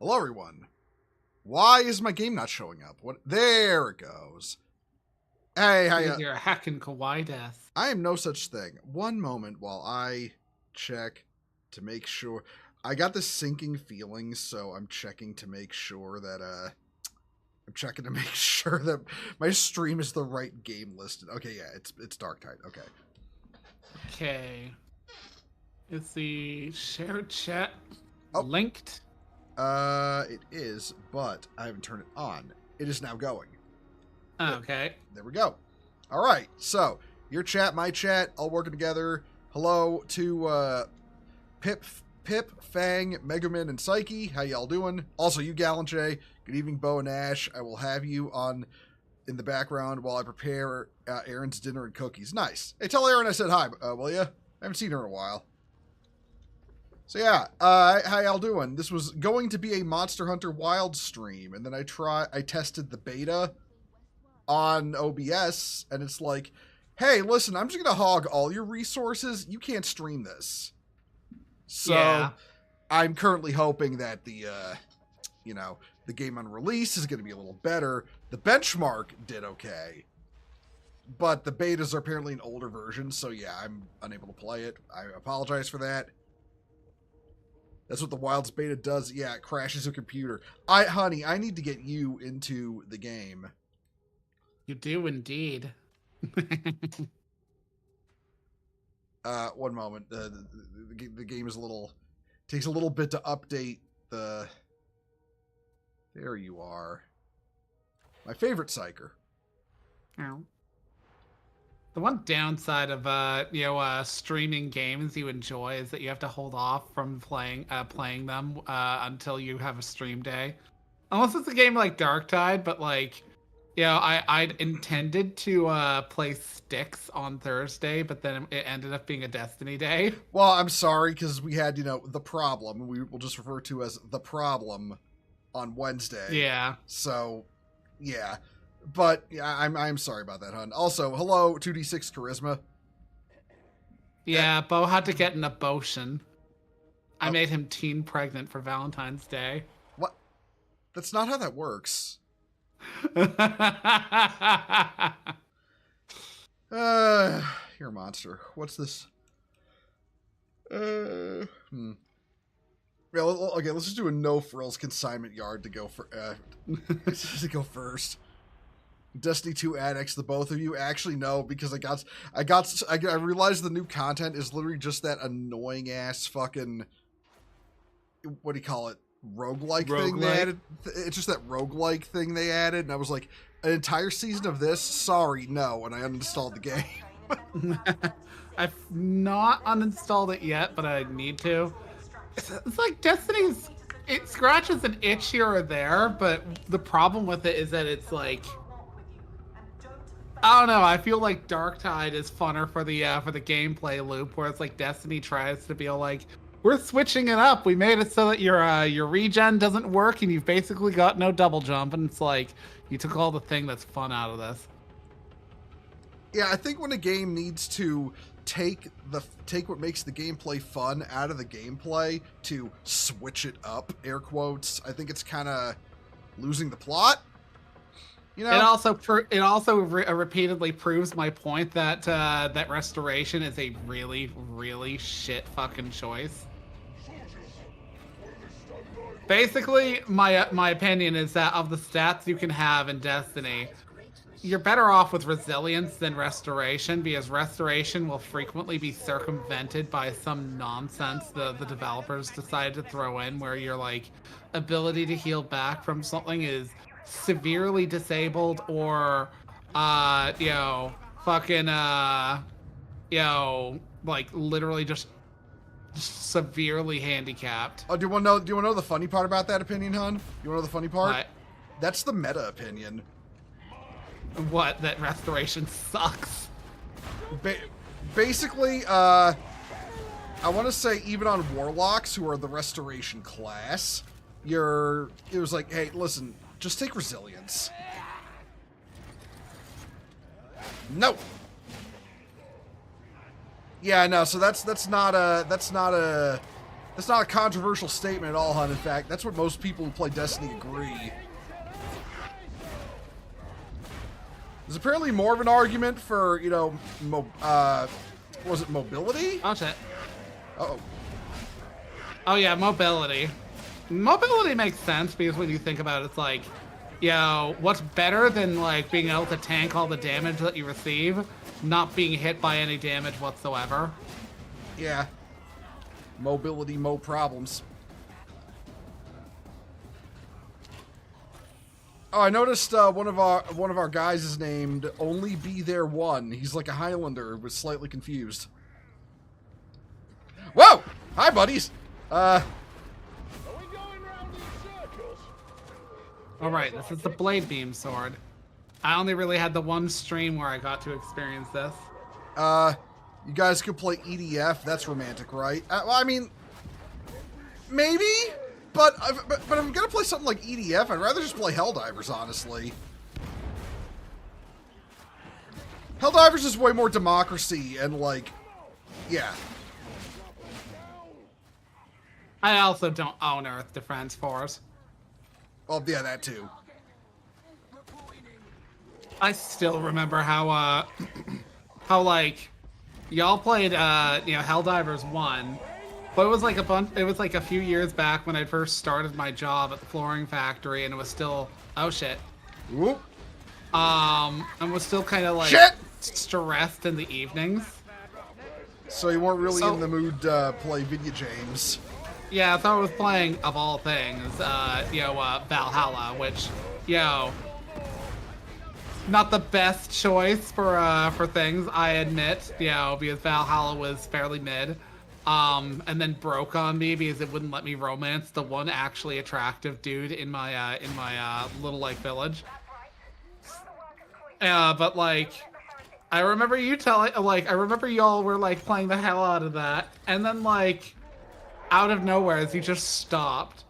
Hello, everyone. Why is my game not showing up? What? There it goes. Hey, how Because ya? you're a hacking kawaii death. I am no such thing. One moment while I check to make sure. I got this sinking feeling, so I'm checking to make sure that I'm checking to make sure that my stream is the right game listed. Okay, yeah, it's Darktide. Okay. Okay. Is the shared chat Oh. linked? It is, but I haven't turned it on. It is now going. Okay. There we go. All right, so your chat, my chat, all working together. Hello to Pip, Fang, Megaman, and Psyche. How y'all doing? Also, you, Galanche. Good evening, Bo and Ash. I will have you on in the background while I prepare Aaron's dinner and cookies. Nice. Hey, tell Aaron I said hi, will ya? I haven't seen her in a while. So yeah, how y'all doing? This was going to be a Monster Hunter Wild stream, and then I tested the beta on OBS, and it's like, hey, listen, I'm just gonna hog all your resources. You can't stream this. So Yeah. I'm currently hoping that the game on release is gonna be a little better. The benchmark did okay, but the betas are apparently an older version, so yeah, I'm unable to play it. I apologize for that. That's what the Wilds beta does. Yeah, it crashes your computer. Honey, I need to get you into the game. You do indeed. One moment. The game is takes a little bit to update the... There you are. My favorite psyker. Ow. The one downside of streaming games you enjoy is that you have to hold off from playing them until you have a stream day. Unless it's a game like Darktide, but like, I'd intended to play Styx on Thursday, but then it ended up being a Destiny day. Well, I'm sorry because we had the problem. We will just refer to as the problem on Wednesday. Yeah. So, yeah. But yeah, I'm sorry about that, hon. Also, hello, 2d6 charisma. Yeah, Bo had to get an abortion. I made him teen pregnant for Valentine's Day. What? That's not how that works. You're a monster. What's this? Yeah, okay, let's just do a no frills consignment yard to go for to go first. Destiny 2 addicts, the both of you. Actually, no, because I realized the new content is literally just that annoying ass fucking, what do you call it, roguelike thing they added. It's just that roguelike thing they added, and I was like, an entire season of this? Sorry, no, and I uninstalled the game. I've not uninstalled it yet, but I need to. It's like Destiny's, it scratches an itch here or there, but the problem with it is that it's like, I don't know. I feel like Darktide is funner for the gameplay loop, where it's like Destiny tries to be like, we're switching it up. We made it so that your regen doesn't work, and you've basically got no double jump. And it's like, you took all the thing that's fun out of this. Yeah, I think when a game needs to take what makes the gameplay fun out of the gameplay to switch it up, air quotes, I think it's kind of losing the plot. You know? It also repeatedly proves my point that that restoration is a really, really shit fucking choice. Basically, my opinion is that of the stats you can have in Destiny, you're better off with resilience than restoration, because restoration will frequently be circumvented by some nonsense the developers decided to throw in, where your like ability to heal back from something is severely disabled, or like literally just severely handicapped. Oh, do you want to know the funny part about that opinion, hon? You want to know the funny part? What? That's the meta opinion. What? That restoration sucks. Basically, I want to say even on warlocks, who are the restoration class, it was like, hey, listen, just take resilience. No. Yeah, no. So that's not a That's not a controversial statement at all, hun. In fact, that's what most people who play Destiny agree. There's apparently more of an argument for, you know, was it mobility? Oh, shit. Uh-oh. Oh, yeah, mobility. Mobility makes sense because when you think about it, it's like, yo, what's better than, like, being able to tank all the damage that you receive, not being hit by any damage whatsoever? Yeah. Mobility, mo problems. Oh, I noticed one of our guys is named Only Be There One. He's like a Highlander, was slightly confused. Whoa! Hi, buddies. Are we going round these circles? All right, this is the blade beam sword. I only really had the one stream where I got to experience this. You guys could play EDF. That's romantic, right? Well, I mean, maybe. But if I'm gonna play something like EDF, I'd rather just play Helldivers, honestly. Helldivers is way more democracy and, like, yeah. I also don't own Earth Defense Force. Well, yeah, that too. I still remember how like y'all played you know, Helldivers 1. But it was like a few years back when I first started my job at the flooring factory, and it was still, oh shit. Whoop. And was still kind of like Shit! stressed in the evenings. So you weren't really in the mood to play video games. Yeah, I thought I was playing, of all things, you know, Valhalla, which, you know, not the best choice for things, I admit, you know, because Valhalla was fairly mid. And then broke on me because it wouldn't let me romance the one actually attractive dude in my little like village. But like, I remember you telling, like, I remember y'all were like playing the hell out of that, and then like, out of nowhere, you just stopped,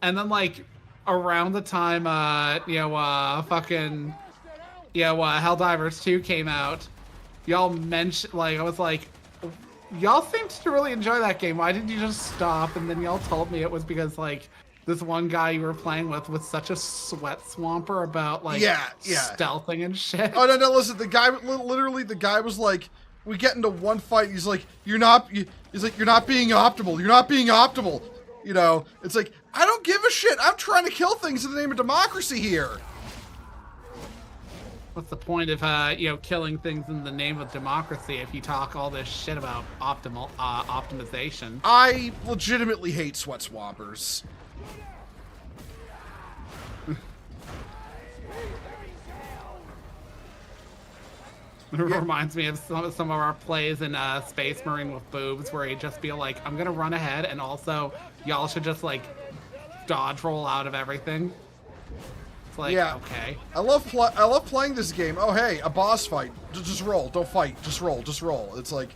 and then like, around the time fucking, Helldivers 2 came out, y'all mentioned, like, I was like, y'all seemed to really enjoy that game. Why did you just stop? And then y'all told me it was because, like, this one guy you were playing with was such a sweat swamper about, like, stealthing and shit. Oh, no, listen, the guy, literally, the guy was like, we get into one fight, he's like, you're not being optimal, you're not being optimal. You know, it's like, I don't give a shit, I'm trying to kill things in the name of democracy here. What's the point of, you know, killing things in the name of democracy if you talk all this shit about optimization? I legitimately hate sweat swampers. It reminds me of some of our plays in Space Marine with boobs, where he'd just be like, I'm gonna run ahead, and also, y'all should just, like, dodge roll out of everything. It's like, yeah. Okay. I love playing this game. Oh, hey, a boss fight. Just roll. Don't fight. Just roll. Just roll. It's like,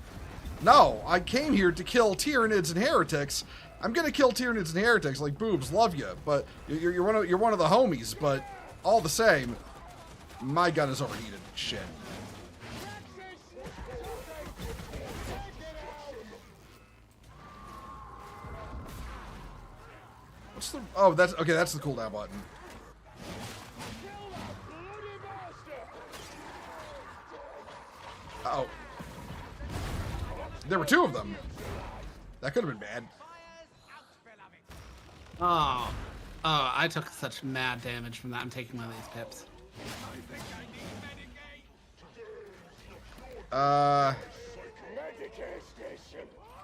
no, I came here to kill Tyranids and heretics. I'm gonna kill Tyranids and heretics. Like, boobs, love you, but you're one of the homies. But all the same, my gun is overheated. Shit. What's the? Oh, that's okay. That's the cooldown button. Uh-oh. There were two of them. That could have been bad. Oh, I took such mad damage from that. I'm taking one of these pips.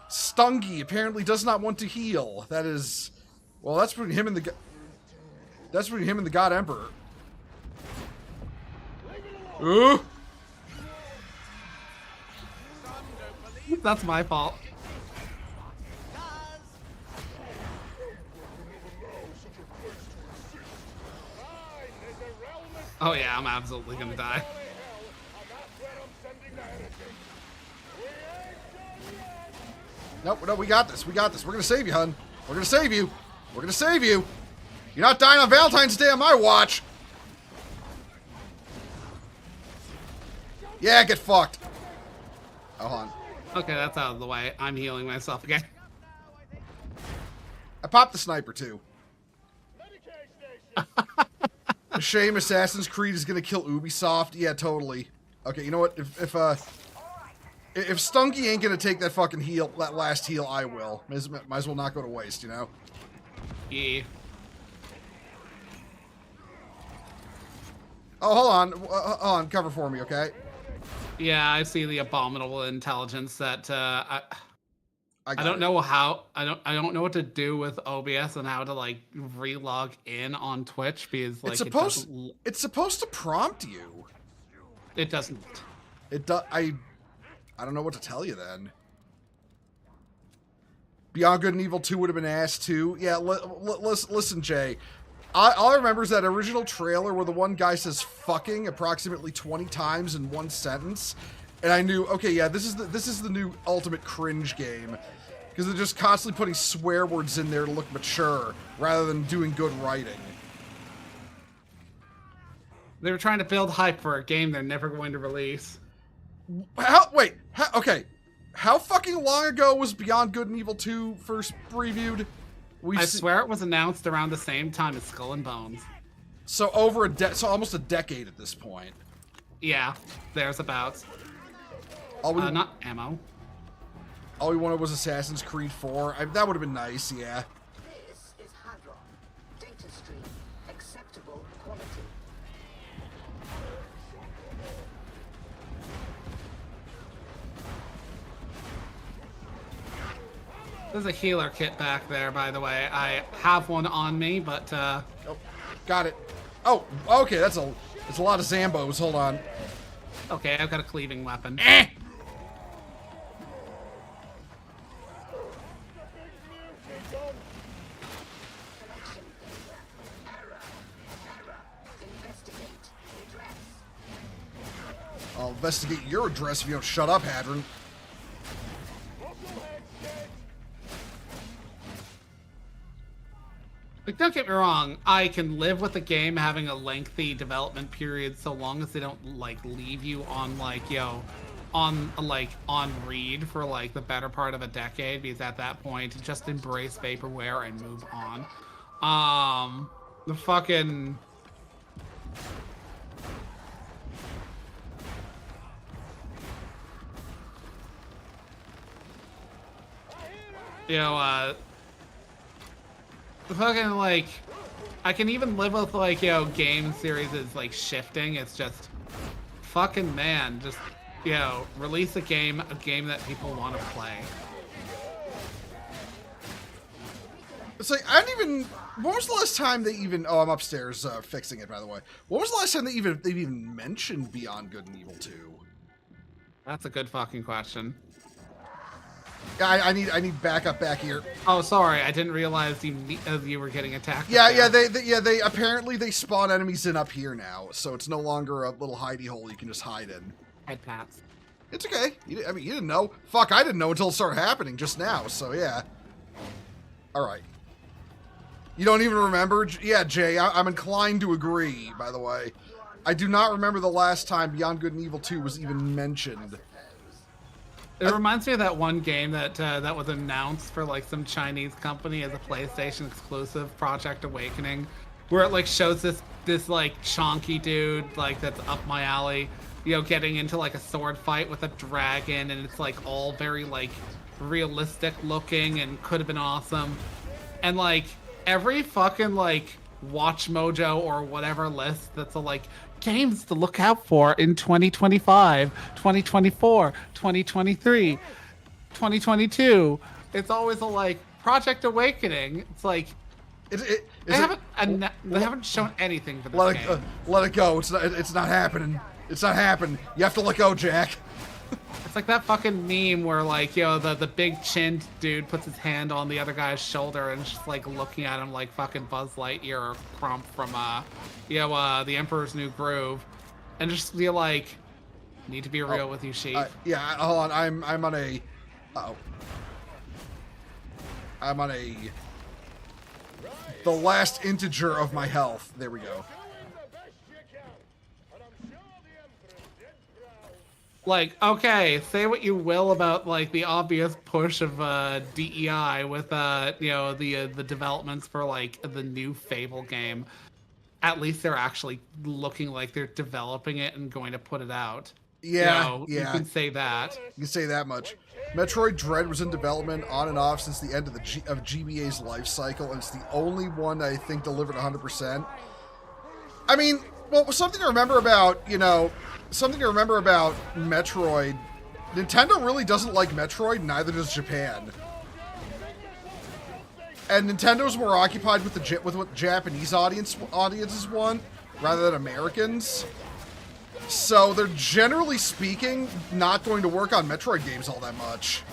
Stungy apparently does not want to heal. That is, well, that's between him and the God Emperor. Ooh. That's my fault. Oh yeah, I'm absolutely gonna die. Nope, no, we got this. We got this. We're gonna save you, hun. We're gonna save you. We're gonna save you. You're not dying on Valentine's Day on my watch. Yeah, get fucked. Oh, hon. Okay, that's out of the way. I'm healing myself again. popped the sniper too. Medicaid station. Shame Assassin's Creed is gonna kill Ubisoft. Yeah, totally. Okay, you know what? If Stunky ain't gonna take that fucking heal, that last heal, I will. Might as well not go to waste, you know? Yeah. Oh, hold on. Cover for me, okay? Yeah, I see the abominable intelligence that I got don't it. know how I don't know what to do with OBS and how to like relog in on Twitch because like It's supposed to prompt you. it doesn't. It does. I don't know what to tell you then. Beyond Good and Evil 2 would have been ass too. Yeah, listen, Jay. All I remember is that original trailer where the one guy says "fucking" approximately 20 times in one sentence, and I knew, okay, yeah, this is the new ultimate cringe game, because they're just constantly putting swear words in there to look mature rather than doing good writing. They were trying to build hype for a game they're never going to release. Okay. How fucking long ago was Beyond Good and Evil 2 first previewed? I swear it was announced around the same time as Skull and Bones. So so almost a decade at this point. Yeah, there's about. Not ammo. All we wanted was Assassin's Creed 4. That would have been nice, yeah. This is Hadron. Data stream. Acceptable quality. There's a healer kit back there, by the way. I have one on me, but Oh, got it. Oh, okay, that's a lot of Zambos. Hold on. okay, I've got a cleaving weapon. I'll investigate your address if you don't shut up, Hadron. Like, don't get me wrong, I can live with a game having a lengthy development period so long as they don't like leave you on like, on read for like the better part of a decade, because at that point just embrace vaporware and move on. The fucking the fucking, like, I can even live with, like, game series is, like, shifting. It's just, fucking man, just, release a game that people want to play. It's like, I didn't even... When was the last time they even... Oh, I'm upstairs fixing it, by the way. When was the last time they've even mentioned Beyond Good and Evil 2? That's a good fucking question. Yeah, I need backup back here. Oh, sorry, I didn't realize you were getting attacked. Yeah, they apparently they spawn enemies in up here now, so it's no longer a little hidey hole you can just hide in. Head pats. It's okay. You didn't know. Fuck, I didn't know until it started happening just now. So yeah. All right. You don't even remember? Yeah, Jay, I'm inclined to agree. By the way, I do not remember the last time Beyond Good and Evil 2 was even mentioned. It reminds me of that one game that that was announced for like some Chinese company as a PlayStation exclusive, Project Awakening, where it like shows this like chonky dude like that's up my alley, getting into like a sword fight with a dragon, and it's like all very like realistic looking and could have been awesome, and like every fucking like Watch Mojo or whatever list that's a like games to look out for in 2025, 2024, 2023, 2022. It's always a like Project Awakening. It's like they haven't shown anything for this game. Let it go. It's not happening. It's not happening. You have to let go, Jack. It's like that fucking meme where like, the big chinned dude puts his hand on the other guy's shoulder and just like looking at him like fucking Buzz Lightyear or Crump from The Emperor's New Groove, and just be like, need to be real with you, Sheep. Yeah, hold on. I'm on a the last integer of my health. There we go. Doing the best you can, and I'm sure the Emperor did proud. Like, okay, say what you will about like the obvious push of DEI with the developments for like the new Fable game. At least they're actually looking like they're developing it and going to put it out. Yeah, You can say that. You can say that much. Metroid Dread was in development on and off since the end of of GBA's life cycle, and it's the only one that I think delivered 100%. I mean, well, something to remember about Metroid, Nintendo really doesn't like Metroid, neither does Japan. And Nintendo's more occupied with what Japanese audiences want rather than Americans. So they're generally speaking not going to work on Metroid games all that much.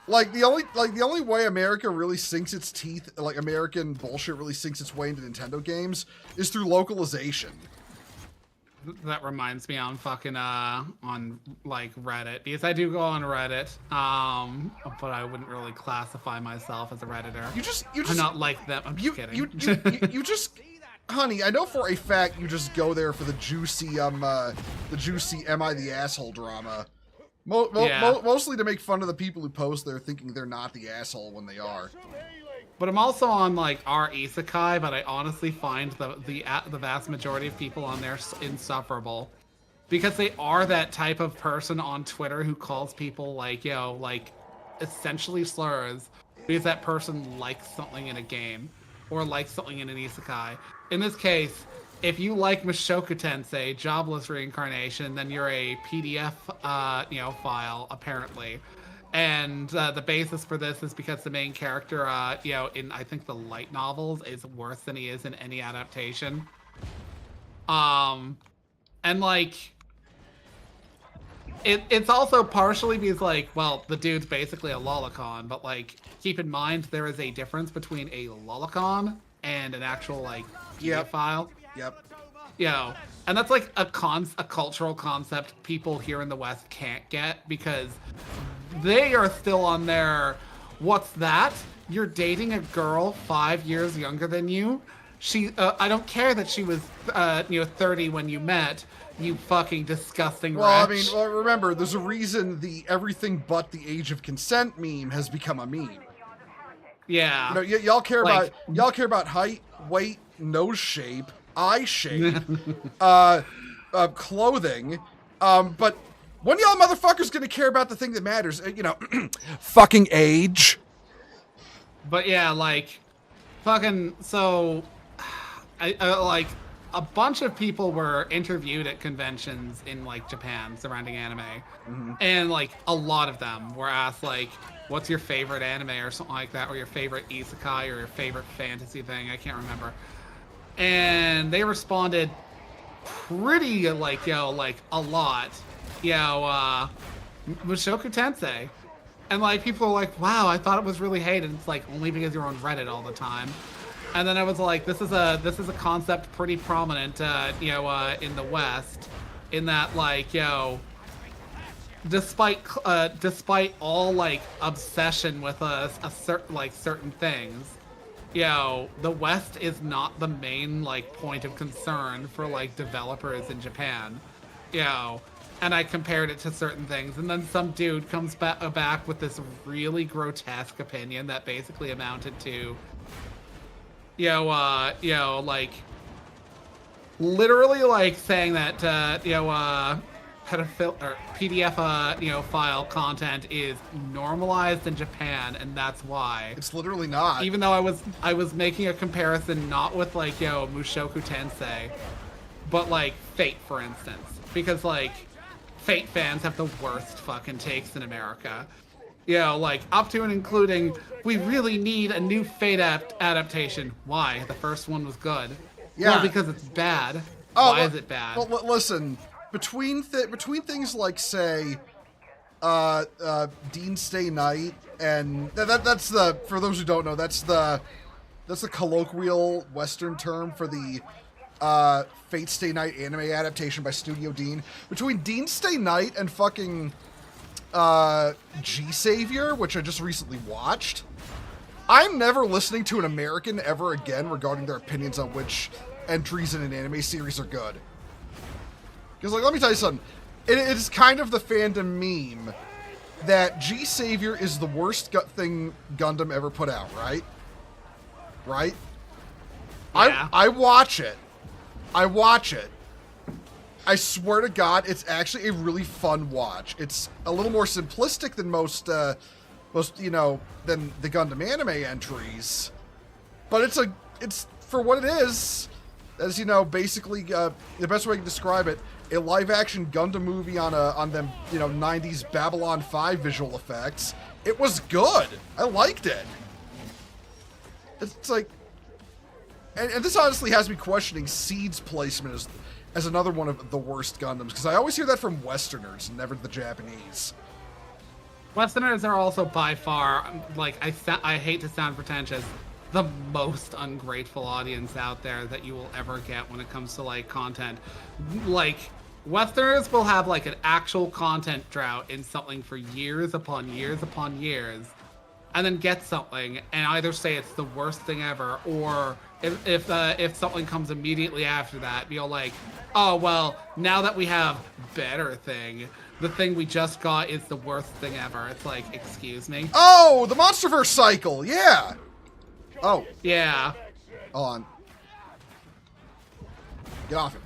Like the only way America really sinks its teeth, like American bullshit really sinks its way into Nintendo games, is through localization. That reminds me on fucking on like Reddit, because I do go on Reddit, but I wouldn't really classify myself as a Redditor. I'm not like them. I'm just kidding. You just, honey, I know for a fact you just go there for the juicy am I the asshole drama. Mostly to make fun of the people who post there thinking they're not the asshole when they are. But I'm also on like our isekai, but I honestly find the vast majority of people on there insufferable, because they are that type of person on Twitter who calls people like, like essentially slurs because that person likes something in a game or likes something in an isekai. In this case, if you like Mushoku Tensei, Jobless Reincarnation, then you're a PDF, file, apparently. And the basis for this is because the main character, in, I think, the light novels is worse than he is in any adaptation. And, like, it's also partially because, like, well, the dude's basically a lolicon, but, like, keep in mind there is a difference between a lolicon and an actual, like, PDF file. Yep. And that's like a cultural concept people here in the West can't get, because they are still on their, what's that? You're dating a girl 5 years younger than you? I don't care that she was, 30 when you met, you fucking disgusting wretch. Well, remember, there's a reason the everything but the age of consent meme has become a meme. Yeah. Y'all care about height, weight, nose shape, eye shape, clothing, but when y'all motherfuckers gonna care about the thing that matters? Fucking age. But yeah, like, fucking, so, I like, a bunch of people were interviewed at conventions in, like, Japan surrounding anime, and, like, a lot of them were asked, like, what's your favorite anime or something like that, or your favorite isekai, or your favorite fantasy thing, I can't remember. And they responded pretty, like, a lot. Mushoku Tensei. And, like, people were like, wow, I thought it was really hated. It's like, only because you're on Reddit all the time. And then I was like, this is a concept pretty prominent, in the West, in that, like, despite all, like, obsession with certain things, the West is not the main, like, point of concern for, like, developers in Japan, and I compared it to certain things, and then some dude comes back with this really grotesque opinion that basically amounted to, like, literally, like, saying that, PDF, file content is normalized in Japan, and that's why. It's literally not. Even though I was making a comparison not with, like, Mushoku Tensei, but, like, Fate, for instance, because, like, Fate fans have the worst fucking takes in America. Like, up to and including, we really need a new Fate adaptation. Why? The first one was good. Yeah. Well, because it's bad. Why is it bad? Well, listen. Between things like, say, Dean Stay Night, and that's the, for those who don't know, that's the colloquial Western term for the Fate Stay Night anime adaptation by Studio Dean. Between Dean Stay Night and fucking G-Savior, which I just recently watched, I'm never listening to an American ever again regarding their opinions on which entries in an anime series are good. Because, like, let me tell you something. It is kind of the fandom meme that G Savior is the worst thing Gundam ever put out, right? Right? Yeah. I watch it. I swear to God, it's actually a really fun watch. It's a little more simplistic than most, than the Gundam anime entries. But it's for what it is, as basically, the best way to describe it, a live-action Gundam movie on them, 90s Babylon 5 visual effects. It was good. I liked it. It's like, and this honestly has me questioning Seed's placement as another one of the worst Gundams, because I always hear that from Westerners, never the Japanese. Westerners are also by far, like, I hate to sound pretentious, the most ungrateful audience out there that you will ever get when it comes to, like, content. Like, Westerners will have, like, an actual content drought in something for years upon years upon years, and then get something and either say it's the worst thing ever, or if something comes immediately after that, be all like, oh, well, now that we have better thing, the thing we just got is the worst thing ever. It's like, excuse me? Oh, the Monsterverse cycle, yeah. Oh. Yeah. Hold on. Get off him.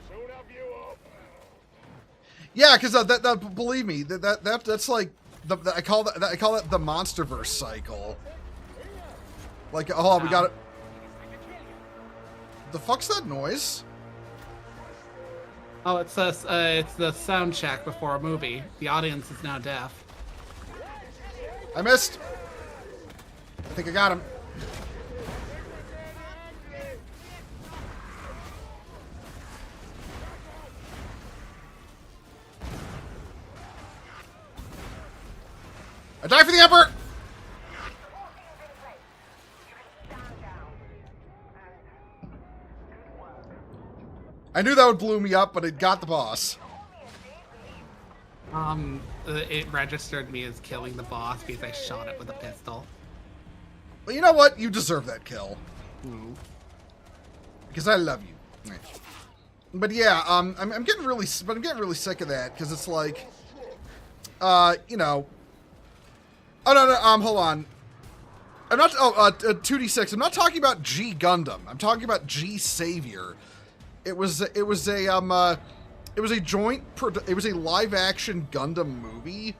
Yeah, because that believe me, that's like I call that the Monsterverse cycle. Like, oh, we got it. The fuck's that noise? Oh, it's the sound check before a movie. The audience is now deaf. I missed. I think I got him. I die for the Emperor! I knew that would blow me up, but it got the boss. It registered me as killing the boss because I shot it with a pistol. Well, you know what? You deserve that kill. Because I love you. But yeah, I'm getting really sick of that, because it's like, Oh, no, hold on. I'm not, 2D6. I'm not talking about G Gundam. I'm talking about G Savior. It was a live action Gundam movie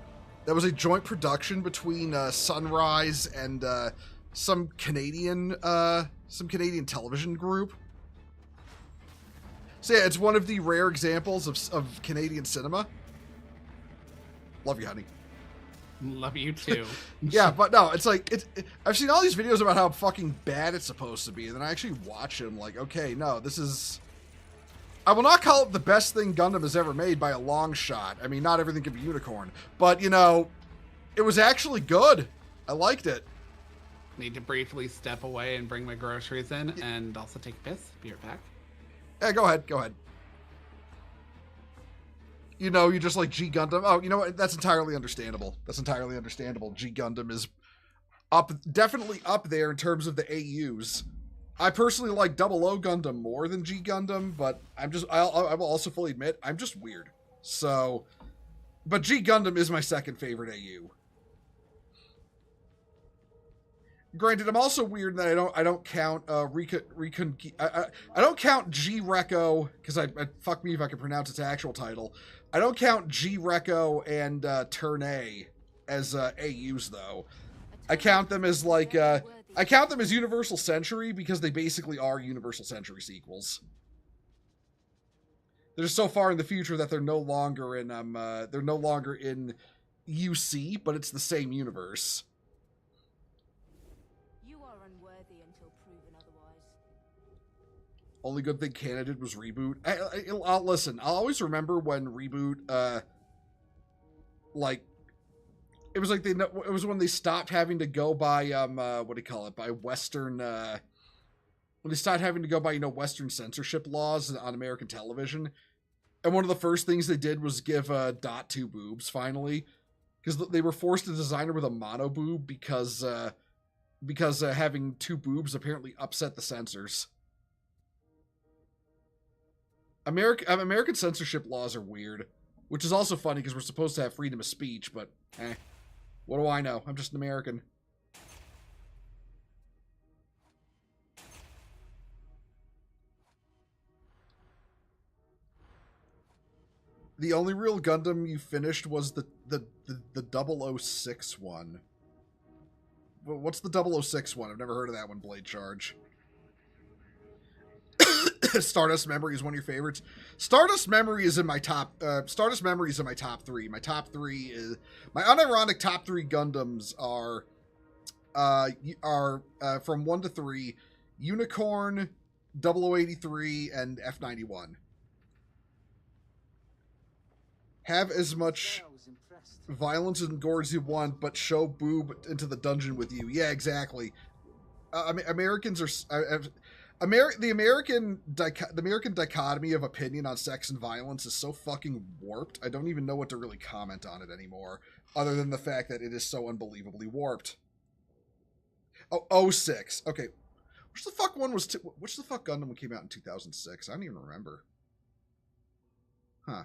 that was a joint production between Sunrise and some Canadian television group. So yeah, it's one of the rare examples of Canadian cinema. Love you, honey. Love you too. Yeah, but no, it's like I've seen all these videos about how fucking bad it's supposed to be, and then I actually watch it. I'm like, okay, no, this is. I will not call it the best thing Gundam has ever made by a long shot. I mean, not everything can be unicorn, but it was actually good. I liked it. Need to briefly step away and bring my groceries in, and also take a piss. Be right back. Yeah, go ahead. You just like G Gundam. Oh, you know what? That's entirely understandable. G Gundam is definitely up there in terms of the AUs. I personally like 00 Gundam more than G Gundam, but I will also fully admit, I'm just weird. So, but G Gundam is my second favorite AU. Granted, I'm also weird that I don't count I don't count G Reco, because fuck me if I can pronounce its actual title. I don't count G Reco and Turn A as AUs though. I count them as Universal Century, because they basically are Universal Century sequels. They're so far in the future that they're no longer in UC, but it's the same universe. Only good thing Canada did was reboot. I'll listen. I'll always remember when reboot, it was when they stopped having to go by by Western. When they stopped having to go by Western censorship laws on American television, and one of the first things they did was give Dot 2 boobs finally, because they were forced to design her with a mono boob because having two boobs apparently upset the censors. American censorship laws are weird, which is also funny because we're supposed to have freedom of speech, but what do I know? I'm just an American. The only real Gundam you finished was the 006 one. What's the 006 one? I've never heard of that one, Blade Charge. Stardust Memory is one of your favorites. Stardust Memory is in my top. Stardust Memory is in my top 3. My top 3 is my unironic top 3 Gundams are from 1 to 3: Unicorn, 0083, and F91. Have as much violence and gore as you want, but show boob into the dungeon with you. Yeah, exactly. Americans are. The American dichotomy of opinion on sex and violence is so fucking warped. I don't even know what to really comment on it anymore, other than the fact that it is so unbelievably warped. Oh, 06. Okay, which the fuck Gundam came out in 2006? I don't even remember. Huh.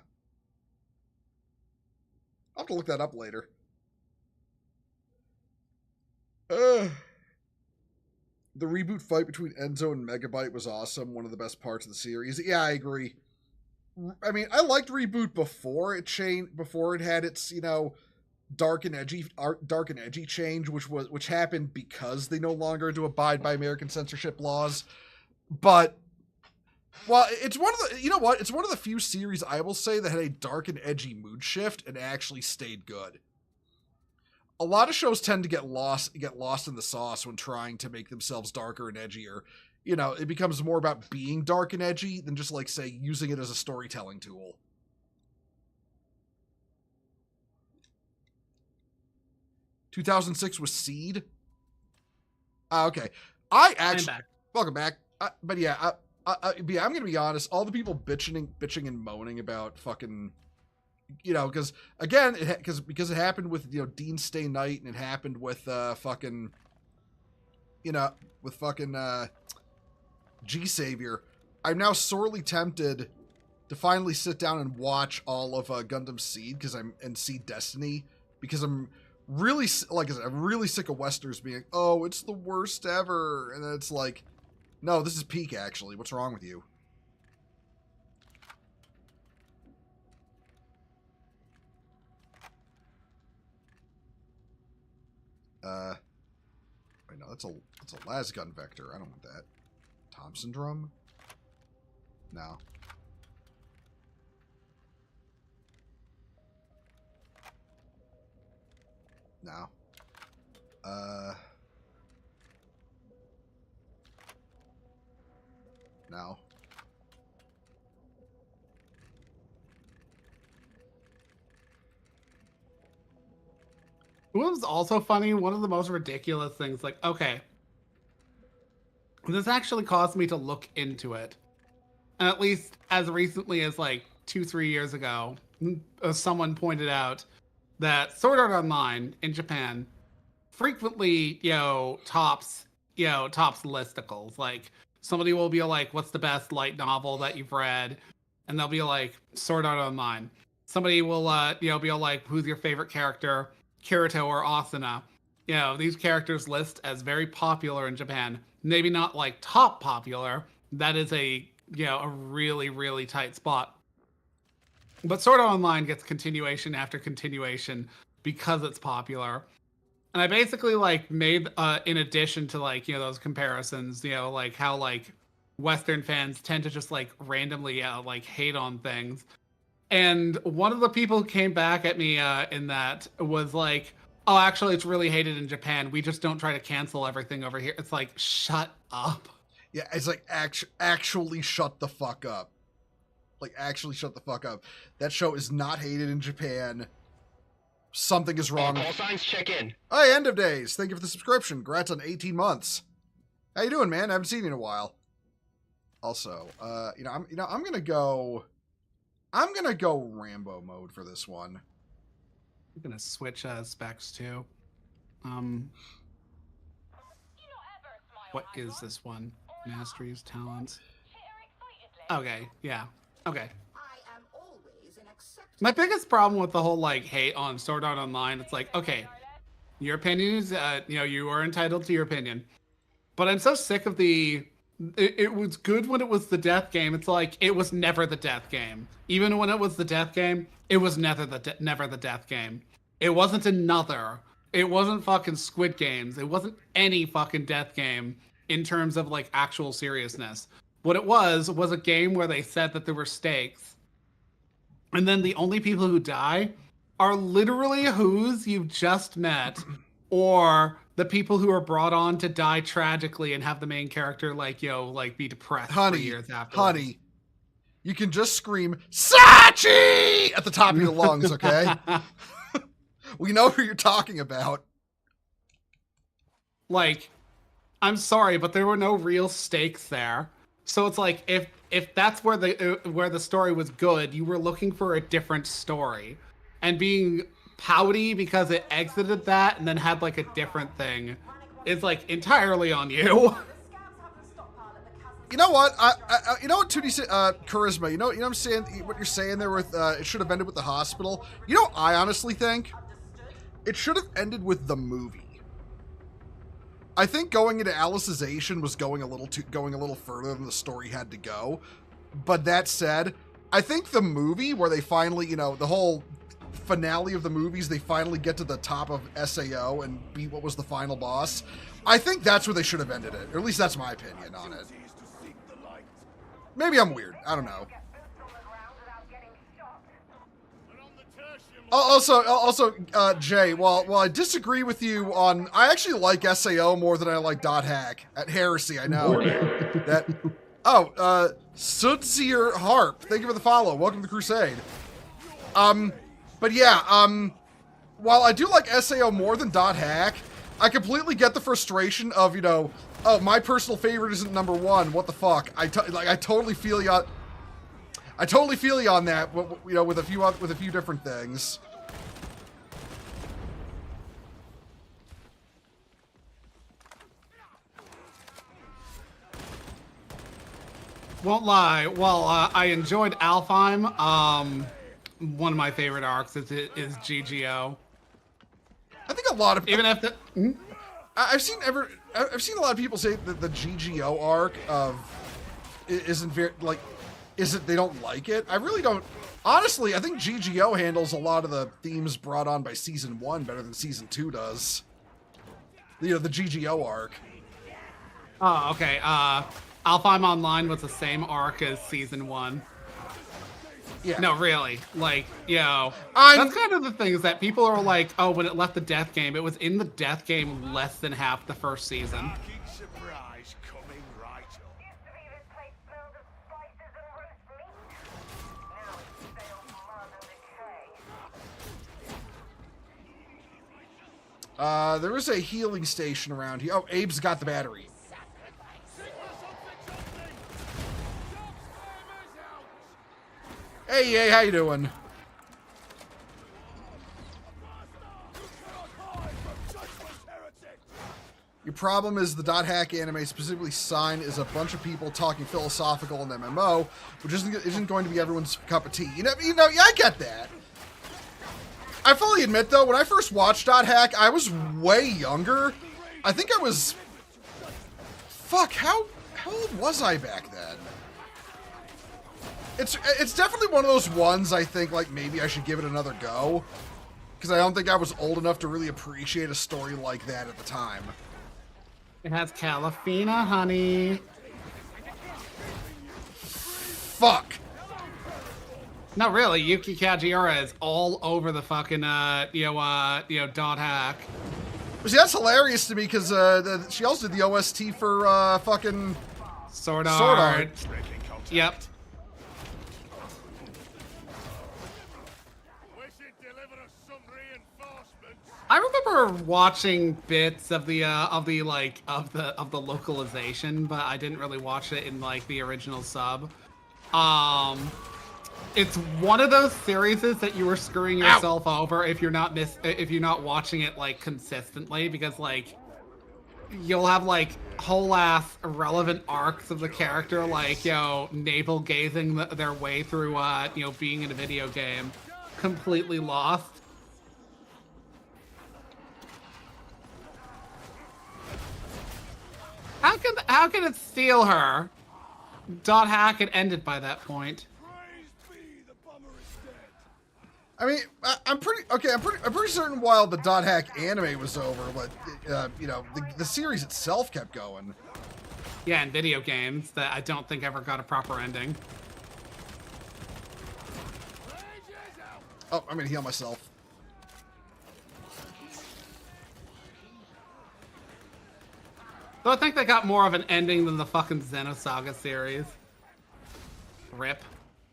I'll have to look that up later. The reboot fight between Enzo and Megabyte was awesome. One of the best parts of the series. Yeah, I agree. I mean, I liked Reboot before it changed, before it had its, dark and edgy change, which happened because they no longer had to abide by American censorship laws. But well, it's one of the, it's one of the few series I will say that had a dark and edgy mood shift and actually stayed good. A lot of shows tend to get lost in the sauce when trying to make themselves darker and edgier. It becomes more about being dark and edgy than just, like, say, using it as a storytelling tool. "2006 was Seed." Okay. I'm back. Welcome back. But yeah, I'm gonna be honest. All the people bitching and moaning about fucking, because again, because it happened with Dean Stay Night, and it happened with fucking G Savior. I'm now sorely tempted to finally sit down and watch all of Gundam Seed and Seed Destiny, because I'm really, like I said, I'm really sick of Westerns being, oh, it's the worst ever, and then it's like, no, this is peak actually. What's wrong with you? Wait, no, that's a lasgun vector. I don't want that. Thompson drum? No. No. No. What was also funny, one of the most ridiculous things, like, okay, this actually caused me to look into it. And at least as recently as like 2-3 years ago, someone pointed out that Sword Art Online in Japan frequently, tops listicles. Like, somebody will be like, what's the best light novel that you've read? And they'll be like, Sword Art Online. Somebody will, be like, who's your favorite character? Kirito or Asuna. These characters list as very popular in Japan. Maybe not like top popular. That is a really, really tight spot. But Sword Art Online gets continuation after continuation because it's popular. And I basically made, in addition to those comparisons, like how Western fans tend to just randomly hate on things. And one of the people who came back at me in that was like, oh, actually, it's really hated in Japan. We just don't try to cancel everything over here. It's like, shut up. Yeah, it's like, actually shut the fuck up. Like, actually shut the fuck up. That show is not hated in Japan. Something is wrong. All signs check in. Hey, End of Days. Thank you for the subscription. Congrats on 18 months. How you doing, man? I haven't seen you in a while. Also, I'm gonna go Rambo mode for this one. I'm gonna switch specs too. What is this one? Masteries, talents. Okay, yeah. Okay. I am always an acceptable. My biggest problem with the whole like hate on Sword Art Online, it's like, okay, your opinion is, you are entitled to your opinion, but I'm so sick of it was good when it was the death game. It's like it was never the death game. Even when it was the death game, it was never the death game. It wasn't another. It wasn't fucking Squid Games. It wasn't any fucking death game in terms of like actual seriousness. What it was a game where they said that there were stakes, and then the only people who die are literally who's you've just met, or the people who are brought on to die tragically and have the main character be depressed for years after. Honey, you can just scream Sachi at the top of your lungs, okay? We know who you're talking about. Like, I'm sorry, but there were no real stakes there. So it's like if that's where the story was good, you were looking for a different story, and being pouty because it exited that and then had like a different thing is like entirely on you. You know what? You know what, 2D charisma. You know what I'm saying. What you're saying there with it should have ended with the hospital. You know, I honestly think it should have ended with the movie. I think going into Alicization was going a little further than the story had to go. But that said, I think the movie where they finally, the whole finale of the movies, they finally get to the top of SAO and beat what was the final boss. I think that's where they should have ended it. Or at least that's my opinion on it. Maybe I'm weird. I don't know. Also, Jay, while I disagree with you on, I actually like SAO more than I like .hack at Heresy. I know that. Oh, Sudsier Harp, thank you for the follow. Welcome to the Crusade. But yeah, while I do like SAO more than .hack, I completely get the frustration of, oh, my personal favorite isn't number one. What the fuck? I totally feel you. I totally feel you on that. With a few different things. Won't lie. While I enjoyed Alfheim, one of my favorite arcs is GGO. I think a lot of even if the. Hmm? I've seen a lot of people say that the GGO arc isn't very they don't like it. I really don't. Honestly, I think GGO handles a lot of the themes brought on by season 1 better than season 2 does. The GGO arc. Oh, okay. Alfheim Online was the same arc as season 1. Yeah. No, really. That's kind of the thing is that people are like, oh, when it left the death game, it was in the death game less than half the first season. There is a healing station around here. Oh, Abe's got the battery. Hey, how you doing? Your problem is the .hack anime, specifically Sign, is a bunch of people talking philosophical in MMO, which isn't going to be everyone's cup of tea. Yeah, I get that. I fully admit, though, when I first watched .hack, I was way younger. I think I was... Fuck, how old was I back then? It's definitely one of those ones I think, maybe I should give it another go. Because I don't think I was old enough to really appreciate a story like that at the time. It has Calafina, honey. Fuck. No, really, Yuki Kajiura is all over the fucking, .hack. See, that's hilarious to me because she also did the OST for fucking Sword Art. Yep. I remember watching bits of the localization, but I didn't really watch it in the original sub. It's one of those series that you are screwing yourself over if you're not watching it consistently, because you'll have like whole ass irrelevant arcs of the character, like, you know, navel gazing their way through, you know, being in a video game, completely lost. How can it steal her? Dot hack had ended by that point. I mean, I'm pretty certain while the dot hack anime was over, but you know, the series itself kept going. Yeah, in video games that I don't think ever got a proper ending. Oh, I'm gonna heal myself. So I think they got more of an ending than the fucking Xenosaga series. Rip.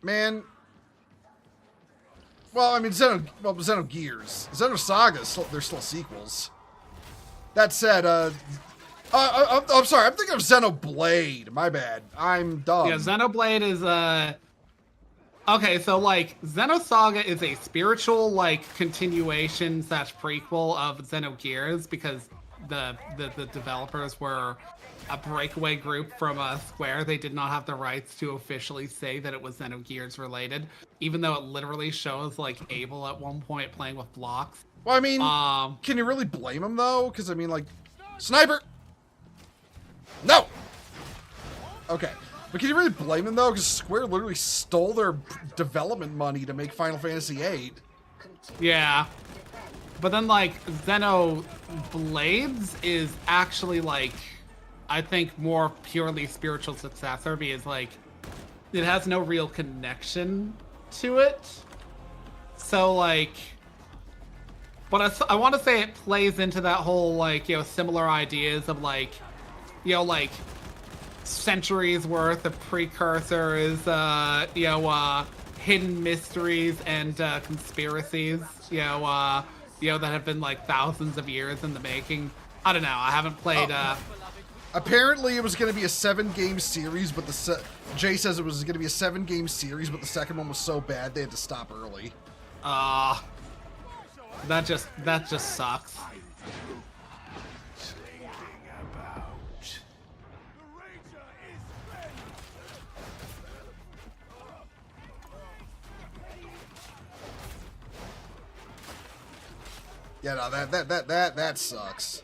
Man. Well, I mean, Xenogears. Xenosaga, there's still sequels. That said, I'm sorry, I'm thinking of Xenoblade. My bad. I'm dumb. Yeah, Xenoblade is, okay, so, like, Xenosaga is a spiritual, like, continuation / prequel of Xenogears, because the developers were a breakaway group from Square. They did not have the rights to officially say that it was Xenogears related, even though it literally shows, like, Abel at one point playing with blocks. Well, I mean, can you really blame him, though? Because, I mean, like, sniper! No! Okay. But can you really blame him, though? Because Square literally stole their development money to make Final Fantasy VIII. Yeah. But then, like, Xenoblades is actually, like, I think more purely spiritual successor, because, like, it has no real connection to it. So, like, but I want to say it plays into that whole, like, you know, similar ideas of, like, you know, like, centuries worth of precursors, you know, hidden mysteries and conspiracies, you know, that have been like thousands of years in the making. I don't know. I haven't played. Apparently, it was going to be a 7-game series, but Jay says it was going to be a 7-game series, but the second one was so bad they had to stop early. That just sucks. Yeah, no, that sucks.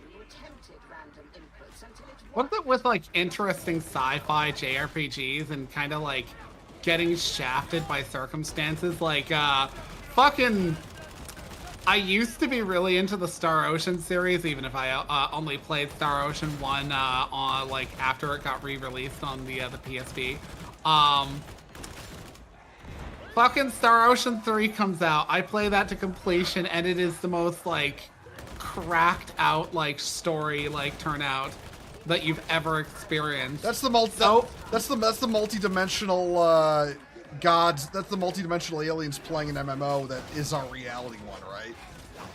What's it with, like, interesting sci-fi JRPGs and kind of, like, getting shafted by circumstances? Like, fucking... I used to be really into the Star Ocean series, even if I only played Star Ocean 1 on, like, after it got re-released on the PSP. Fucking Star Ocean 3 comes out. I play that to completion, and it is the most, like, cracked out, like, story, like, turnout that you've ever experienced. That's the multi-dimensional gods. That's the multi-dimensional aliens playing an MMO that is our reality one, right?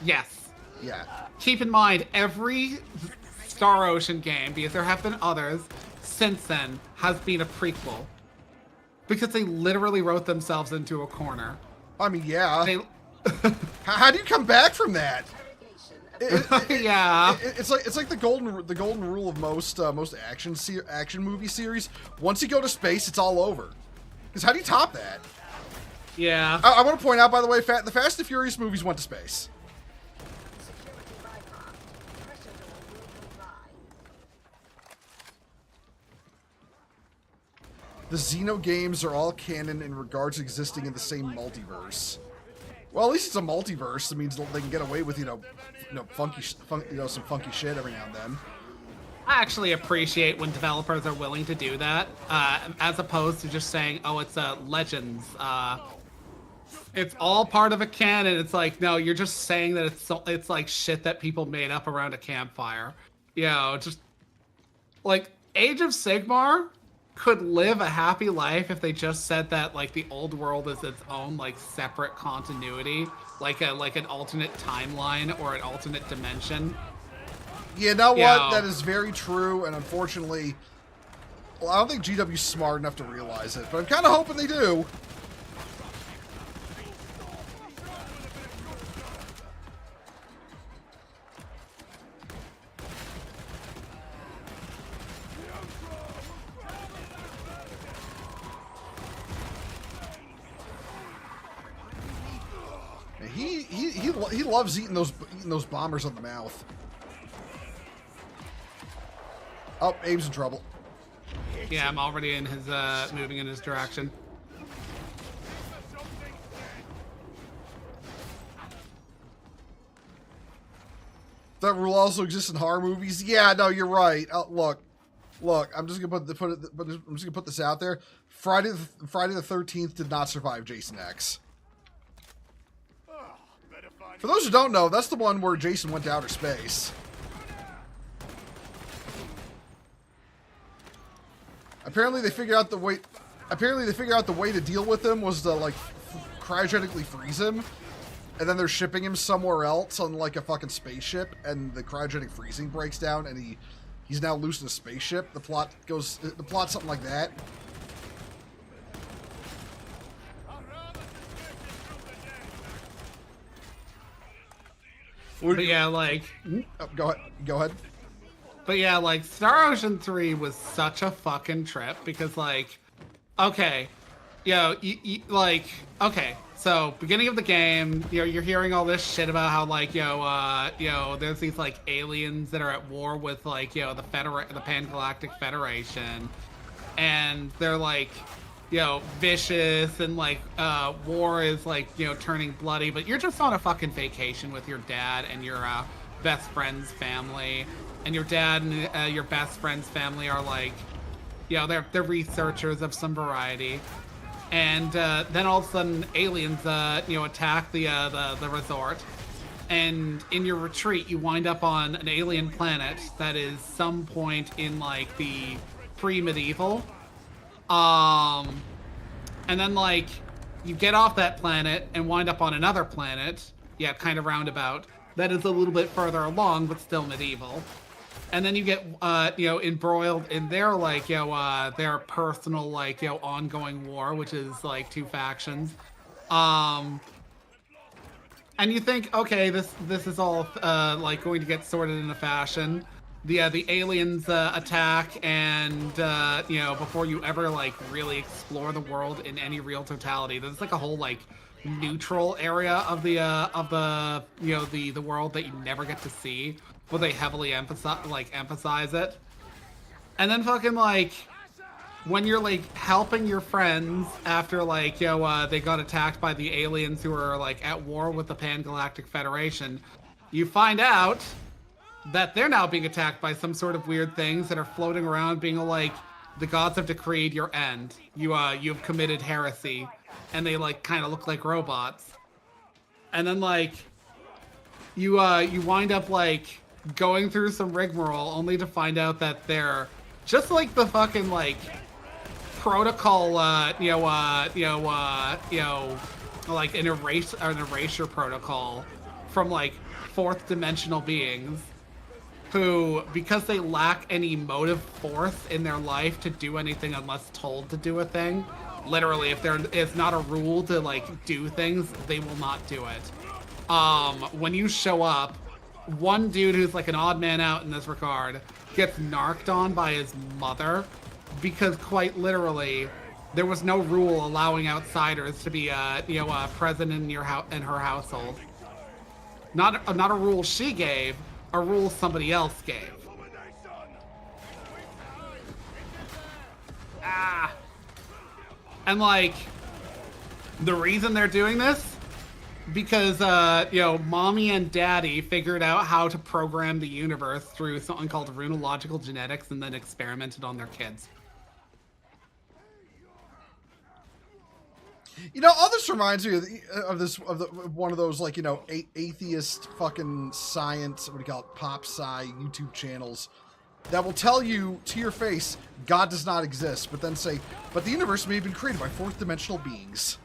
Yes. Yeah. Keep in mind, every Star Ocean game, because there have been others since then, has been a prequel. Because they literally wrote themselves into a corner. I mean, yeah. How do you come back from that? Yeah. It's like the golden rule of most action movie series. Once you go to space, it's all over. Because how do you top that? Yeah. I want to point out, by the way, the Fast and Furious movies went to space. The Xeno games are all canon in regards to existing in the same multiverse. Well, at least it's a multiverse. That means they can get away with, some funky shit every now and then. I actually appreciate when developers are willing to do that, as opposed to just saying, "Oh, it's Legends." It's all part of a canon. It's like, no, you're just saying that it's like shit that people made up around a campfire. You know, just like Age of Sigmar could live a happy life if they just said that, like, the old world is its own, like, separate continuity, like an alternate timeline or an alternate dimension. You know what? That is very true, and unfortunately, well, I don't think GW's smart enough to realize it, but I'm kind of hoping they do. He loves eating those bombers on the mouth. Oh, Abe's in trouble. Yeah, I'm already in his moving in his direction. That rule also exists in horror movies. Yeah, no, you're right. Look, I'm just gonna put this out there. Friday the 13th did not survive Jason X. For those who don't know, that's the one where Jason went to outer space. Apparently they figured out the way. Apparently they figured out the way to deal with him was to like cryogenically freeze him, and then they're shipping him somewhere else on like a fucking spaceship, and the cryogenic freezing breaks down, and he's now loose in a spaceship. The plot's something like that. But yeah, like... Oh, go ahead. But yeah, like, Star Ocean 3 was such a fucking trip, because, like, okay, like, okay, so, beginning of the game, you're hearing all this shit about how, like, there's these, like, aliens that are at war with, like, the Pan-Galactic Federation, and they're, like, vicious, and, like, war is, like, turning bloody, but you're just on a fucking vacation with your dad and your, best friend's family, and your dad and your best friend's family are, like, they're researchers of some variety, and, then all of a sudden, aliens, attack the resort, and in your retreat, you wind up on an alien planet that is some point in, like, the pre-medieval. And then, like, you get off that planet and wind up on another planet, kind of roundabout, that is a little bit further along, but still medieval. And then you get, embroiled in their, like, their personal, like, ongoing war, which is, like, two factions. And you think, okay, this is all, like, going to get sorted in a fashion. The aliens attack, and before you ever like really explore the world in any real totality, there's like a whole like neutral area of the world that you never get to see, but they heavily emphasize it. And then fucking like when you're like helping your friends after like they got attacked by the aliens who are like at war with the Pan-Galactic Federation, you find out that they're now being attacked by some sort of weird things that are floating around being like, the gods have decreed your end. You've committed heresy. And they like kind of look like robots. And then like, you wind up like going through some rigmarole only to find out that they're just like the fucking like protocol, like an erasure protocol from like fourth dimensional beings, who, because they lack any motive force in their life to do anything unless told to do a thing, literally, if there is not a rule to, like, do things, they will not do it. When you show up, one dude who's, like, an odd man out in this regard gets narked on by his mother because, quite literally, there was no rule allowing outsiders to be, present in in her household. Not a rule she gave, a rule somebody else gave. And like, the reason they're doing this, because mommy and daddy figured out how to program the universe through something called runological genetics and then experimented on their kids. All this reminds me of one of those like atheist fucking science, what do you call it, pop sci YouTube channels that will tell you to your face God does not exist, but then say, but the universe may have been created by fourth dimensional beings.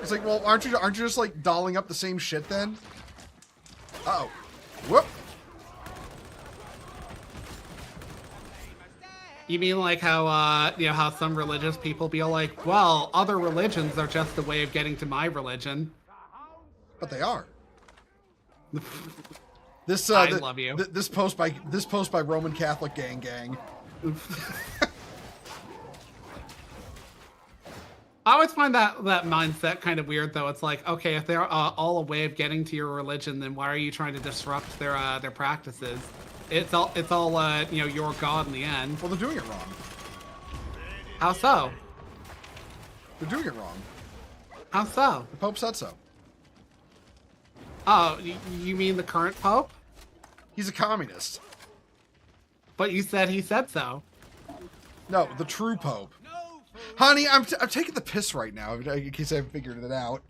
It's like, well, aren't you just like dolling up the same shit then? Uh-oh. Whoop. You mean like how, how some religious people be like, well, other religions are just a way of getting to my religion. But they are. I love you. This post by Roman Catholic Gang. I always find that mindset kind of weird, though. It's like, okay, if they're all a way of getting to your religion, then why are you trying to disrupt their practices? It's all your god in the end. Well, they're doing it wrong. How so? They're doing it wrong. How so? The Pope said so. Oh, you mean the current Pope? He's a communist. But you said he said so. No, the true Pope. Honey, I'm taking the piss right now, in case I haven't figured it out.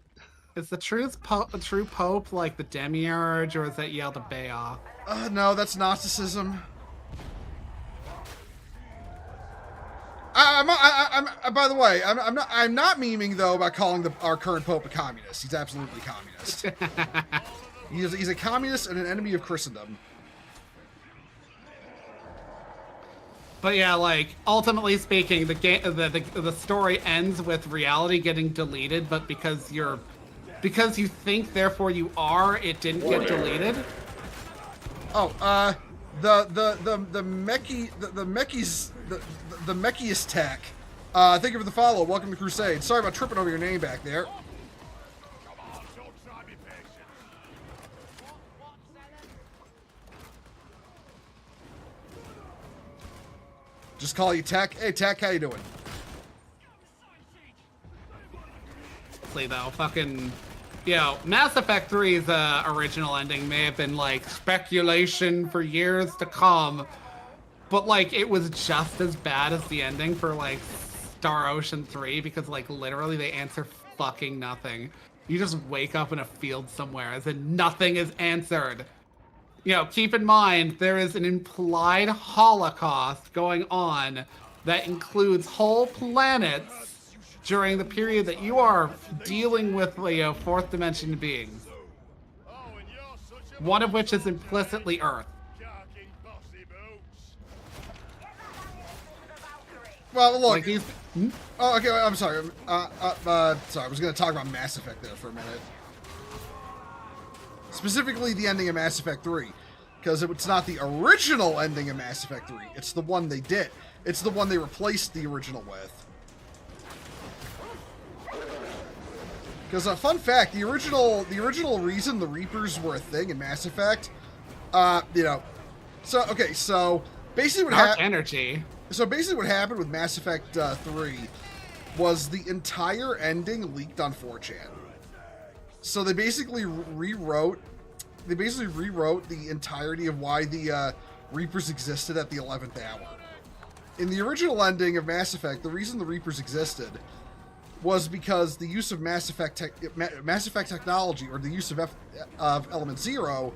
Is the true Pope like the Demiurge, or is that Yaldabaoth? No, that's Gnosticism. By the way, I'm not memeing though about calling our current Pope a communist. He's absolutely a communist. He's a communist and an enemy of Christendom. But yeah, like ultimately speaking, the story ends with reality getting deleted, but because you think, therefore you are, it didn't get deleted. Oh, the Mecchiest tech. Thank you for the follow. Welcome to Crusade. Sorry about tripping over your name back there. Just call you Tech. Hey, Tech, how you doing? Though, fucking, Mass Effect 3's original ending may have been like speculation for years to come, but like it was just as bad as the ending for like Star Ocean 3, because like literally they answer fucking nothing. You just wake up in a field somewhere as in nothing is answered. Keep in mind, there is an implied holocaust going on that includes whole planets during the period that you are dealing with fourth dimension beings. One of which is implicitly Earth. Well, look. Like Oh, okay, I'm sorry. Sorry, I was going to talk about Mass Effect there for a minute. Specifically the ending of Mass Effect 3. Because it's not the original ending of Mass Effect 3. It's the one they did. It's the one they replaced the original with. Because fun fact, the original reason the Reapers were a thing in Mass Effect, so basically what happened. Energy. So basically what happened with Mass Effect 3 was the entire ending leaked on 4chan. So they basically rewrote the entirety of why the Reapers existed at the 11th hour. In the original ending of Mass Effect, the reason the Reapers existed was because the use of Mass Effect technology, or the use of Element Zero,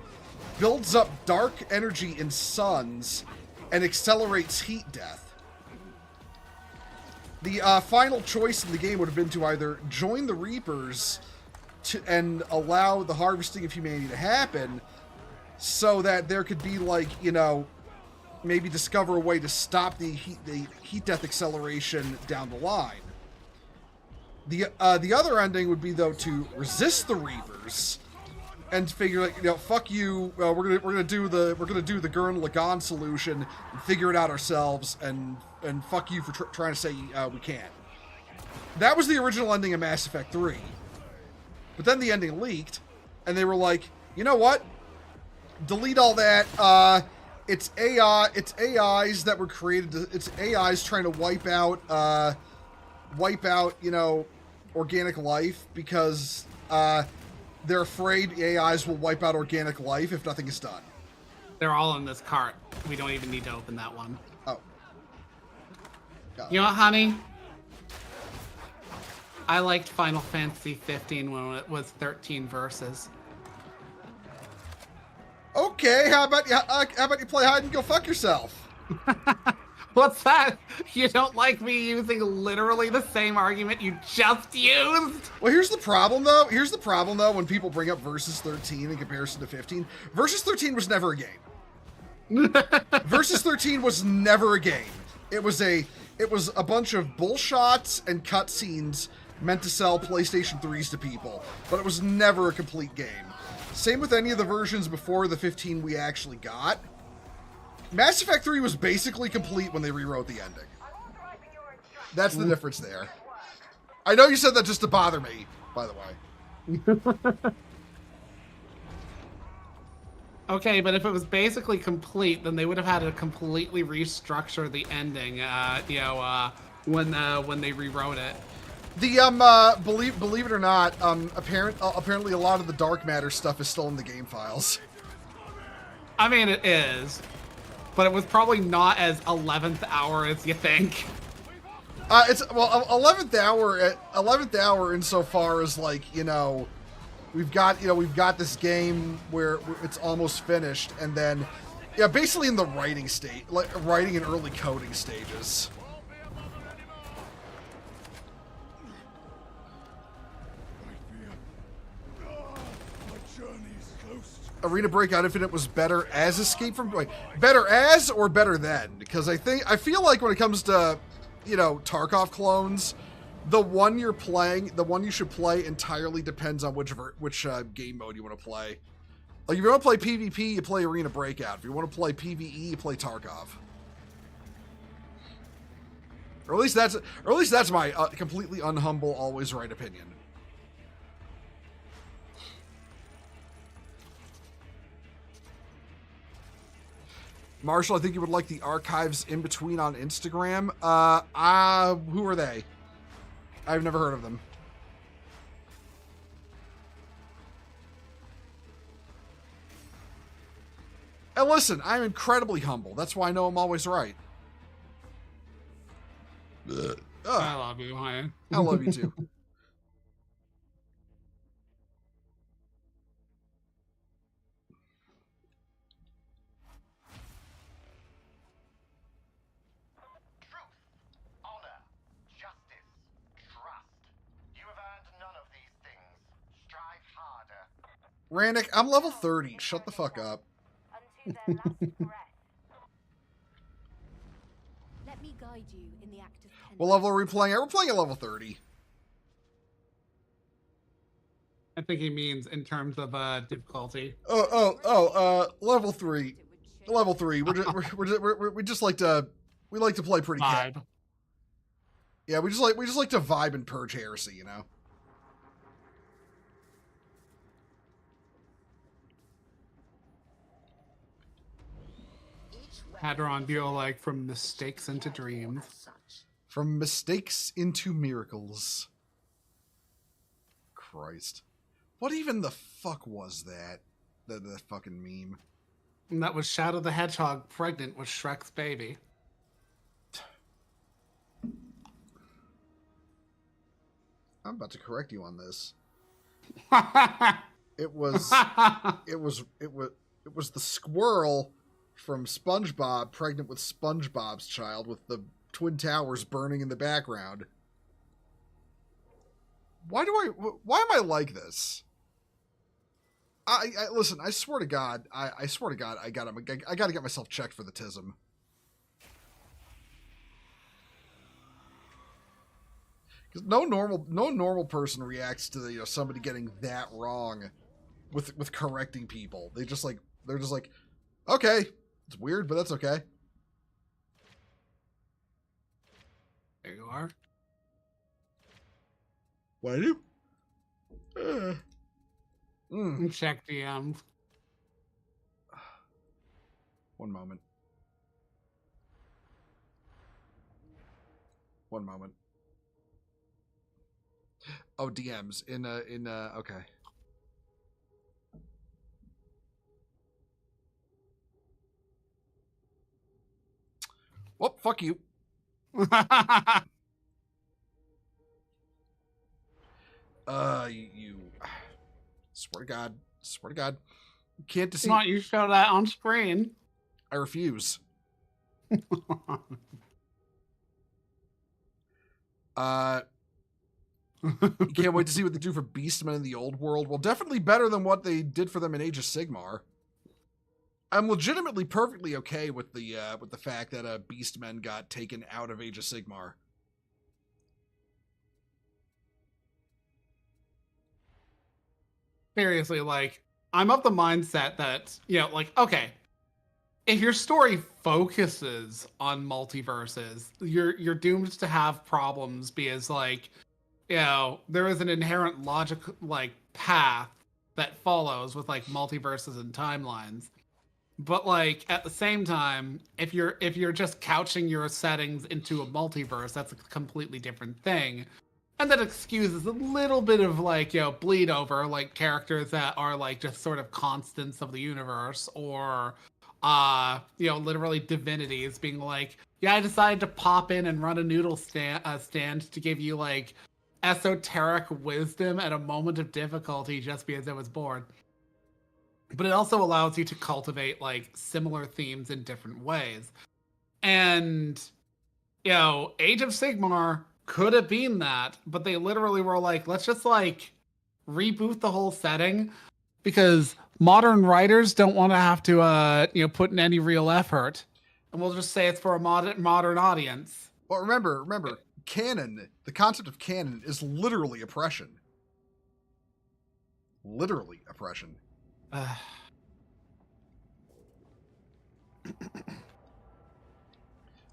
builds up dark energy in suns and accelerates heat death. The final choice in the game would have been to either join the Reapers and allow the harvesting of humanity to happen, so that there could be maybe discover a way to stop the heat death acceleration down the line. The other ending would be though to resist the Reapers and figure fuck you, we're gonna do the Gurren Lagann solution and figure it out ourselves, and fuck you for trying to say we can't. That was the original ending of Mass Effect 3. But then the ending leaked, and they were like, you know what? Delete all that. It's AIs that were created. It's AIs trying to wipe out, organic life, because they're afraid AIs will wipe out organic life if nothing is done. They're all in this cart. We don't even need to open that one. Oh. You know what, honey? I liked Final Fantasy 15 when it was 13 verses. Okay, how about you play hide and go fuck yourself? What's that? You don't like me using literally the same argument you just used? Well, here's the problem though. When people bring up Versus 13 in comparison to 15, Versus 13 was never a game. Versus 13 was never a game. It was a bunch of bullshots and cutscenes meant to sell PlayStation 3s to people, but it was never a complete game. Same with any of the versions before the 15 we actually got. Mass Effect 3 was basically complete when they rewrote the ending. That's the difference there. I know you said that just to bother me, by the way. Okay, but if it was basically complete, then they would have had to completely restructure the ending. When they rewrote it. The believe it or not, apparently a lot of the dark matter stuff is still in the game files. I mean, it is, but it was probably not as 11th hour as you think. It's 11th hour insofar as like, we've got this game where it's almost finished, and then basically in the writing state, like writing and early coding stages. Arena Breakout Infinite was better as Escape from better as or better than, because I feel like when it comes to Tarkov clones, the one you should play entirely depends on which game mode you want to play. Like if you want to play PvP, you play Arena Breakout. If you want to play PvE, you play Tarkov. Or at least that's my completely unhumble, always right opinion. Marshall, I think you would like the archives in between on Instagram. Who are they? I've never heard of them. And listen, I'm incredibly humble. That's why I know I'm always right. I love you, Ryan. I love you too. Rannick, I'm level 30. Shut the fuck up. Let me guide you in the act of penance. What level are we playing at? We're playing at level 30. I think he means in terms of difficulty. Level 3. Level 3. We just like to play pretty Vibe. Yeah, we just like to vibe and purge heresy, you know. Hadron Buell, like from mistakes into dreams. From mistakes into miracles. Christ. What even the fuck was that? That fucking meme. And that was Shadow the Hedgehog pregnant with Shrek's baby. I'm about to correct you on this. It was the squirrel from SpongeBob pregnant with SpongeBob's child with the Twin Towers burning in the background. Why am I like this? I listen, I swear to God, I swear to God, I gotta get myself checked for the tism. Because no normal person reacts to somebody getting that wrong with correcting people. They're just like, okay, it's weird, but that's okay. There you are. What I do? Check the One moment. Oh, DMs in okay. Well, fuck you. You swear to God, you can't deceive. Why don't you show that on screen? I refuse. You can't wait to see what they do for Beastmen in the old world. Well, definitely better than what they did for them in Age of Sigmar. I'm legitimately perfectly okay with the fact that Beastmen got taken out of Age of Sigmar. Seriously, like, I'm of the mindset that, okay, if your story focuses on multiverses, you're doomed to have problems because, like, there is an inherent logic like path that follows with like multiverses and timelines. But like at the same time, if you're just couching your settings into a multiverse, that's a completely different thing. And that excuses a little bit of like, bleed over, like characters that are like just sort of constants of the universe, or literally divinities being like, yeah, I decided to pop in and run a noodle stand to give you like esoteric wisdom at a moment of difficulty just because I was bored. But it also allows you to cultivate like similar themes in different ways. And, Age of Sigmar could have been that, but they literally were like, let's just like reboot the whole setting because modern writers don't want to have to, put in any real effort. And we'll just say it's for a modern audience. Well, remember, canon, the concept of canon is literally oppression. Literally oppression.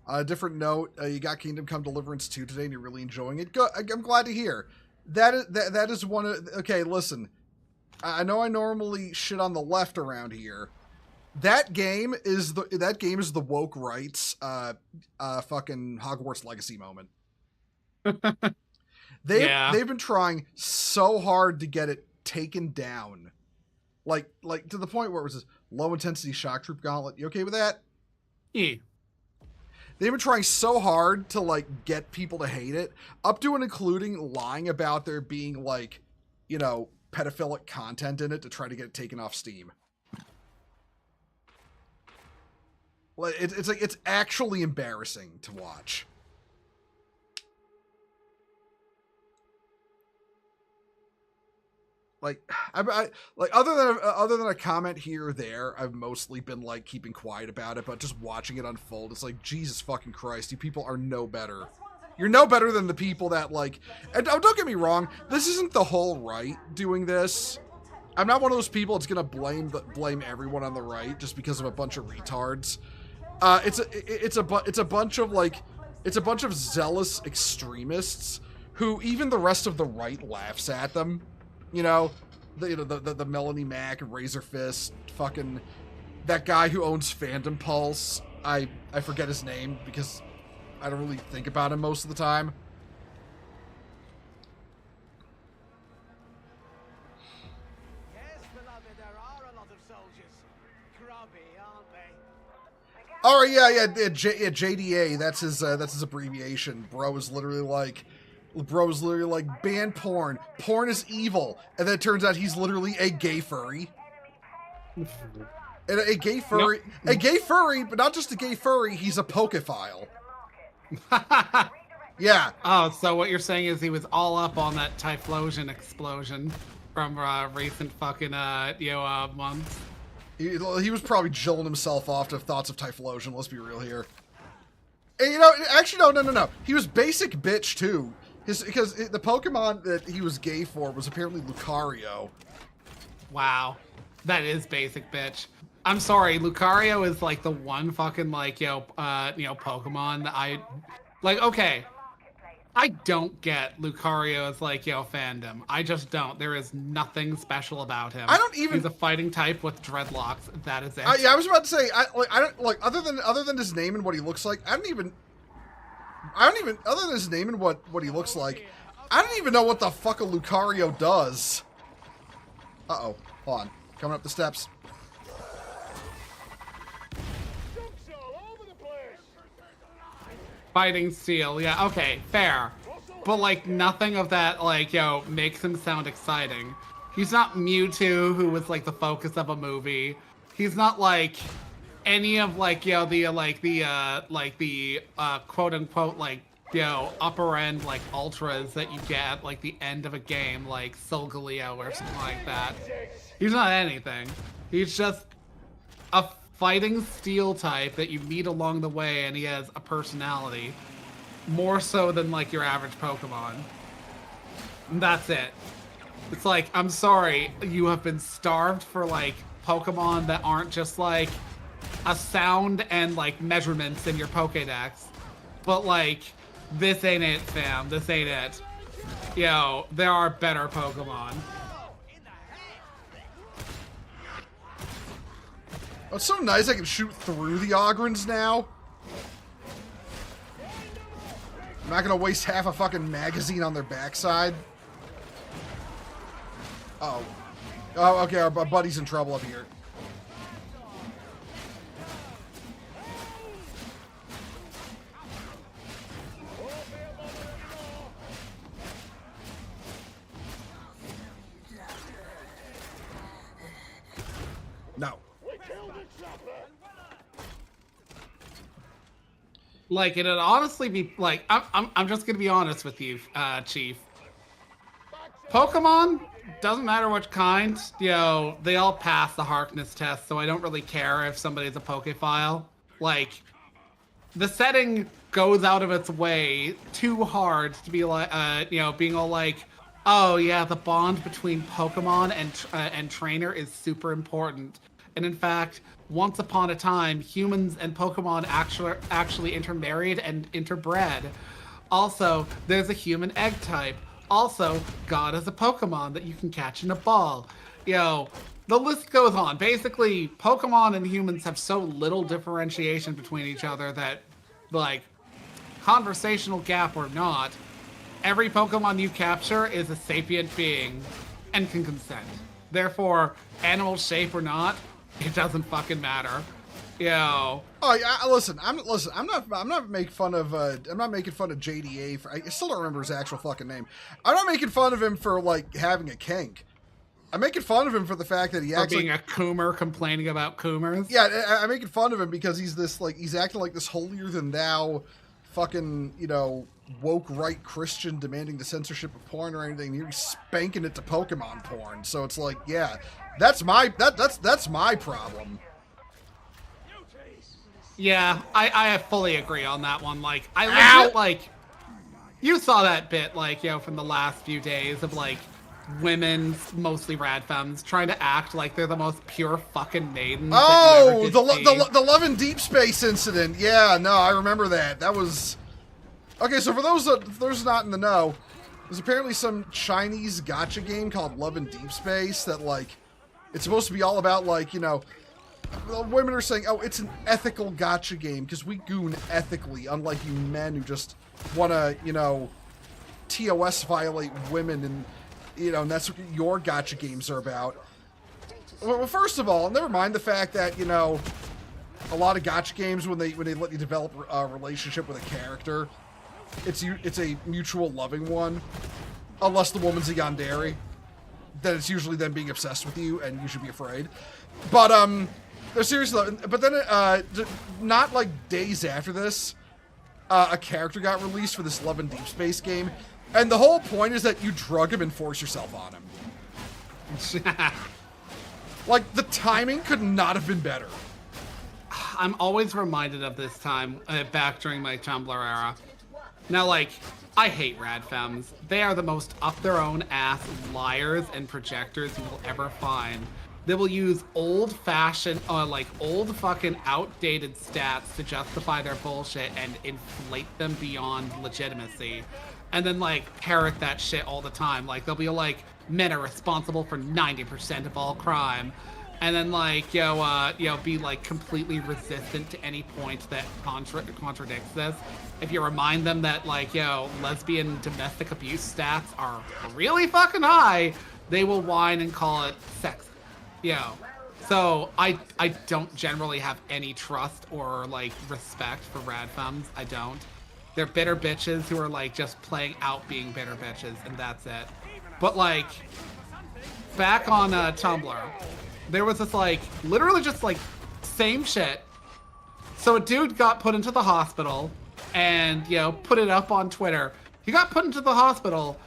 On a different note, you got Kingdom Come Deliverance 2 today and you're really enjoying it. Good. I'm glad to hear. That is one of... Okay, listen. I know I normally shit on the left around here. That game is the woke rights fucking Hogwarts Legacy moment. They've been trying so hard to get it taken down. Like to the point where it was this low intensity shock troop gauntlet. You okay with that? Yeah. They've been trying so hard to like get people to hate it, up to and including lying about there being like, pedophilic content in it to try to get it taken off Steam. Like it's actually embarrassing to watch. Like I like other than a comment here or there, I've mostly been like keeping quiet about it, but just watching it unfold, it's like, Jesus fucking Christ, you people are no better. You're no better than the people that like, and don't get me wrong, this isn't the whole right doing this. I'm not one of those people that's gonna blame everyone on the right just because of a bunch of retards. It's a bunch of zealous extremists who even the rest of the right laughs at them. The Melanie Mac, Razor Fist, fucking that guy who owns Fandom Pulse. I forget his name because I don't really think about him most of the time. Yes, beloved, there are a lot of soldiers. Grubby, aren't they? All right, yeah, JDA. That's his abbreviation. Bro is literally like, ban porn. Porn is evil, and then it turns out he's literally a gay furry. And a gay furry, but not just a gay furry. He's a pokephile. Yeah. Oh, so what you're saying is he was all up on that Typhlosion explosion from recent fucking months. He was probably jilling himself off to thoughts of Typhlosion. Let's be real here. And actually, no. He was basic bitch too. Because the Pokemon that he was gay for was apparently Lucario. Wow, that is basic bitch. I'm sorry, Lucario is like the one fucking like Pokemon that I like. Okay, I don't get Lucario's like fandom. I just don't. There is nothing special about him. I don't even. He's a fighting type with dreadlocks. That is it. Yeah, I was about to say. I don't like other than his name and what he looks like. I don't even. Other than his name and what he looks like, I don't even know what the fuck a Lucario does. Uh-oh. Hold on. Coming up the steps. Jumps all over the place. Fighting Steel. Yeah, okay, fair. But like nothing of that like makes him sound exciting. He's not Mewtwo, who was like the focus of a movie. He's not like any of like the quote unquote like upper end like ultras that you get at like the end of a game like Solgaleo or something like that. He's not anything. He's just a fighting steel type that you meet along the way, and he has a personality more so than like your average Pokemon. And that's it. It's like, I'm sorry, you have been starved for like Pokemon that aren't just like a sound and like measurements in your Pokédex, but like this ain't it, fam. This ain't it. there are better Pokemon. Oh, it's so nice I can shoot through the Ogrins now. I'm not gonna waste half a fucking magazine on their backside. Oh. Oh, okay, our buddy's in trouble up here. No. Like, it'd honestly be like, I'm just gonna be honest with you, Chief. Pokemon, doesn't matter which kind, they all pass the Harkness test, so I don't really care if somebody's a Pokephile. Like, the setting goes out of its way too hard to be like, being all like, oh yeah, the bond between Pokemon and trainer is super important. And in fact, once upon a time, humans and Pokemon actually intermarried and interbred. Also, there's a human egg type. Also, God is a Pokemon that you can catch in a ball. The list goes on. Basically, Pokemon and humans have so little differentiation between each other that, like, conversational gap or not, every Pokemon you capture is a sapient being and can consent. Therefore, animal shape or not, it doesn't fucking matter. Oh yeah, listen. I'm not making fun of JDA for. I still don't remember his actual fucking name. I'm not making fun of him for like having a kink. I'm making fun of him for the fact that he being a Coomer complaining about Coomers. Yeah, I'm making fun of him because he's acting like this holier than thou, fucking woke right Christian demanding the censorship of porn or anything. He's spanking it to Pokemon porn. So it's like, yeah, that's my problem. Yeah, I fully agree on that one. Like, I legit, like, you saw that bit, like, from the last few days of, like, women, mostly rad femmes, trying to act like they're the most pure fucking maidens. Oh, the Love in Deep Space incident. Yeah, no, I remember that. That was... Okay, so for those not in the know, there's apparently some Chinese gacha game called Love in Deep Space that, like, it's supposed to be all about, like, women are saying, oh, it's an ethical gacha game because we goon ethically, unlike you men who just want to, TOS violate women and that's what your gacha games are about. Well, first of all, never mind the fact that, a lot of gacha games, when they let you develop a relationship with a character, it's a mutual loving one, unless the woman's a yandere. Then it's usually them being obsessed with you, and you should be afraid. But no, seriously. But then, not like days after this, a character got released for this Love in Deep Space game, and the whole point is that you drug him and force yourself on him. Like, the timing could not have been better. I'm always reminded of this time back during my Tumblr era. Now, like, I hate rad femmes. They are the most up their own ass liars and projectors you will ever find. They will use old-fashioned, old fucking outdated stats to justify their bullshit and inflate them beyond legitimacy. And then, like, parrot that shit all the time. Like, they'll be like, men are responsible for 90% of all crime. And then, like, be, like, completely resistant to any point that contradicts this. If you remind them that, like, lesbian domestic abuse stats are really fucking high, they will whine and call it sex. So I don't generally have any trust or, like, respect for rad femmes. I don't. They're bitter bitches who are, like, just playing out being bitter bitches, and that's it. But, like, back on Tumblr, there was this, like, literally just, like, same shit. So a dude got put into the hospital and, put it up on Twitter. He got put into the hospital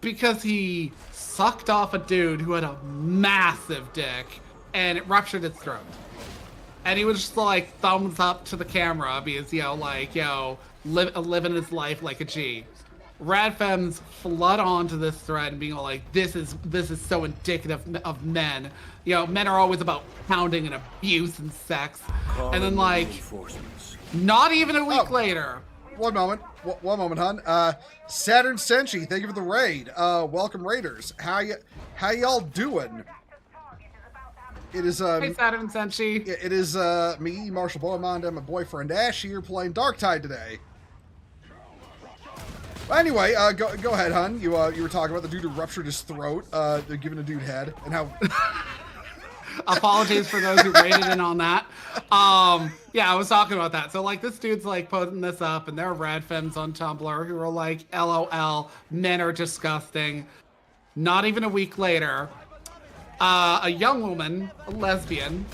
because he sucked off a dude who had a massive dick and it ruptured his throat. And he was just like thumbs up to the camera because, living his life like a G. Rad femmes flood onto this thread and being all like, this is so indicative of men. Men are always about pounding and abuse and sex. And then, like, not even a week later, one moment. One moment, hun. Saturn Senshi, thank you for the raid. Welcome, Raiders. How y'all doing? It is, Hey, Saturn Senshi. It is, me, Marshall Beaumont, and my boyfriend Ash here playing Darktide today. Well, anyway, go ahead, hun. You were talking about the dude who ruptured his throat, giving a dude head, and how... Apologies for those who rated in on that. Yeah, I was talking about that. So, like, this dude's, like, putting this up, and there are rad femmes on Tumblr who are like, LOL, men are disgusting. Not even a week later, a young woman, a lesbian,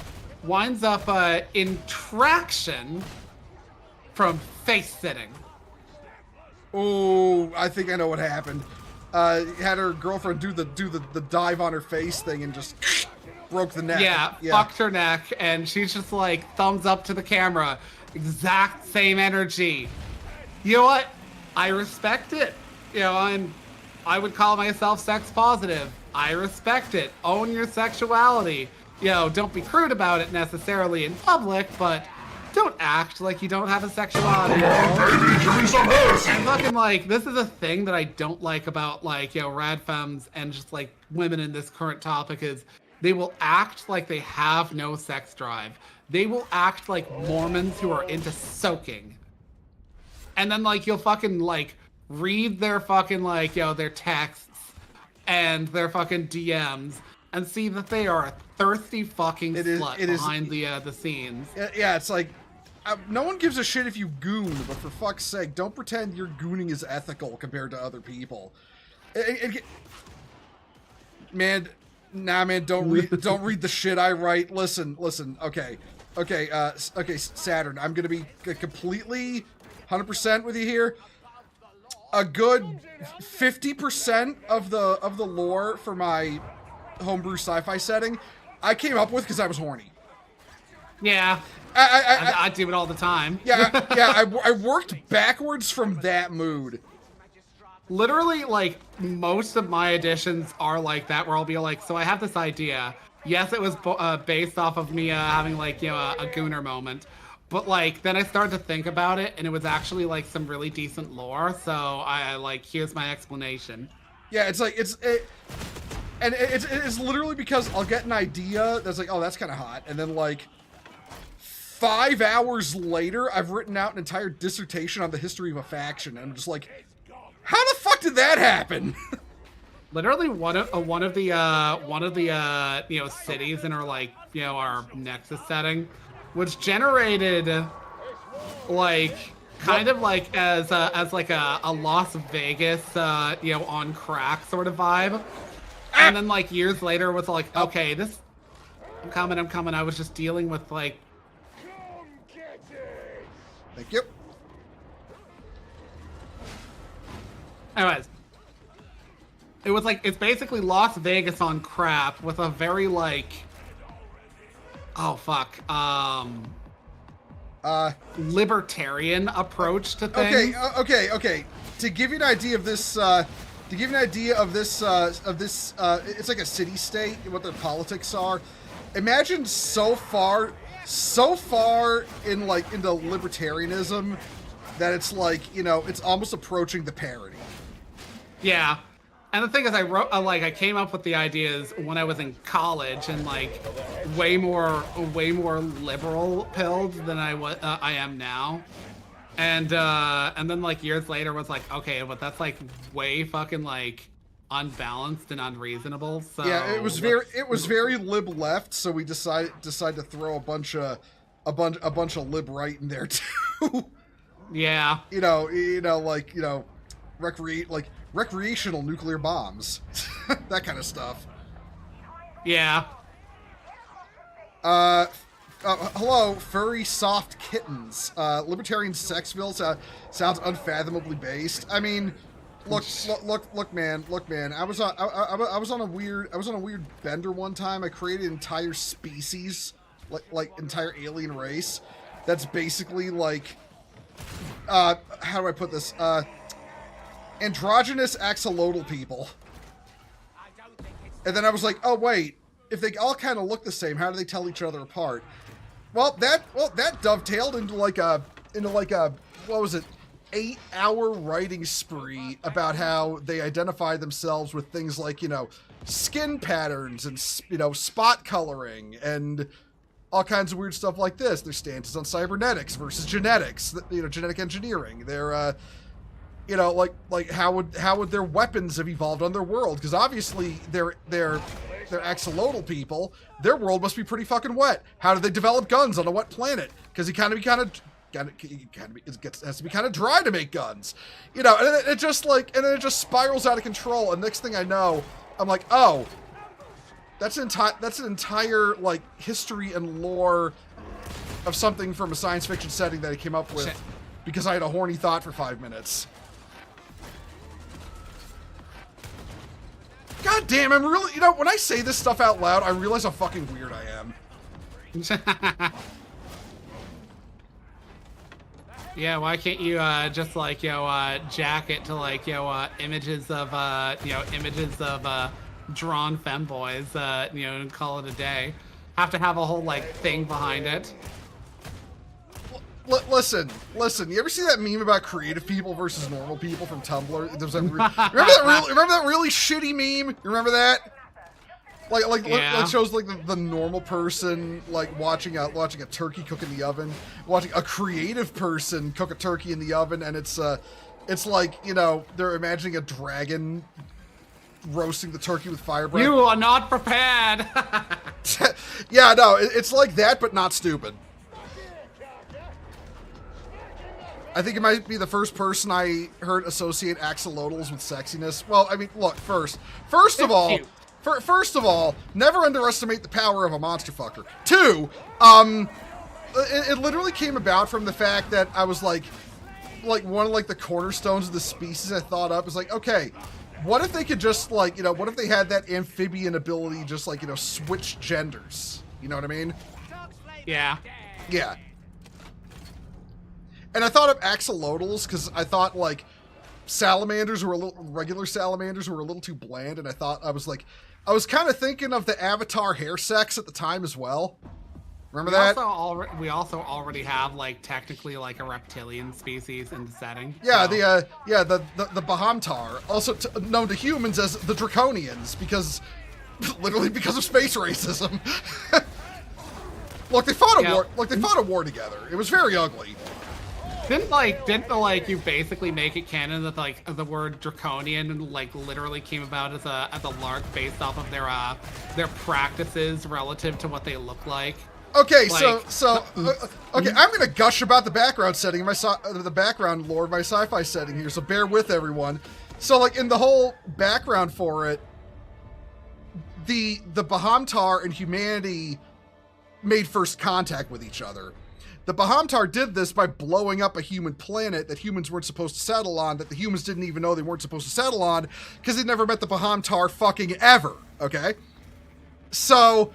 winds up in traction from face-sitting. Oh, I think I know what happened. Had her girlfriend do the dive on her face thing and just broke the neck. Yeah, fucked her neck, and she's just like, thumbs up to the camera. Exact same energy. You know what? I respect it. You know, I would call myself sex positive. I respect it. Own your sexuality. You know, don't be crude about it necessarily in public, but don't act like you don't have a sexuality. And fucking, like, this is a thing that I don't like about, like, you know, rad femmes and just, like, women in this current topic is they will act like they have no sex drive. They will act like Mormons who are into soaking. And then, like, you'll fucking, like, read their fucking, like, you know, their texts and their fucking DMs and see that they are a thirsty fucking slut behind the scenes. Yeah, it's like, no one gives a shit if you goon, but for fuck's sake, don't pretend your gooning is ethical compared to other people. Man, don't read the shit I write. Listen, okay, Saturn, I'm gonna be completely 100% with you here. A good 50% of the lore for my homebrew sci-fi setting, I came up with because I was horny. Yeah, I do it all the time. Yeah, I worked backwards from that mood. Literally, like, most of my editions are like that, where I'll be like, so I have this idea. Yes, it was based off of me having, like, you know, a gooner moment. But, like, then I started to think about it, and it was actually, like, some really decent lore. So I like, here's my explanation. Yeah, it's like, it's literally because I'll get an idea that's like, oh, that's kind of hot. And then, like, 5 hours later, I've written out an entire dissertation on the history of a faction. And I'm just like, how the fuck did that happen? Literally, one of the you know, cities in our, like, you know, our Nexus setting was generated, like, kind of like as like a Las Vegas you know, on crack sort of vibe. And then, like, years later was like, okay, this, I'm coming. I was just dealing with, like, thank you. Anyways, it was like, it's basically Las Vegas on crap with a very, like, oh fuck, libertarian approach to things. Okay. To give you an idea of this, it's like a city-state, what their politics are. Imagine so far in, like, into libertarianism that it's like, you know, it's almost approaching the parody. Yeah. And the thing is, I came up with the ideas when I was in college and, like, way more liberal pilled than I am now. And then, like, years later was like, okay, but that's, like, way fucking, like, unbalanced and unreasonable. So yeah, it was very lib left. So we decided to throw a bunch of lib right in there too. Yeah. You know, like, you know, recreational nuclear bombs, that kind of stuff. Yeah. Hello, furry soft kittens. Libertarian sex bill sounds unfathomably based. I mean, look, man. I was on a weird bender one time. I created an entire species, like entire alien race. That's basically like, how do I put this? Androgynous axolotl people. And then I was like, oh wait, if they all kind of look the same, how do they tell each other apart? Well, that dovetailed into like a what was it? 8-hour writing spree about how they identify themselves with things like, skin patterns and, spot coloring and all kinds of weird stuff like this. Their stances on cybernetics versus genetics, genetic engineering. Their, like how would their weapons have evolved on their world? Because obviously they're axolotl people. Their world must be pretty fucking wet. How did they develop guns on a wet planet? Because it has to be kind of dry to make guns, and then it just spirals out of control. And next thing I know, I'm like, oh, that's an entire like history and lore of something from a science fiction setting that I came up with because I had a horny thought for 5 minutes. God damn, I'm really, when I say this stuff out loud, I realize how fucking weird I am. Yeah, why can't you just like jack it to like images of drawn femboys and call it a day? Have to have a whole like thing behind it. Listen. You ever see that meme about creative people versus normal people from Tumblr? Remember that really shitty meme? You remember that? Like shows like the normal person like watching a turkey cook in the oven, watching a creative person cook a turkey in the oven, and it's like they're imagining a dragon roasting the turkey with fire breath. You are not prepared. Yeah, no, it's like that, but not stupid. I think it might be the first person I heard associate axolotls with sexiness. Well, I mean, look, first of all, never underestimate the power of a monster fucker. 2, it literally came about from the fact that I was like one of like the cornerstones of the species I thought up is like, okay, what if they could just like, what if they had that amphibian ability, just like, switch genders? You know what I mean? Yeah. Yeah. And I thought of axolotls because I thought like regular salamanders were a little too bland, and I was kind of thinking of the Avatar hair sex at the time as well. Remember that? We also already have like technically like a reptilian species in the setting. Yeah, so. the Bahamtar, also known to humans as the Draconians, literally because of space racism. Look, they fought a war. Like they fought a war together. It was very ugly. Didn't you basically make it canon that like the word draconian like literally came about as a lark based off of their practices relative to what they look like? Okay, okay, I'm gonna gush about the background setting, the background lore of my sci-fi setting here. So bear with everyone. So like in the whole background for it, the Bahamtar and humanity made first contact with each other. The Bahamtar did this by blowing up a human planet that humans weren't supposed to settle on, that the humans didn't even know they weren't supposed to settle on, because they'd never met the Bahamtar fucking ever, okay? So,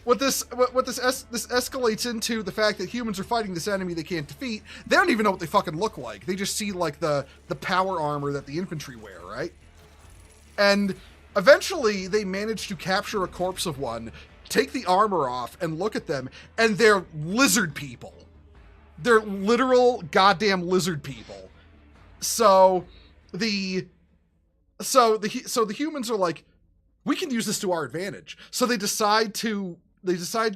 this escalates into the fact that humans are fighting this enemy they can't defeat. They don't even know what they fucking look like. They just see, like, the power armor that the infantry wear, right? And eventually, they manage to capture a corpse of one, take the armor off, and look at them, and they're lizard people. They're literal goddamn lizard people. So the humans are like, we can use this to our advantage. So they decide to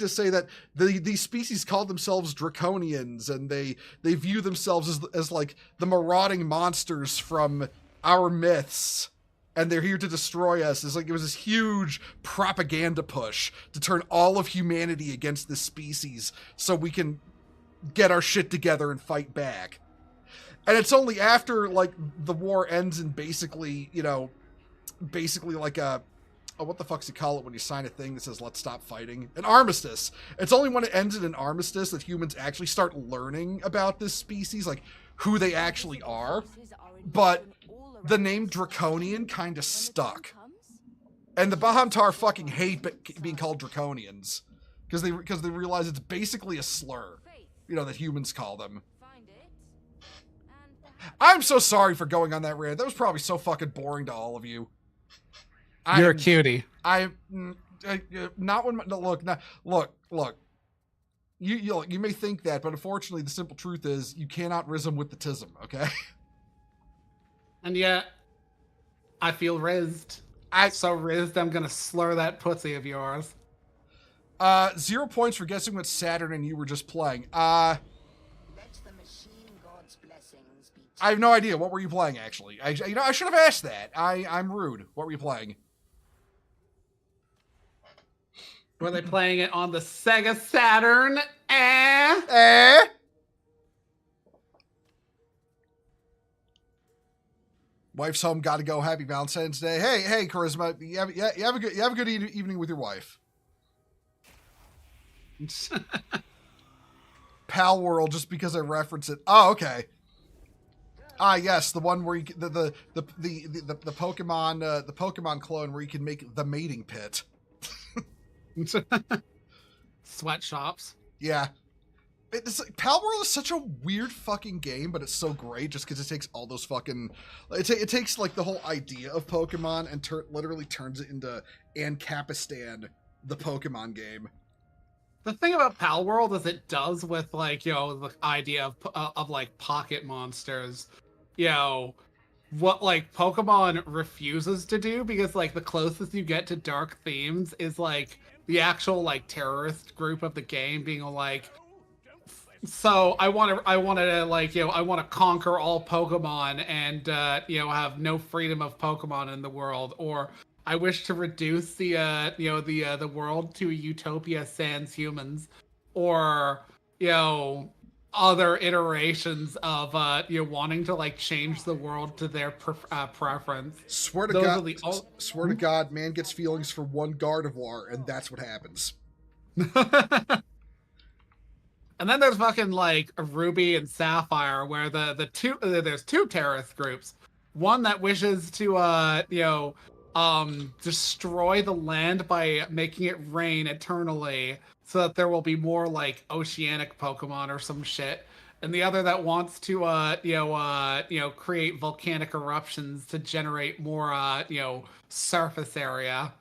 say that these species call themselves draconians, and they view themselves as like the marauding monsters from our myths, and they're here to destroy us. It's like it was this huge propaganda push to turn all of humanity against this species so we can get our shit together and fight back. And it's only after like the war ends and basically like a what the fuck's you call it when you sign a thing that says let's stop fighting? An armistice. It's only when it ends in an armistice that humans actually start learning about this species, like who they actually are. But the name Draconian kind of stuck. And the Bahamtar fucking hate being called Draconians because they realize it's basically a slur, that humans call them. I'm so sorry for going on that rant. That was probably so fucking boring to all of you. You're a cutie. Not when look. You may think that, but unfortunately, the simple truth is you cannot rism with the tism. Okay. And yet, I feel rizzed. So rizzed, I'm gonna slur that pussy of yours. 0 points for guessing what Saturn and you were just playing. Let the machine god's blessings be. I have no idea. What were you playing, actually? I should have asked that. I'm rude. What were you playing? Were they playing it on the Sega Saturn? Eh? Wife's home. Got to go. Happy Valentine's Day. Hey, Charisma. You have a good evening with your wife. Pal World, just because I reference it. Oh, okay. Ah, yes, the one where you the Pokemon the Pokemon clone where you can make the mating pit. Sweatshops. Yeah. It's like, Pal World is such a weird fucking game, but it's so great just because it takes all those fucking... It takes, like, the whole idea of Pokemon and literally turns it into Ancapistan, the Pokemon game. The thing about Pal World is it does with, like, you know, the idea of like, pocket monsters, you know, what, like, Pokemon refuses to do, because, like, the closest you get to dark themes is, like, the actual, like, terrorist group of the game being like... So I want to like, you know, I want to conquer all Pokemon and, you know, have no freedom of Pokemon in the world. Or I wish to reduce the, you know, the world to a utopia sans humans. Or, you know, other iterations of, you know, wanting to, like, change the world to their preference. Swear to God, man gets feelings for one Gardevoir, and that's what happens. And then there's fucking, like, Ruby and Sapphire, where there's two terrorist groups. One that wishes to, you know, destroy the land by making it rain eternally, so that there will be more, like, oceanic Pokemon or some shit. And the other that wants to, you know, create volcanic eruptions to generate more, you know, surface area.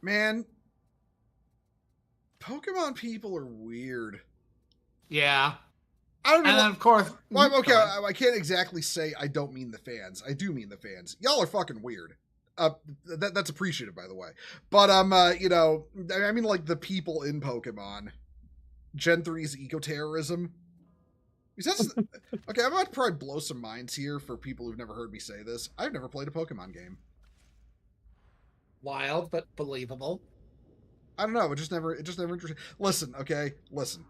Man, Pokemon people are weird. Yeah. I don't know. And then, of course... Well, okay, I can't exactly say I don't mean the fans. I do mean the fans. Y'all are fucking weird. That's appreciated, by the way. But, you know, I mean, like, the people in Pokemon. Gen 3's eco-terrorism. Okay, I'm about to probably blow some minds here for people who've never heard me say this. I've never played a Pokemon game. Wild, but believable. I don't know. It just never interested. Listen, okay? Listen.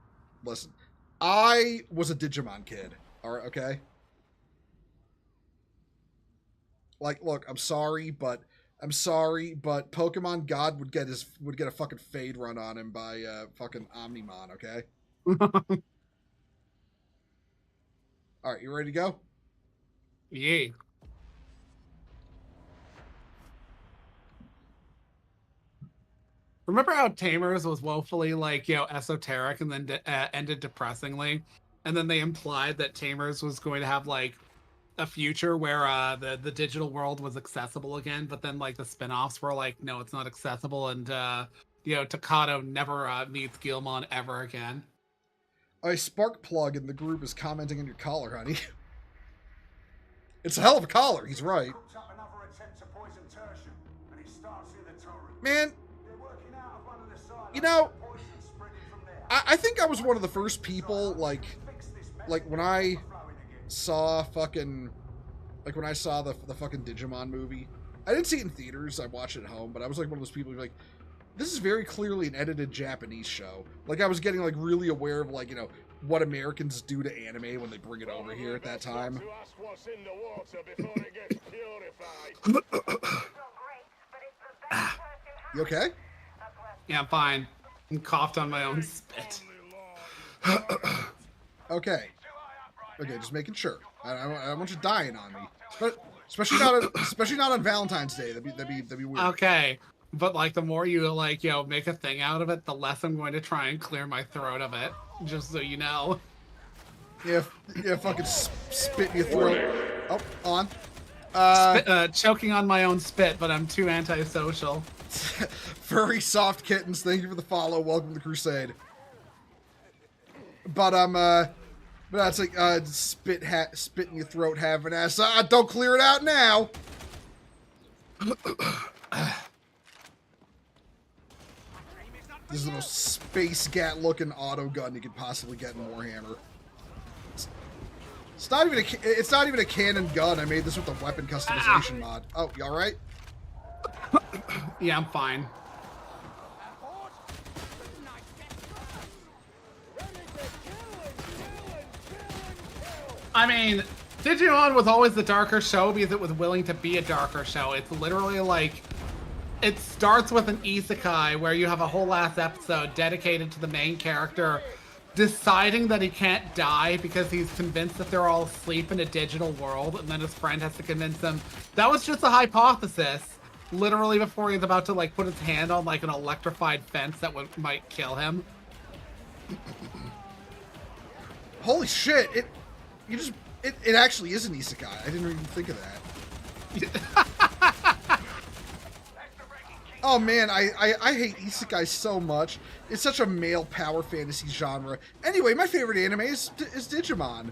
I was a Digimon kid. All right, okay? Like, look, I'm sorry, but Pokemon God would get a fucking fade run on him by fucking Omnimon, okay? All right, you ready to go? Yeah. Remember how Tamers was woefully, like, you know, esoteric and then ended depressingly? And then they implied that Tamers was going to have, like, a future where the digital world was accessible again, but then, like, the spin-offs were like, no, it's not accessible, and, you know, Takato never meets Gilmon ever again. A Sparkplug in the group is commenting on your collar, honey. It's a hell of a collar, he's right. Man, you know, I think I was one of the first people, like when I saw the fucking Digimon movie. I didn't see it in theaters, I watched it at home, but I was like one of those people who were like, this is very clearly an edited Japanese show. Like, I was getting, like, really aware of, like, you know, what Americans do to anime when they bring it over here at that time. You okay? Yeah, I'm fine. I coughed on my own spit. Okay, just making sure. I want you dying on me, but especially not on Valentine's Day. That'd be weird. Okay, but, like, the more you, like, you know, make a thing out of it, the less I'm going to try and clear my throat of it. Just so you know. Yeah, fucking spit in your throat. Oh, on. Choking on my own spit, but I'm too antisocial. Furry soft kittens, thank you for the follow. Welcome to the crusade. But But that's like spit in your throat, having ass. Don't clear it out now. This is the most space gat looking auto gun you could possibly get in Warhammer. It's not even a cannon gun. I made this with the weapon customization mod. Oh, you all right? Yeah, I'm fine. I mean, Digimon was always the darker show because it was willing to be a darker show. It's literally like, it starts with an isekai where you have a whole last episode dedicated to the main character deciding that he can't die because he's convinced that they're all asleep in a digital world, and then his friend has to convince him that was just a hypothesis. Literally before he's about to like put his hand on like an electrified fence that might kill him. Holy shit! It actually is an isekai. I didn't even think of that. Oh man, I hate isekai so much. It's such a male power fantasy genre. Anyway, my favorite anime is Digimon.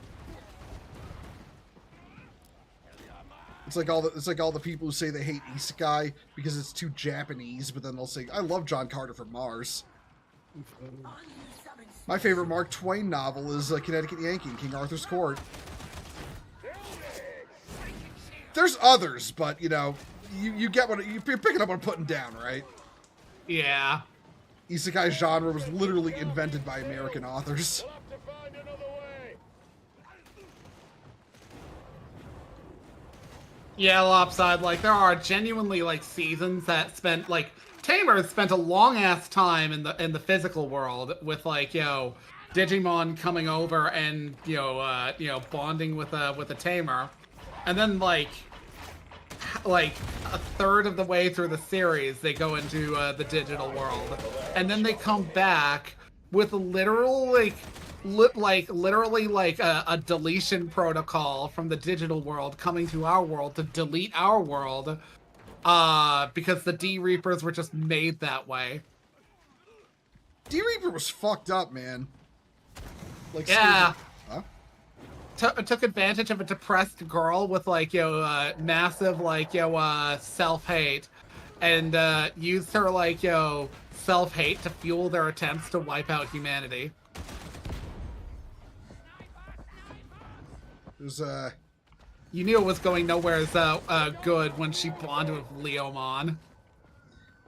It's like all the people who say they hate isekai because it's too Japanese, but then they'll say, I love John Carter from Mars. My favorite Mark Twain novel is Connecticut Yankee in King Arthur's Court. There's others, but you know, you get what you're picking up what I'm putting down, right? Yeah. Isekai genre was literally invented by American authors. Yeah, Lopside, like, there are genuinely, like, seasons that spent, like, Tamer spent a long-ass time in the physical world with, like, you know, Digimon coming over and, you know, bonding with a Tamer. And then, like a third of the way through the series, they go into the digital world. And then they come back with a literal, literally a deletion protocol from the digital world coming to our world to delete our world because the D-Reapers were just made that way. D-Reaper was fucked up, man. Like, yeah. Huh? Took advantage of a depressed girl with, like, you know, massive, like, you know, self-hate and used her, like, you know, self-hate to fuel their attempts to wipe out humanity. There's You knew it was going nowhere good when she bonded with Leomon.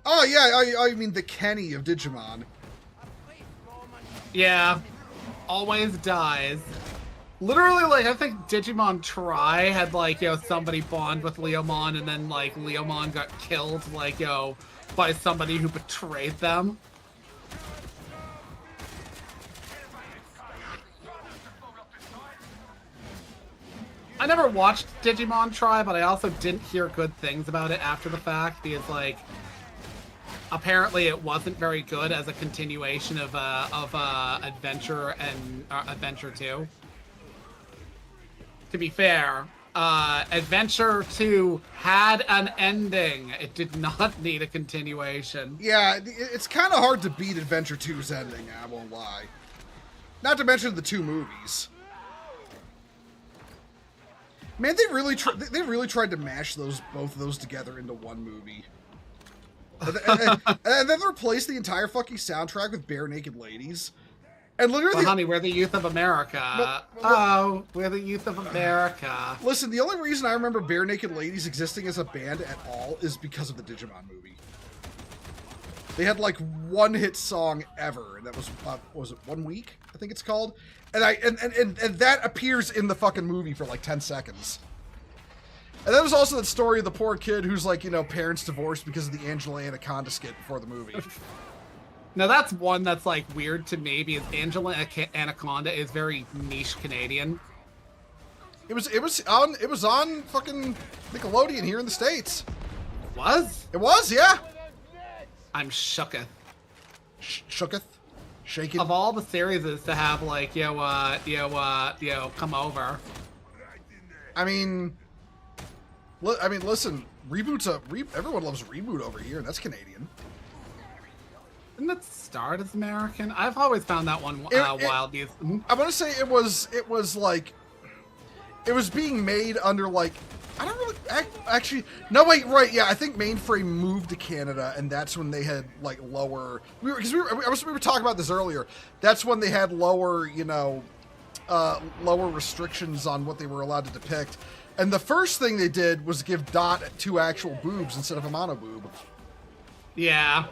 Oh yeah, I mean the Kenny of Digimon. Yeah, always dies. Literally, like, I think Digimon Tri had, like, you know, somebody bond with Leomon, and then, like, Leomon got killed, like, you know, by somebody who betrayed them. I never watched Digimon Tri, but I also didn't hear good things about it after the fact, because, like, apparently it wasn't very good as a continuation of Adventure and Adventure 2. To be fair, Adventure 2 had an ending. It did not need a continuation. Yeah, it's kind of hard to beat Adventure 2's ending, I won't lie. Not to mention the two movies. Man, they really tried to mash both of those together into one movie. And then they replaced the entire fucking soundtrack with bare naked ladies. And literally, well, honey, we're the youth of America. We're the youth of America. Listen, the only reason I remember Bare Naked Ladies existing as a band at all is because of the Digimon movie. They had like one hit song ever, and that was it 1 week? I think it's called. And that appears in the fucking movie for like 10 seconds. And then there's also that story of the poor kid who's like, you know, parents divorced because of the Angela Anaconda skit before the movie. Now that's one that's like weird to me because Angela Anaconda is very niche Canadian. It was on fucking Nickelodeon here in the States. It was? It was, yeah. I'm shooketh. Shooketh? Shaken? Of all the series to have like, come over. I mean, listen, everyone loves Reboot over here, and that's Canadian. Didn't it start as American? I've always found that one wild. I want to say it was like, it was being made under like, I don't really actually. No, wait, right? Yeah, I think Mainframe moved to Canada, and that's when they had like lower. We were talking about this earlier. That's when they had lower, lower restrictions on what they were allowed to depict. And the first thing they did was give Dot 2 actual boobs instead of a mono boob. Yeah.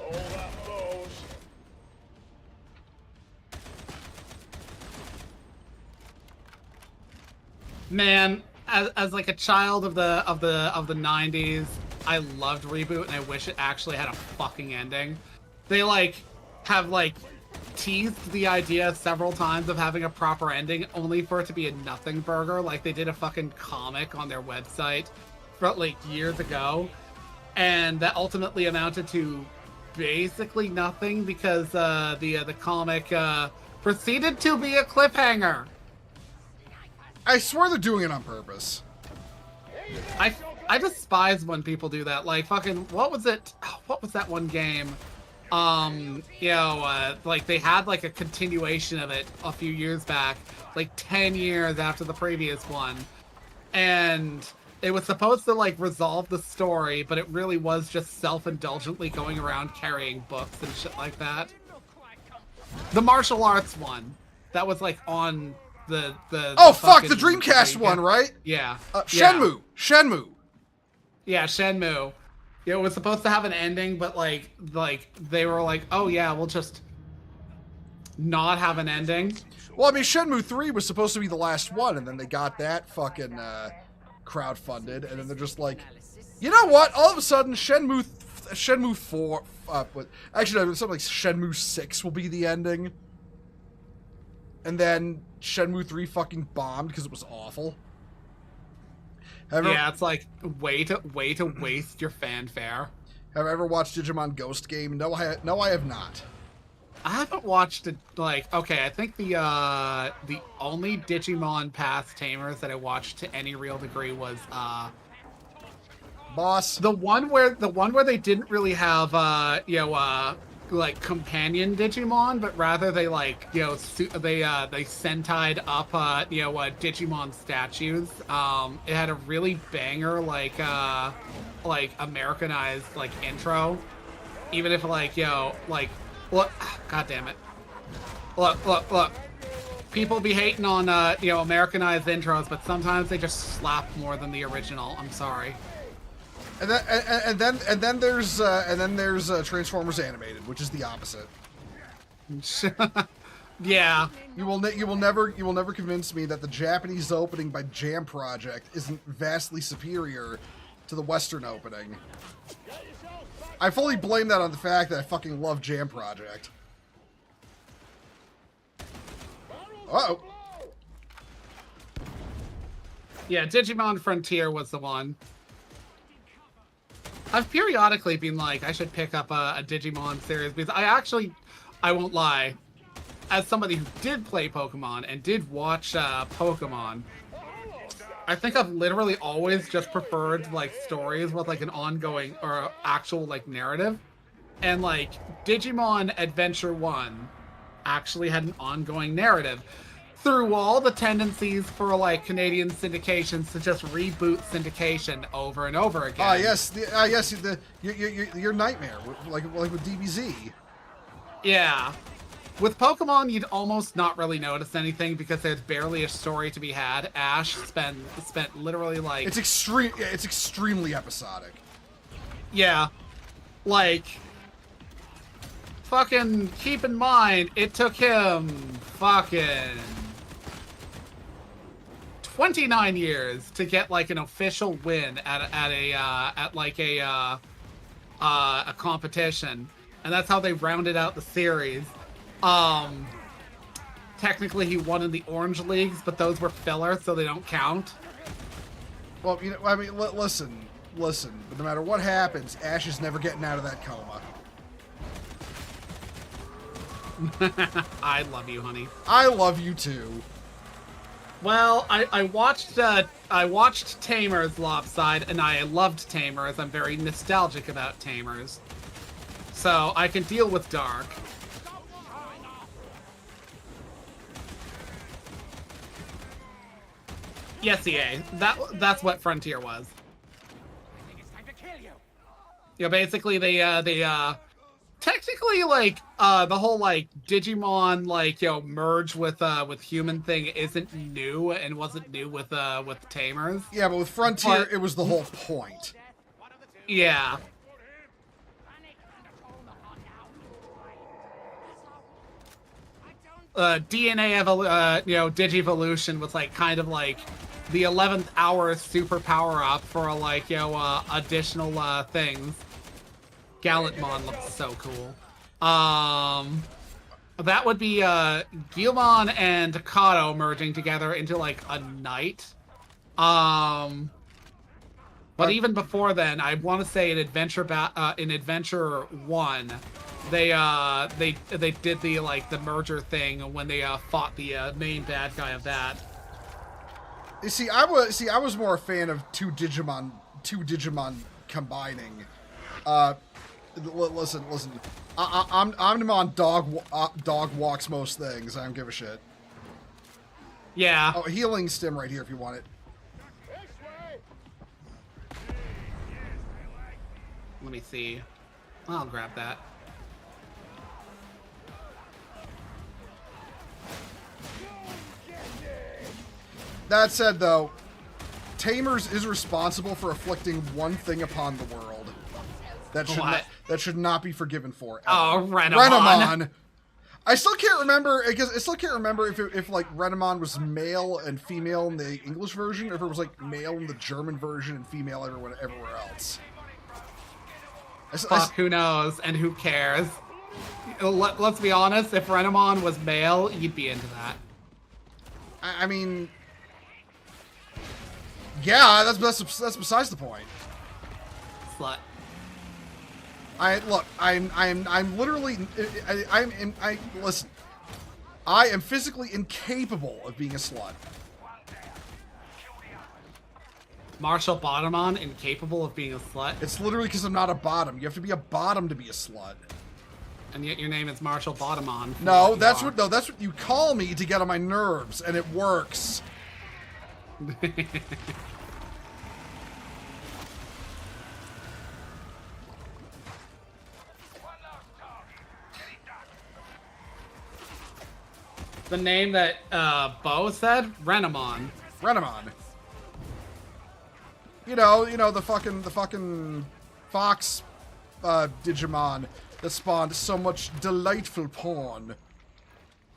Man, as like a child of the 90s, I loved Reboot, and I wish it actually had a fucking ending. They like have like teased the idea several times of having a proper ending, only for it to be a nothing burger. Like they did a fucking comic on their website for like years ago, and that ultimately amounted to basically nothing because the comic proceeded to be a cliffhanger. I swear they're doing it on purpose. I despise when people do that. Like fucking, what was it? What was that one game? Like they had like a continuation of it a few years back, like 10 years after the previous one, and it was supposed to like resolve the story, but it really was just self-indulgently going around carrying books and shit like that. The martial arts one that was like on the fuck, the Dreamcast one, right? Yeah. Shenmue. Yeah, Shenmue. It was supposed to have an ending, but like they were like, oh yeah, we'll just not have an ending. Well, I mean, Shenmue 3 was supposed to be the last one, and then they got that fucking crowdfunded, and then they're just like, you know what? All of a sudden, Shenmue 4, actually, no, something like Shenmue 6 will be the ending. And then Shenmue 3 fucking bombed because it was awful. Yeah, it's like way to waste your fanfare. Have I ever watched Digimon Ghost Game? No, I have not. I haven't watched it. Like, okay, I think the only Digimon past tamers that I watched to any real degree was Boss. The one where they didn't really have like companion Digimon, but rather they like they Sentai'd up Digimon statues. It had a really banger like Americanized like intro, even if look, god damn it, look. People be hating on Americanized intros, but sometimes they just slap more than the original. I'm sorry. And then there's Transformers Animated, which is the opposite. Yeah. You will never convince me that the Japanese opening by Jam Project isn't vastly superior to the Western opening. I fully blame that on the fact that I fucking love Jam Project. Uh-oh. Yeah, Digimon Frontier was the one. I've periodically been like, I should pick up a Digimon series because I won't lie, as somebody who did play Pokemon and did watch Pokemon, I think I've literally always just preferred like stories with like an ongoing or actual like narrative, and like Digimon Adventure 1 actually had an ongoing narrative. Through all the tendencies for like Canadian syndications to just reboot syndication over and over again. Yes, your nightmare, like with DBZ. Yeah, with Pokemon, you'd almost not really notice anything because there's barely a story to be had. Ash spent literally like it's extremely episodic. Yeah, like. Fucking keep in mind, it took him fucking 29 years to get like an official win at a competition, and that's how they rounded out the series. Technically, he won in the Orange Leagues, but those were filler, so they don't count. Well, I mean, listen. But no matter what happens, Ash is never getting out of that coma. I love you, honey. I love you too. Well, I watched Tamers Lopside, and I loved Tamers. I'm very nostalgic about Tamers. So I can deal with dark. Yes, EA. That's what Frontier was. I think it's time to kill you. You know, basically they technically like the whole like Digimon like merge with human thing isn't new and wasn't new with Tamers. Yeah, but with Frontier, But- it was the whole point. One of the two. Yeah. DNA Digivolution was like kind of like the 11th hour super power up for like additional things. Gallantmon looks so cool. That would be Guilmon and Kato merging together into like a knight. But even before then, I want to say in Adventure 1, they did the like the merger thing when they fought the main bad guy of that. You see, I was more a fan of two Digimon combining. Listen. Omnimon dog walks most things. I don't give a shit. Yeah. Oh, healing stim right here if you want it. Let me see. I'll grab that. That said, though, Tamers is responsible for afflicting one thing upon the world that should not be forgiven for. Ever. Oh, Renamon. Renamon. I still can't remember if like Renamon was male and female in the English version, or if it was like male in the German version and female everywhere else. Fuck, who knows and who cares? Let's be honest. If Renamon was male, you'd be into that. I mean, yeah, that's besides the point. Slut. I'm literally, listen, I am physically incapable of being a slut. Marshall Bottomon, incapable of being a slut. It's literally because I'm not a bottom. You have to be a bottom to be a slut. And yet your name is Marshall Bottomon. No, that's what you call me to get on my nerves, and it works. The name that Bo said, Renamon. Renamon. You know the fucking fox Digimon that spawned so much delightful porn.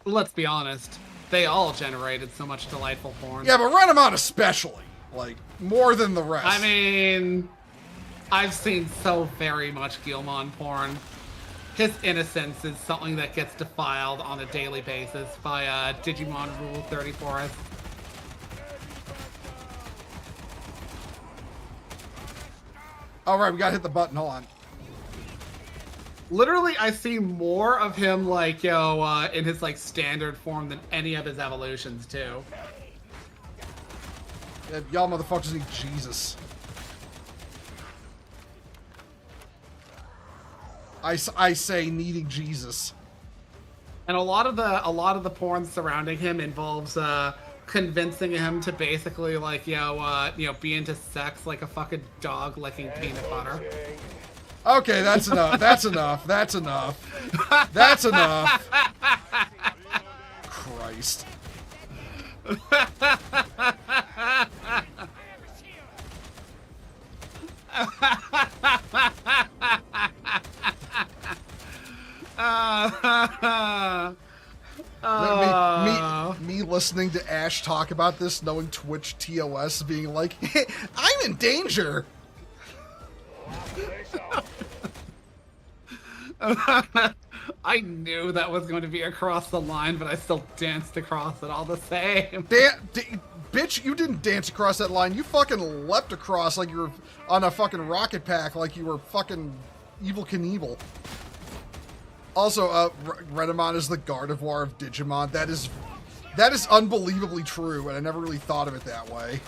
Let's be honest, they all generated so much delightful porn. Yeah, but Renamon especially, like more than the rest. I mean, I've seen so very much Guilmon porn. His innocence is something that gets defiled on a daily basis by Digimon Rule 34th. All right, we gotta hit the button. Hold on. Literally, I see more of him like in his like standard form than any of his evolutions too. Yeah, y'all motherfuckers need Jesus. I say needing Jesus. And a lot of the porn surrounding him involves convincing him to basically like be into sex like a fucking dog licking peanut butter. Okay, that's enough. That's enough. That's enough. That's enough. Christ. Me listening to Ash talk about this, knowing Twitch TOS, being like, I'm in danger. I knew that was going to be across the line, but I still danced across it all the same. Bitch, you didn't dance across that line. You fucking leapt across like you were on a fucking rocket pack, like you were fucking Evil Knievel. Also, Renamon is the Gardevoir of Digimon. That is unbelievably true, and I never really thought of it that way.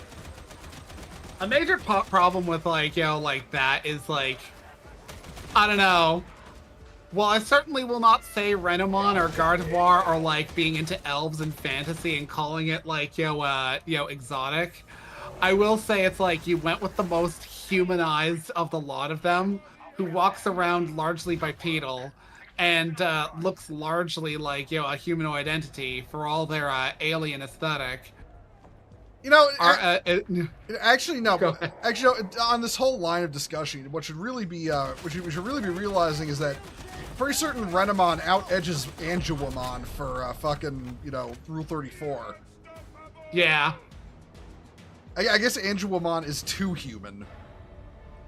A major problem with like that is like, I don't know. Well, I certainly will not say Renamon or Gardevoir are like being into elves and fantasy and calling it like, exotic. I will say it's like you went with the most humanized of the lot of them, who walks around largely bipedal and looks largely like, a humanoid entity for all their alien aesthetic. You know, actually, no. Go ahead. Actually, no, on this whole line of discussion, what should really be, what we should really be realizing is that pretty certain Renamon out edges Angelwomon for fucking, Rule 34. Yeah. I guess Angelwomon is too human.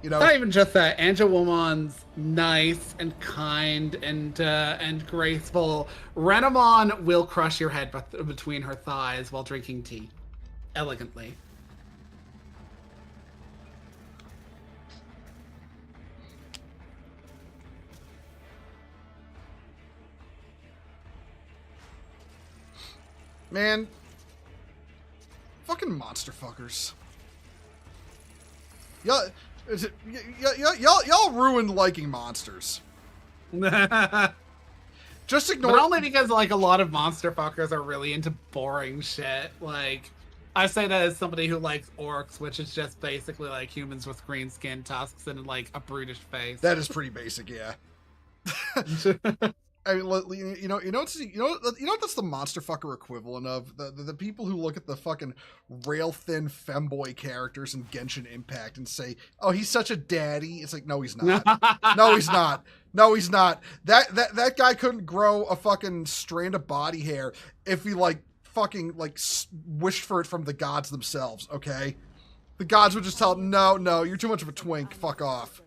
Not even just that. Angelwomon's nice and kind and graceful. Renamon will crush your head between her thighs while drinking tea. Elegantly. Man. Fucking monster fuckers. Y'all ruined liking monsters. Just ignore. But only because like a lot of monster fuckers are really into boring shit. Like, I say that as somebody who likes orcs, which is just basically like humans with green skin, tusks, and like a brutish face. That is pretty basic, yeah. I mean, you know what that's the monster fucker equivalent of? The people who look at the fucking rail thin femboy characters in Genshin Impact and say, "Oh, he's such a daddy." It's like, no, he's not. No, he's not. No, he's not. That guy couldn't grow a fucking strand of body hair if he fucking wished for it from the gods themselves. Okay, the gods would just tell him, "No, you're too much of a twink. Fuck off."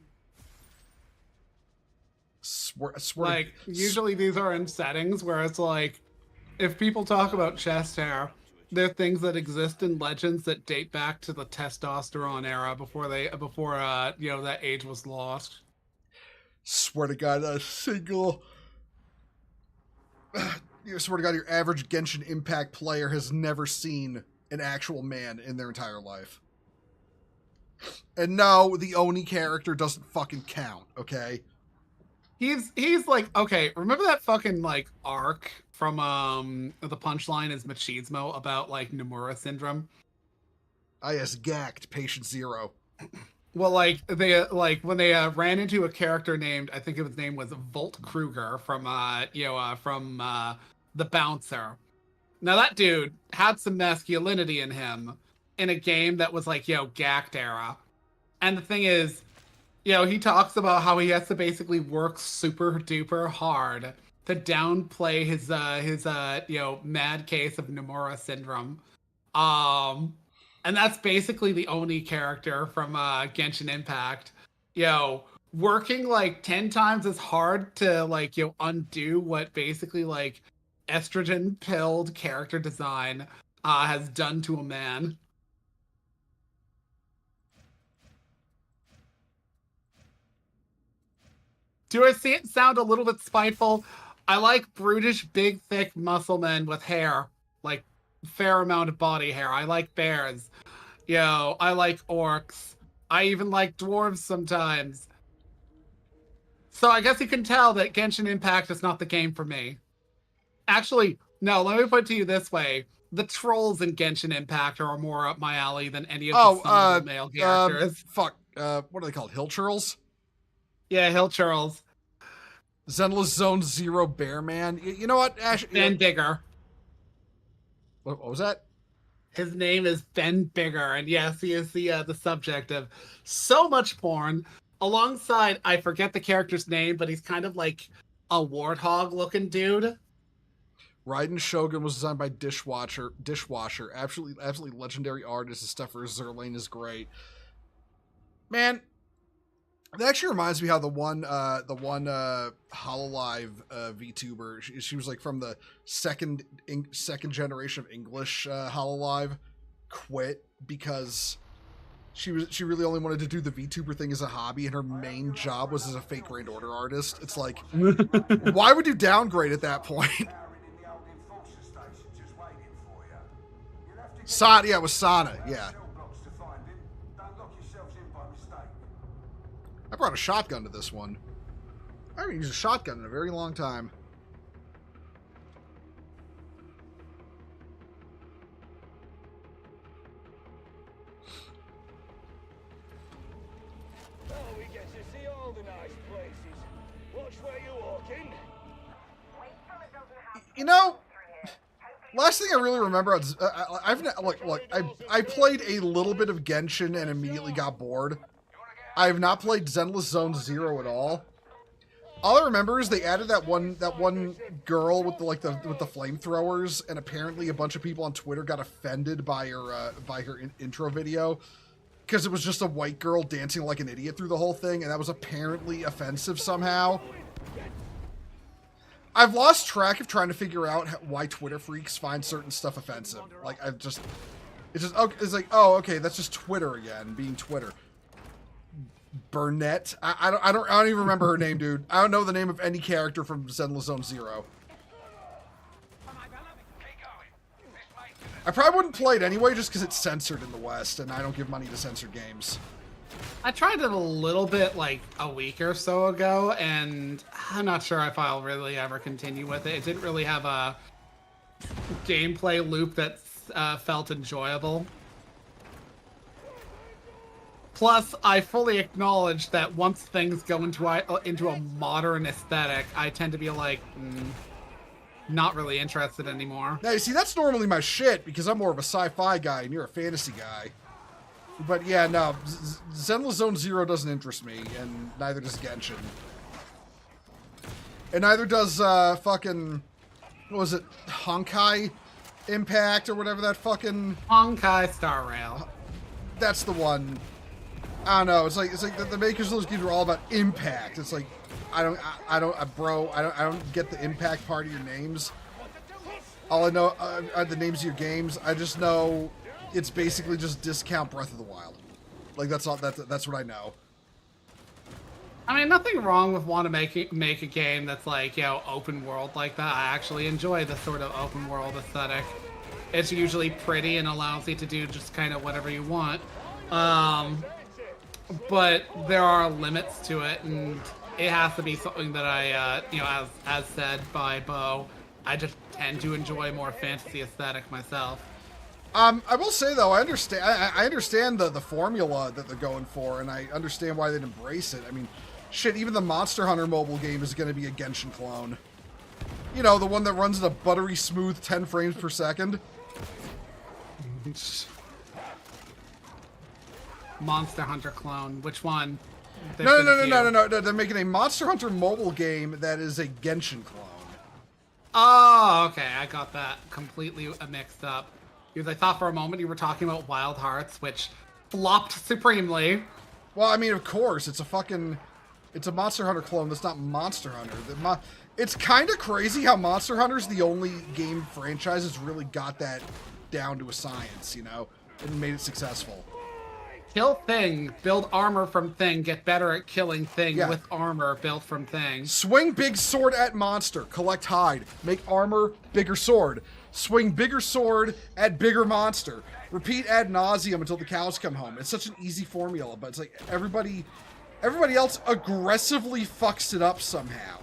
I swear usually these are in settings where it's like, if people talk about chest hair, they're things that exist in legends that date back to the testosterone era before that age was lost. Swear to God, your average Genshin Impact player has never seen an actual man in their entire life. And no, the Oni character doesn't fucking count, okay? He's like, okay, remember that fucking arc from the punchline is machismo about Nomura syndrome? Ah, yes, gacked, patient zero. Well, when they ran into a character named, I think his name was Volt Kruger from The Bouncer. Now that dude had some masculinity in him in a game that was gacked era. And the thing is, he talks about how he has to basically work super duper hard to downplay his mad case of Nomura syndrome. And that's basically the Oni character from Genshin Impact. Working 10 times as hard to undo what basically estrogen pilled character design has done to a man. Do I see it sound a little bit spiteful? I like brutish, big, thick muscle men with hair. Fair amount of body hair. I like bears. I like orcs. I even like dwarves sometimes. So I guess you can tell that Genshin Impact is not the game for me. Actually, no, let me put it to you this way. The trolls in Genshin Impact are more up my alley than any of the male characters. What are they called? Hill churls? Yeah, Hill churls. Zenless Zone Zero Bearman. You know what, Ash? Ben Bigger. What was that? His name is Ben Bigger, and yes, he is the subject of so much porn. Alongside, I forget the character's name, but he's kind of like a warthog-looking dude. Raiden Shogun was designed by Dishwasher. Absolutely legendary artist. His stuff for Zerlane is great. Man, that actually reminds me how the one Hololive VTuber, she was from the second generation of English Hololive, quit because she really only wanted to do the VTuber thing as a hobby, and her main job was as a fake Grand Order artist. It's like, why would you downgrade at that point? Sana, yeah, it was Sana, yeah. I brought a shotgun to this one. I haven't used a shotgun in a very long time. Oh, we get to see all the nice places. Watch where you're walking. You know, last thing I really remember, I played a little bit of Genshin and immediately got bored. I have not played Zenless Zone Zero at all. All I remember is they added that one girl with the flamethrowers, and apparently a bunch of people on Twitter got offended by her intro video because it was just a white girl dancing like an idiot through the whole thing, and that was apparently offensive somehow. I've lost track of trying to figure out why Twitter freaks find certain stuff offensive. Like, it's like, oh, okay, that's just Twitter again, being Twitter. Burnett? I don't even remember her name, dude. I don't know the name of any character from Zenless Zone Zero. I probably wouldn't play it anyway just because it's censored in the West, and I don't give money to censored games. I tried it a little bit like a week or so ago, and I'm not sure if I'll really ever continue with it. It didn't really have a gameplay loop that felt enjoyable. Plus, I fully acknowledge that once things go into a modern aesthetic, I tend to be like, not really interested anymore. Now, you see, that's normally my shit, because I'm more of a sci-fi guy, and you're a fantasy guy. But yeah, no, Zenless Zone Zero doesn't interest me, and neither does Genshin. And neither does, fucking, what was it, Honkai Impact, or whatever that fucking... Honkai Star Rail. That's the one. I don't know, it's like the makers of those games are all about impact. It's like, I don't get the impact part of your names. All I know are the names of your games. I just know it's basically just discount Breath of the Wild. Like, that's all. That's what I know. I mean, nothing wrong with wanting to make a game that's like, open world like that. I actually enjoy the sort of open world aesthetic. It's usually pretty and allows you to do just kind of whatever you want. But there are limits to it, and it has to be something that I, as said by Bo, I just tend to enjoy more fantasy aesthetic myself. I will say though, I understand the formula that they're going for, and I understand why they'd embrace it. I mean, shit, even the Monster Hunter mobile game is going to be a Genshin clone. You know, the one that runs at a buttery smooth 10 frames per second. Monster Hunter clone. Which one? No. They're making a Monster Hunter mobile game that is a Genshin clone. Oh, okay. I got that completely mixed up. Because I thought for a moment you were talking about Wild Hearts, which flopped supremely. Well, I mean, of course. It's a Monster Hunter clone that's not Monster Hunter. It's kind of crazy how Monster Hunter's the only game franchise that's really got that down to a science, and made it successful. Kill thing, build armor from thing, get better at killing thing with armor built from thing. Swing big sword at monster, collect hide, make armor, bigger sword. Swing bigger sword at bigger monster. Repeat ad nauseum until the cows come home. It's such an easy formula, but it's like everybody else aggressively fucks it up somehow.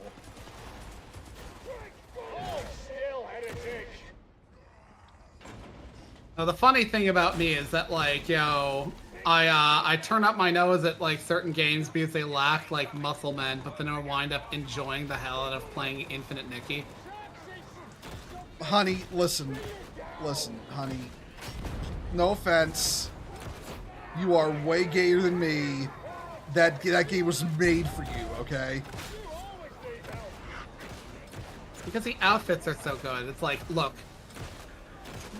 Now, the funny thing about me is that, I turn up my nose at certain games because they lack muscle men, but then I wind up enjoying the hell out of playing Infinite Nikki. Honey, listen, honey. No offense. You are way gayer than me. That game was made for you, okay? Because the outfits are so good. It's like, look,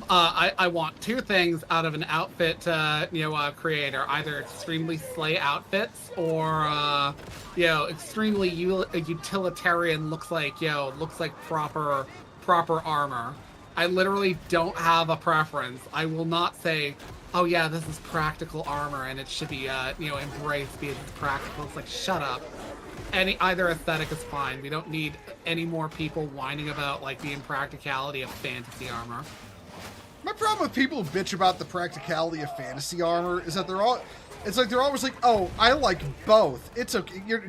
I want two things out of an outfit, creator. Either extremely slay outfits or, extremely utilitarian looks like proper armor. I literally don't have a preference. I will not say, oh yeah, this is practical armor and it should be, embraced because it's practical. It's like, shut up. Either aesthetic is fine. We don't need any more people whining about, the impracticality of fantasy armor. My problem with people who bitch about the practicality of fantasy armor is that It's like they're always like, oh, I like both. It's okay. You're,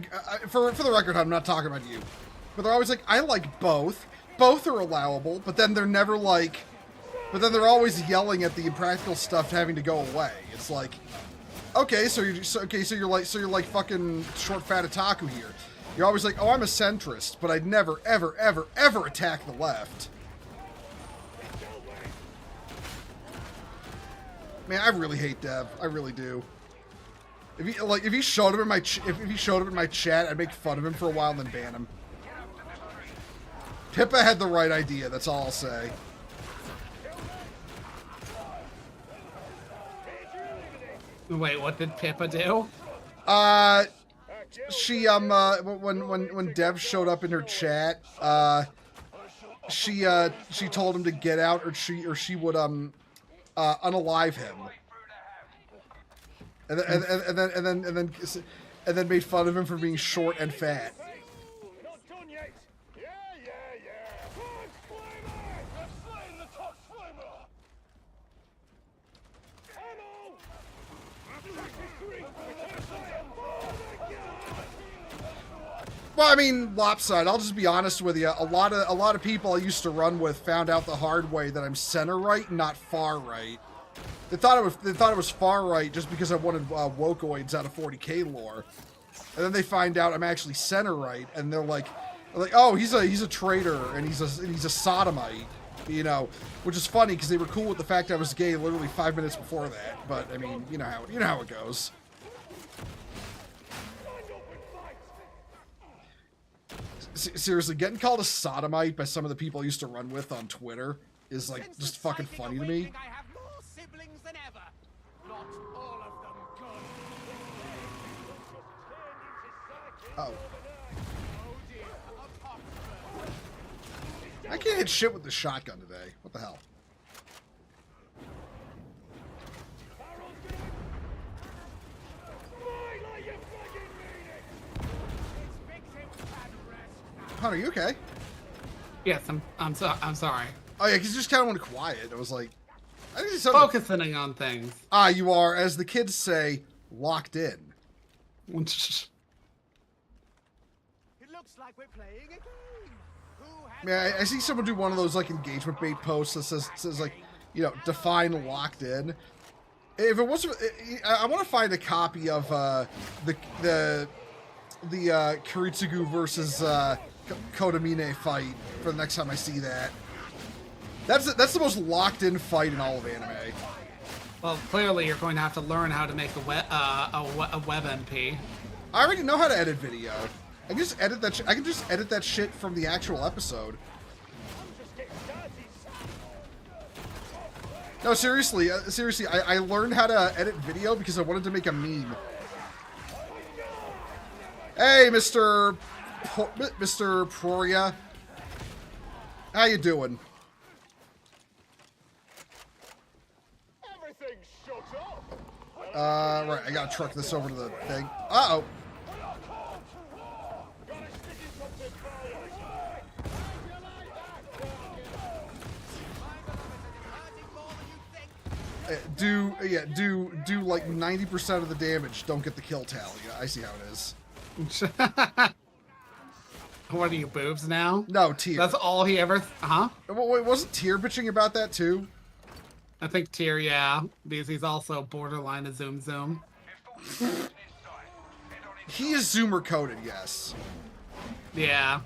for the record, I'm not talking about you. But they're always like, I like both. Both are allowable, but then they're never like... But then they're always yelling at the impractical stuff having to go away. It's like, okay, so you're like fucking short fat otaku here. You're always like, oh, I'm a centrist, but I'd never, ever, ever, ever attack the left. Man, I really hate Dev. I really do. If he showed up in my chat, I'd make fun of him for a while and then ban him. Pippa had the right idea. That's all I'll say. Wait, what did Pippa do? She when Dev showed up in her chat, she told him to get out, or she would unalive him, and then made fun of him for being short and fat. Not done yet. Yeah. Flamer! Let's flame the top flamer! Ammo! Well, I mean, lopsided. I'll just be honest with you. A lot of people I used to run with found out the hard way that I'm center right, not far right. They thought it was far right just because I wanted wokoids out of 40k lore, and then they find out I'm actually center right, and they're like, oh, he's a traitor and he's a sodomite, you know, which is funny because they were cool with the fact I was gay literally 5 minutes before that. But I mean, you know how it goes. Seriously, getting called a sodomite by some of the people I used to run with on Twitter is like just fucking funny to me. I have more siblings than ever. Not all of them good. Oh. Oh dear, a Poxburg. I can't hit shit with the shotgun today. What the hell? Hunter, you okay? Yes, I'm sorry. Oh yeah, because you just kind of went quiet. I was like, I think it's something. Focusing on things. Ah, you are, as the kids say, locked in. It looks like we're playing a game. Who has Man, I see someone do one of those like engagement bait posts that says like, you know, define locked in. If it wasn't, I want to find a copy of the Kiritsugu versus Kodamine fight for the next time I see that. That's the most locked in fight in all of anime. Well, clearly you're going to have to learn how to make a web MP. I already know how to edit video. I can just edit that. I can just edit that shit from the actual episode. No, seriously, I learned how to edit video because I wanted to make a meme. Hey, Mr. Proria, how you doing? Everything shut up! Right, I gotta truck this over to the thing. Uh-oh. Do like 90% of the damage. Don't get the kill tally. I see how it is. What are you, boobs now? No, Tyr. That's all he ever... Huh? Wait, wasn't Tyr bitching about that too? I think Tyr, yeah. Because he's also borderline a zoom. He is zoomer coded, yes. Yeah.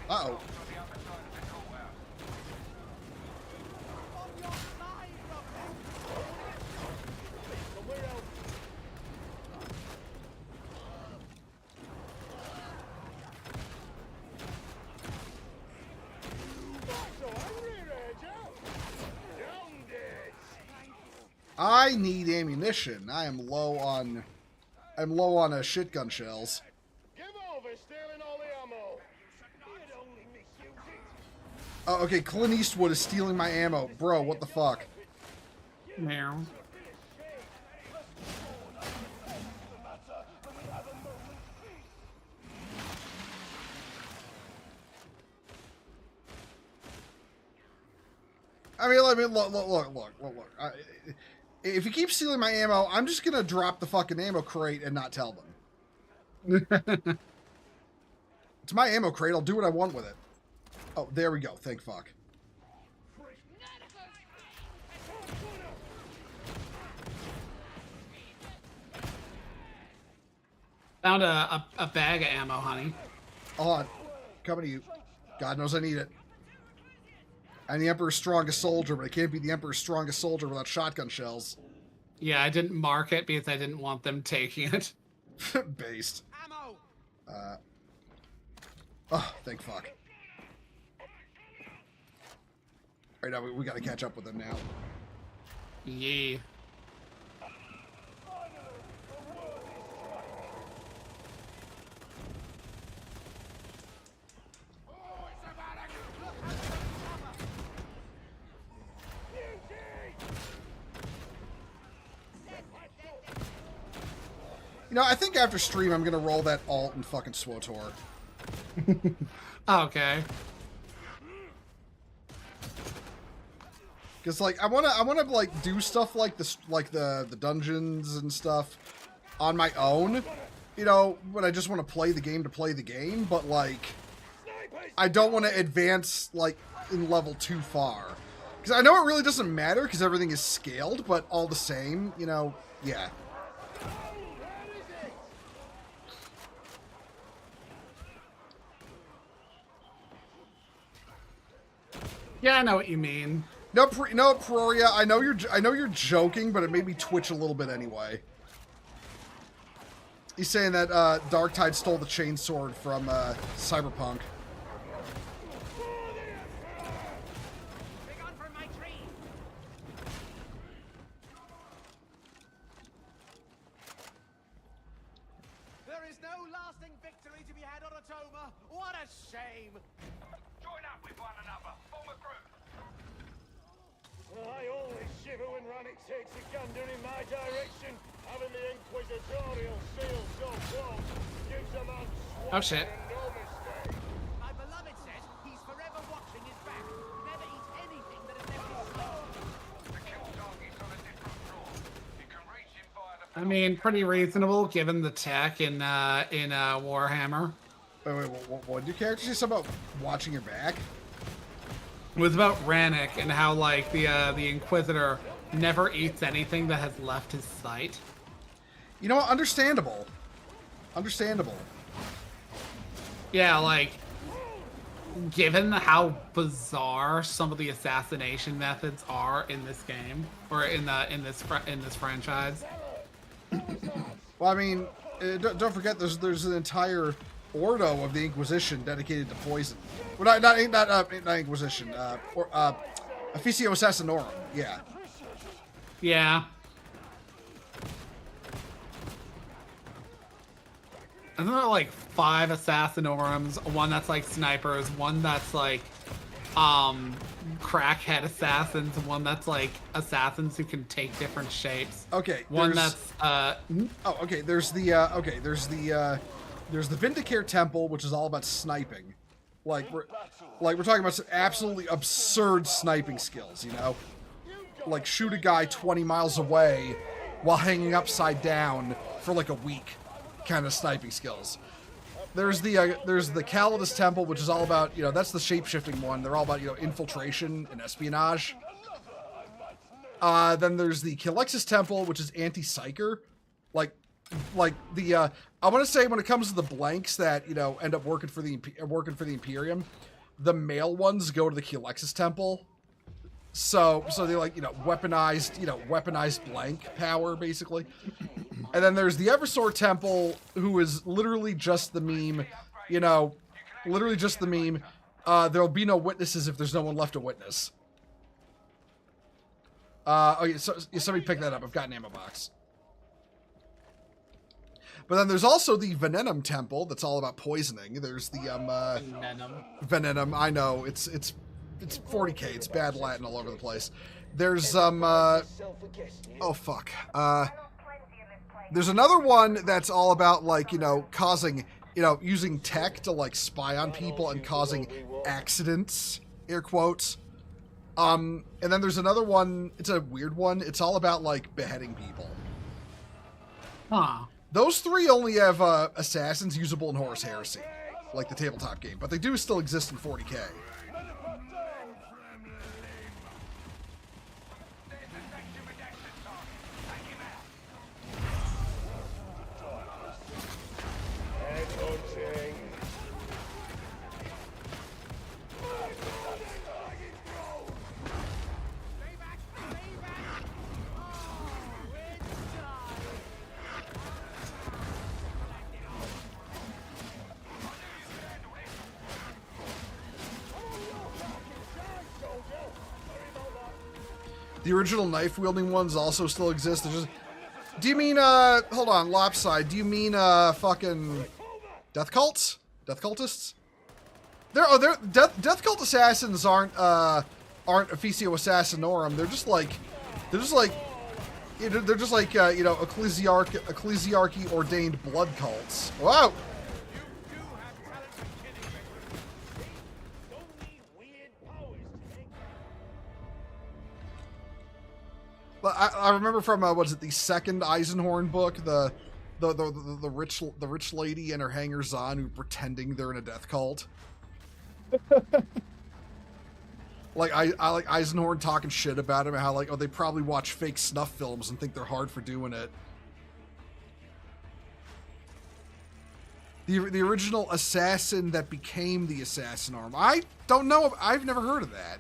Uh-oh. I need ammunition. I'm low on shotgun shells. Give over stealing all the ammo. You'd only misuse it. Oh, okay, Clint Eastwood is stealing my ammo. Bro, what the fuck? Meow. Look. If you keep stealing my ammo, I'm just gonna drop the fucking ammo crate and not tell them. It's my ammo crate. I'll do what I want with it. Oh, there we go. Thank fuck. Found a bag of ammo, honey. Hold on. Coming to you. God knows I need it. I'm the Emperor's strongest soldier, but I can't be the Emperor's strongest soldier without shotgun shells. Yeah, I didn't mark it because I didn't want them taking it. Based. Ammo! Oh, thank fuck. Right now, we gotta catch up with them now. Yeah. You know, I think after stream, I'm gonna roll that alt and fucking SWOTOR. Okay. Because like I wanna like do stuff like this, like the dungeons and stuff on my own. You know, but I just want to play the game to play the game. But like, I don't want to advance like in level too far. Because I know it really doesn't matter because everything is scaled. But all the same, you know, yeah. Yeah, I know what you mean. No, Peroria. I know you're joking, but it made me twitch a little bit anyway. He's saying that Darktide stole the chainsword from Cyberpunk. Begone from my tree! There is no lasting victory to be had on Atoma. What a shame! Join up with one another. Form a group. I always shiver when Rannick takes a gander in my direction. Having the Inquisitorial seal so close gives a man Oh shit. no mistake. My beloved says he's forever watching his back. Never eats anything that has left his sight. The kill target's on a different floor. You can reach him via the I mean, pretty reasonable given the tech in Warhammer. Wait, what did your character say something about watching your back? It was about Rannick and how like the Inquisitor never eats anything that has left his sight. You know what? Understandable. Understandable. Yeah, like given how bizarre some of the assassination methods are in this game or in this franchise. Well, I mean, don't forget there's an entire Ordo of the Inquisition dedicated to poison. Well, not Inquisition. Officio Assassinorum. Yeah. Yeah. And there are like 5 Assassinorums, one that's like snipers, one that's like crackhead assassins, one that's like assassins who can take different shapes. Okay. One that's Oh, okay. There's the Vindicare Temple, which is all about sniping. We're talking about some absolutely absurd sniping skills, you know? Like shoot a guy 20 miles away while hanging upside down for like a week kind of sniping skills. There's the Calidus Temple, which is all about, you know, that's the shape-shifting one. They're all about, you know, infiltration and espionage. Then there's the Calexis Temple, which is anti-psyker. Like the I want to say when it comes to the blanks that, you know, end up working for the Imperium, the male ones go to the Calexis Temple. So they like, you know, weaponized blank power basically. And then there's the Eversor Temple, who is literally just the meme, you know, literally just the meme. There'll be no witnesses if there's no one left to witness. Okay, so somebody pick that up. I've got an ammo box. But then there's also the Venenum Temple that's all about poisoning. There's the Venenum. I know it's 40K. It's bad Latin all over the place. There's oh fuck. There's another one that's all about like, you know, causing, you know, using tech to like spy on people and causing accidents, air quotes. And then there's another one. It's a weird one. It's all about like beheading people. Huh. Those 3 only have assassins usable in Horus Heresy, like the tabletop game, but they do still exist in 40k. Headhunting. Stay back! Stay back! Oh, it's time! The original knife-wielding ones also still exist. They're just... Do you mean, hold on, Lopside, do you mean, fucking death cults? Death cultists? Death cult assassins aren't Officio Assassinorum. They're just like, you know, ecclesiarchy ordained blood cults. Wow! I remember from what is it, the second Eisenhorn book, the rich lady and her hangers-on who pretending they're in a death cult. Like I like Eisenhorn talking shit about him and how like, oh, they probably watch fake snuff films and think they're hard for doing it. The original assassin that became the Assassinorum. I don't know. I've never heard of that.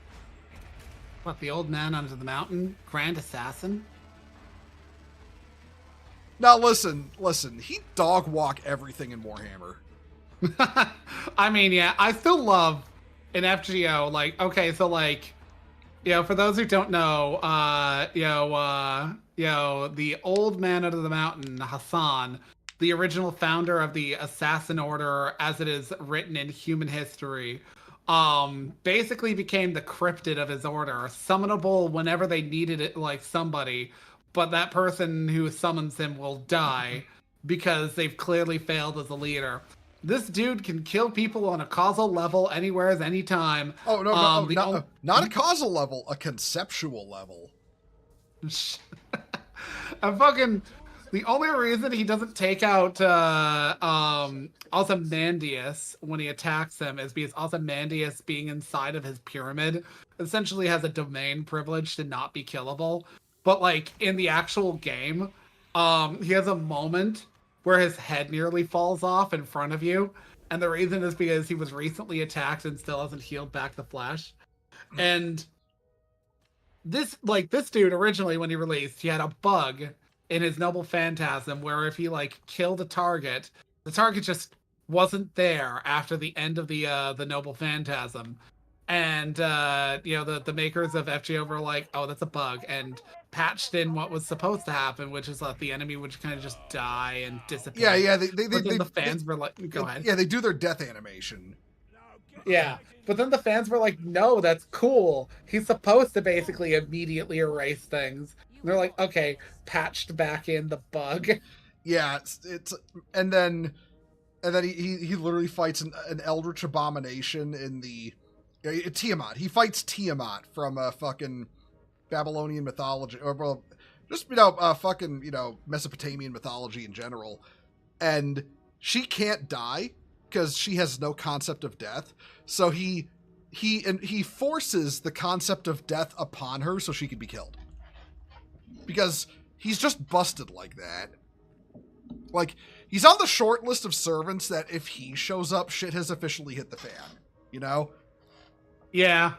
What, the old man under the mountain? Grand Assassin? Now listen. He dog walk everything in Warhammer. I mean, yeah, I still love in FGO, like, okay, so like, you know, for those who don't know, the old man under the mountain, Hassan, the original founder of the Assassin Order as it is written in human history, basically became the cryptid of his order, summonable whenever they needed it, like somebody, but that person who summons him will die because they've clearly failed as a leader. This dude can kill people on a causal level anywhere, anytime. Oh no, not a causal level, a conceptual level. I'm fucking. The only reason he doesn't take out Ozymandias when he attacks them is because Ozymandias, being inside of his pyramid, essentially has a domain privilege to not be killable. But like in the actual game, he has a moment where his head nearly falls off in front of you, and the reason is because he was recently attacked and still hasn't healed back the flesh. And this dude originally, when he released, he had a bug in his Noble Phantasm where if he like killed a target, the target just wasn't there after the end of the Noble Phantasm. And the makers of FGO were like, oh, that's a bug, and patched in what was supposed to happen, which is that the enemy would kind of just die and disappear. Yeah, the fans were like, go ahead. Yeah, they do their death animation. Yeah, but then the fans were like, no, that's cool. He's supposed to basically immediately erase things. And they're like, okay, patched back in the bug. Yeah, it's and then he literally fights an eldritch abomination in the Tiamat. He fights Tiamat from fucking Babylonian mythology, or well, just fucking Mesopotamian mythology in general, and she can't die because she has no concept of death. So he forces the concept of death upon her so she can be killed. Because he's just busted like that. Like, he's on the short list of servants that if he shows up, shit has officially hit the fan. You know? Yeah.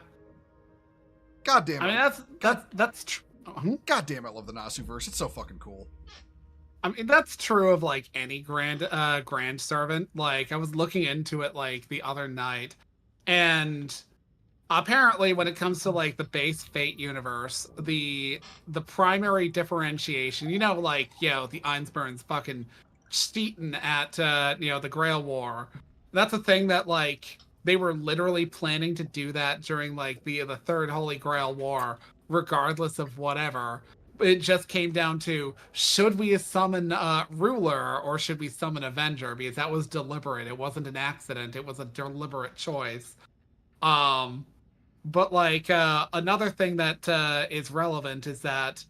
God damn it. I mean, that's true. God damn, I love the Nasuverse. It's so fucking cool. I mean, that's true of like any grand servant. Like, I was looking into it like the other night, and apparently when it comes to like the base Fate universe, the primary differentiation, the Einsburns fucking cheating at the Grail War. That's a thing that like they were literally planning to do that during like the Third Holy Grail War, regardless of whatever. It just came down to, should we summon Ruler or should we summon Avenger? Because that was deliberate. It wasn't an accident. It was a deliberate choice. But like another thing that is relevant is that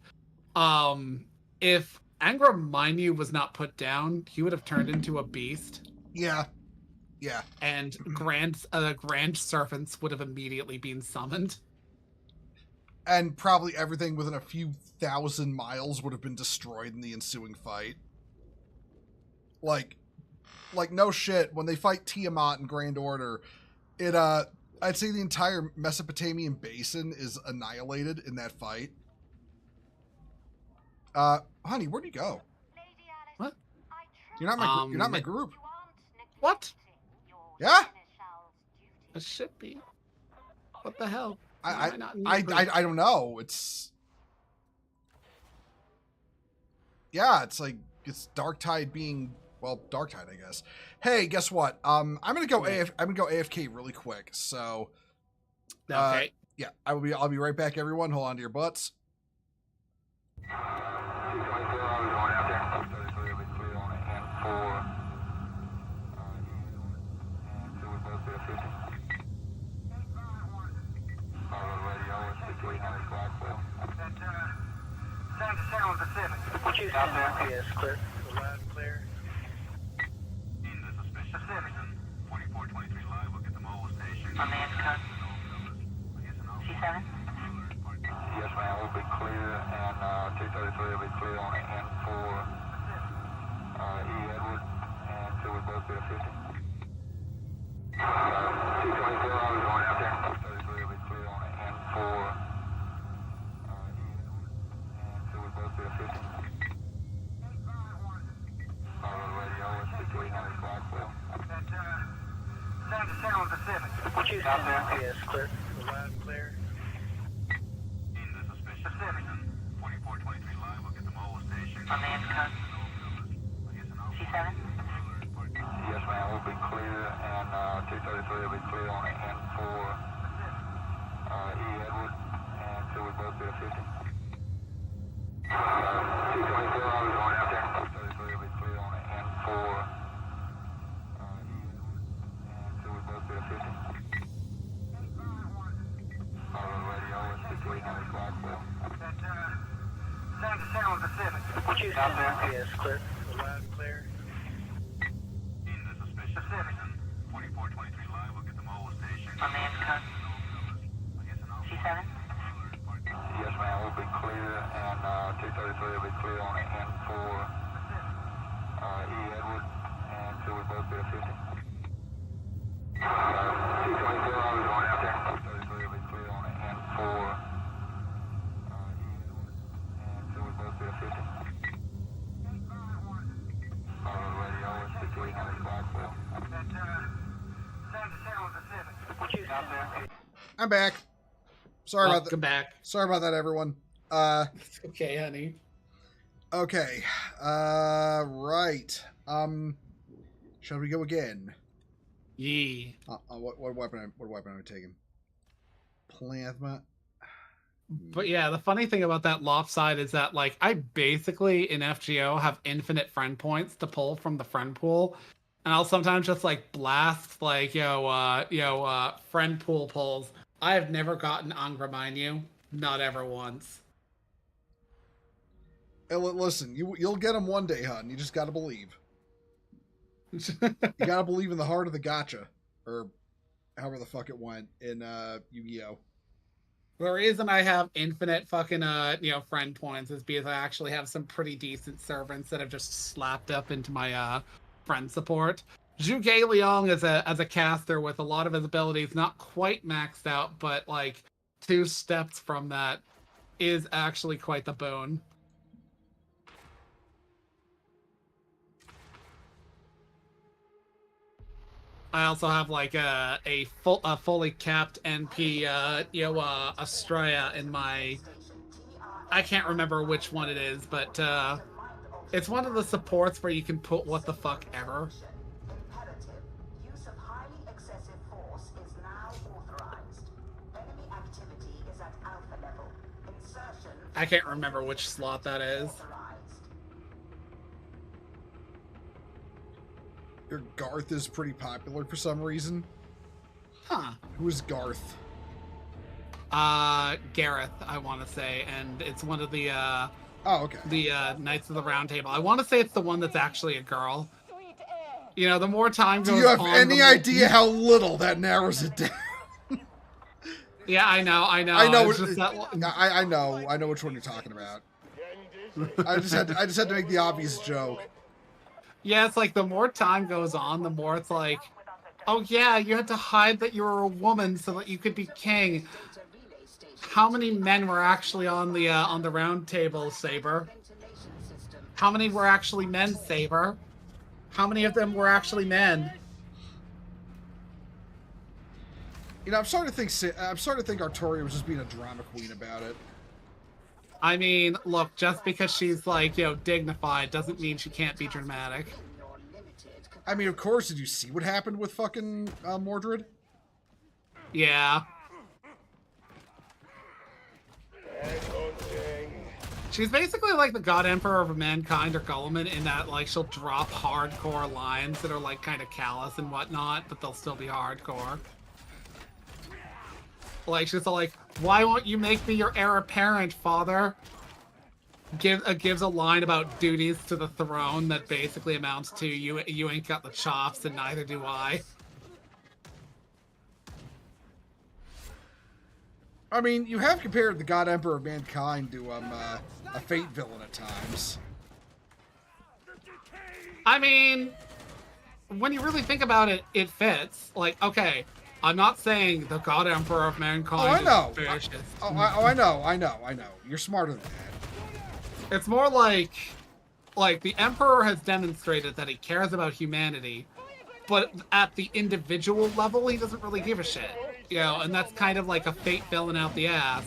if Angra Mainyu was not put down, he would have turned into a beast. Yeah. Yeah. And grand servants would have immediately been summoned. And probably everything within a few thousand miles would have been destroyed in the ensuing fight. Like no shit, when they fight Tiamat in Grand Order, I'd say the entire Mesopotamian basin is annihilated in that fight. Honey, where'd you go? What? You're not my group. What? Yeah? It should be. What the hell? I don't know. It's like it's Darktide being Darktide, I guess. Hey, guess what? I'm gonna go AFK really quick. So, Okay. Yeah, I'll be right back, everyone. Hold on to your butts. Yes, clear. Loud and clear. Pacific. 2423 live, we'll get the mobile station. On the cut. C7? Yes, ma'am, we'll be clear, and 233 will be clear on N4, E Edward, and 2 will both be a 50. 224, I was going out there. 233 will be clear on N4, E Edward, and 2 will both be a 50. Radio, it's 300 Blackwell. Sound to sound Pacific. Yes, clear. Loud and clear. In the suspicion. Pacific. 2423 live, we'll get the mobile station. On the cut. C7? Yes, ma'am, we'll be clear, and 233 will be clear on N4, E Edward, and 2 will both be a 50. 224, I was going out there. 233 will be clear on N4, E Edward, and 2 will both be a 50. Radio, it's 300 Blackwell. Sound to sound Pacific. Yes, clear. Loud and clear. In the suspicion. Pacific. 2423 live, we'll get the mobile station. On the cut. C7? Yes, ma'am, we'll be clear, and 233 will be clear on N4, E Edward, and 2 will both be a 50. 224, I was going out there. 233 will be clear on N4, E Edward, and 2 will both be a 50. Radio, it's 300 Blackwell. Sound to sound Pacific. I'm back. Sorry about that. Welcome back. Sorry about that, everyone. Okay, honey. Okay. Right. Shall we go again? Yee. What weapon am I taking? Plasma. But yeah, the funny thing about that lopside is that like I basically in FGO have infinite friend points to pull from the friend pool. And I'll sometimes just like blast like friend pool pulls. I have never gotten Angra Mainyu, not ever once. Hey, listen, you'll get them one day, hon. You just gotta believe. You gotta believe in the heart of the gacha, or however the fuck it went in Yu-Gi-Oh. The reason I have infinite fucking friend points is because I actually have some pretty decent servants that have just slapped up into my friend support. Zhuge Liang as a caster with a lot of his abilities not quite maxed out, but like 2 steps from that is actually quite the boon. I also have like a fully capped NP Estrella in my, I can't remember which one it is, but it's one of the supports where you can put what the fuck ever. Use of highly excessive force is now authorized. Enemy activity is at alpha level. Insertion I can't remember which slot that is. authorized. Your Garth is pretty popular for some reason. Huh. Who is Garth? Gareth, I want to say, and it's one of the Oh, okay. Knights of the Round Table. I want to say it's the one that's actually a girl. You know, the more time goes on... Do you have any idea how little that narrows it down? Yeah, I know. I know. I know which one you're talking about. I just had to make the obvious joke. Yeah, it's like the more time goes on, the more it's like, oh yeah, you had to hide that you were a woman so that you could be king. How many men were actually on the round table, Saber? How many were actually men, Saber? How many of them were actually men? You know, I'm starting to think Artoria was just being a drama queen about it. I mean, look, just because she's like, you know, dignified doesn't mean she can't be dramatic. I mean, of course, did you see what happened with fucking Mordred? Yeah. She's basically like the God Emperor of Mankind or Gulliman in that, like, she'll drop hardcore lines that are, like, kind of callous and whatnot, but they'll still be hardcore. Like, she's all like, why won't you make me your heir apparent, father? Gives a line about duties to the throne that basically amounts to, you ain't got the chops and neither do I. I mean, you have compared the God Emperor of Mankind to a Fate villain at times. I mean, when you really think about it, it fits. Like, okay, I'm not saying the God Emperor of Mankind is vicious. I know. You're smarter than that. It's more like the Emperor has demonstrated that he cares about humanity, but at the individual level, he doesn't really give a shit. You know, and that's kind of like a Fate villain out the ass.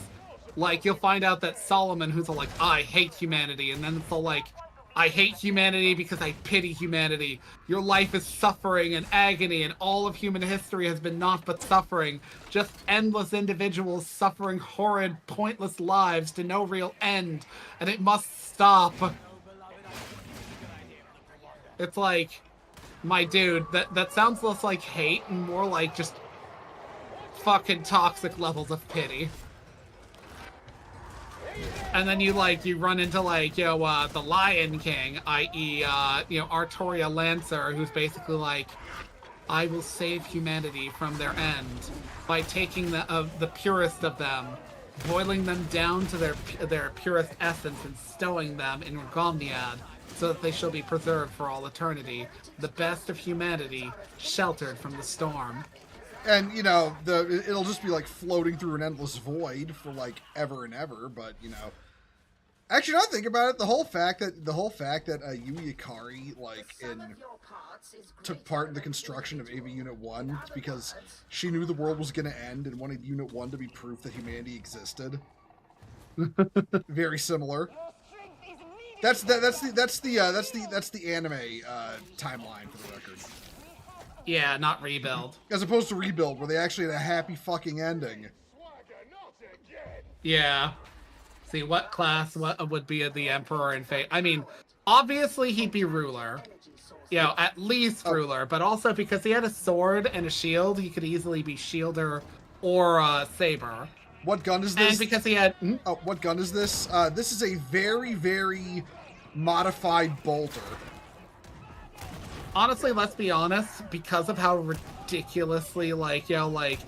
Like, you'll find out that Solomon, who's all like, I hate humanity, and then it's all like, I hate humanity because I pity humanity. Your life is suffering and agony, and all of human history has been naught but suffering. Just endless individuals suffering horrid, pointless lives to no real end, and it must stop. It's like, my dude, that sounds less like hate and more like just fucking toxic levels of pity. And then you run into the Lion King, i.e. Artoria Lancer, who's basically like, I will save humanity from their end by taking the purest of them, boiling them down to their purest essence and stowing them in Gorgoniad, so that they shall be preserved for all eternity, the best of humanity, sheltered from the storm. And, you know, it'll just be, like, floating through an endless void for, like, ever and ever, but, you know... Actually, now I think about it, the whole fact that Yui Ikari, like, took part in the construction of AV Unit 1 because she knew the world was gonna end and wanted Unit 1 to be proof that humanity existed. Very similar. That's the anime timeline for the record. Yeah, not Rebuild. As opposed to Rebuild, where they actually had a happy fucking ending. Yeah. See, what class would be the Emperor in Fate? I mean, obviously he'd be ruler. You know, at least ruler, but also because he had a sword and a shield, he could easily be shielder or saber. What gun is this? And because he had... what gun is this? This is a very, very modified bolter. Honestly, let's be honest, because of how ridiculously,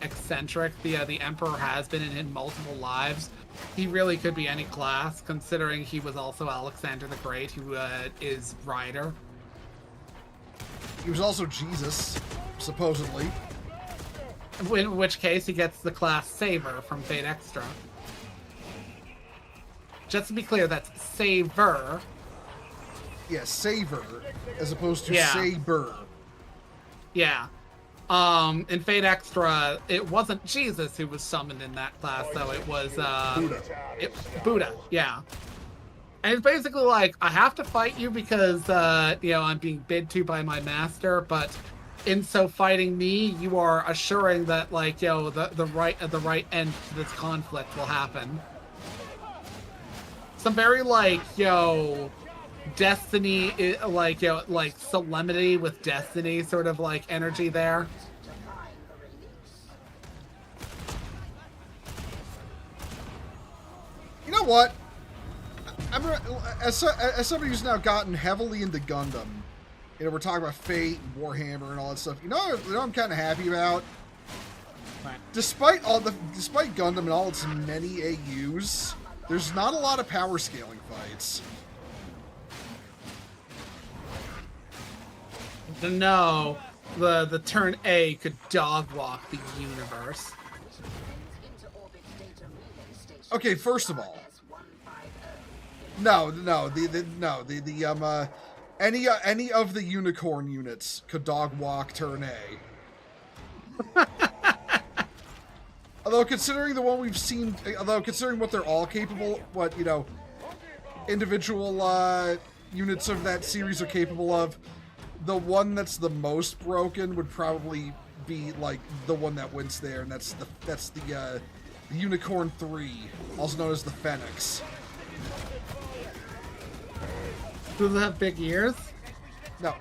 eccentric the Emperor has been in multiple lives, he really could be any class, considering he was also Alexander the Great, who is Rider. He was also Jesus, supposedly. In which case, he gets the class Saber from Fate Extra. Just to be clear, that's Saver. Yeah, Saver, as opposed to Saber. Yeah. In Fate Extra, it wasn't Jesus who was summoned in that class, though. It was, Buddha, yeah. And it's basically like, I have to fight you because, I'm being bid to by my master, but in so fighting me, you are assuring that, the right end to this conflict will happen. Some very, Destiny, solemnity with Destiny sort of, energy there. what? As somebody who's now gotten heavily into Gundam, you know, we're talking about Fate and Warhammer and all that stuff. You know what I'm kind of happy about? Despite Gundam and all its many AUs, there's not a lot of power scaling fights. No, the turn A could dog walk the universe. Okay, first of all, any of the unicorn units could dog walk turn A. Although considering what they're all capable, individual units of that series are capable of, the one that's the most broken would probably be like the one that wins there, and that's the Unicorn 3, also known as the Phoenix. Do they have big ears? No,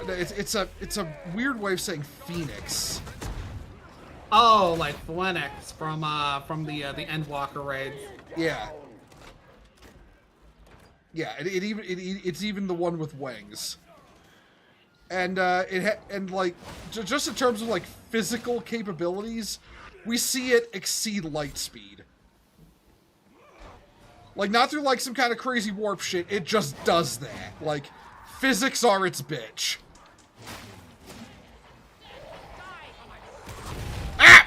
it's a weird way of saying Phoenix. Oh, like Phoenix from the Endwalker raids. Yeah. Yeah, it's even the one with wings. And just in terms of like physical capabilities, we see it exceed light speed. Like, not through like some kind of crazy warp shit, it just does that. Like, physics are its bitch. Ah!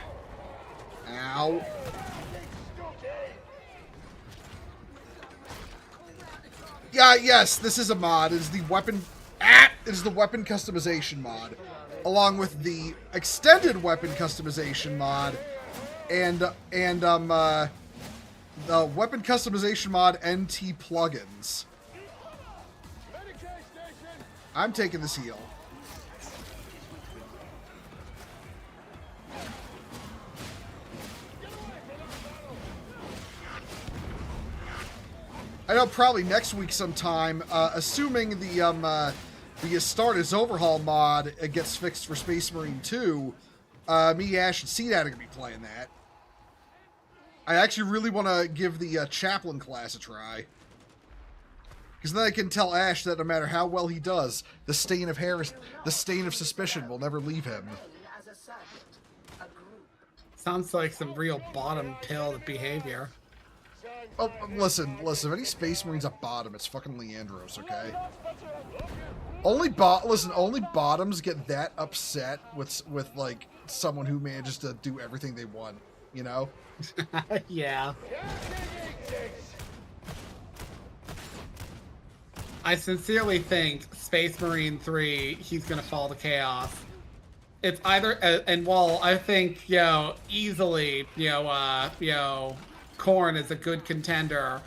Ow. Yeah, yes, this is a mod. It is the weapon customization mod, along with the extended weapon customization mod, and the weapon customization mod NT plugins. I'm taking this heal. I know probably next week sometime, assuming the Astartes Overhaul mod gets fixed for Space Marine 2, me, Ash, and CDAT are going to be playing that. I actually really want to give the Chaplain class a try. Because then I can tell Ash that no matter how well he does, the stain of suspicion will never leave him. Sounds like some real bottom tail behavior. Oh, listen, if any Space Marine's at bottom, it's fucking Leandros, okay? Only bottoms get that upset with like someone who manages to do everything they want, you know? Yeah. I sincerely think Space Marine 3, he's gonna fall to chaos. It's either, and while I think, easily, Korn is a good contender,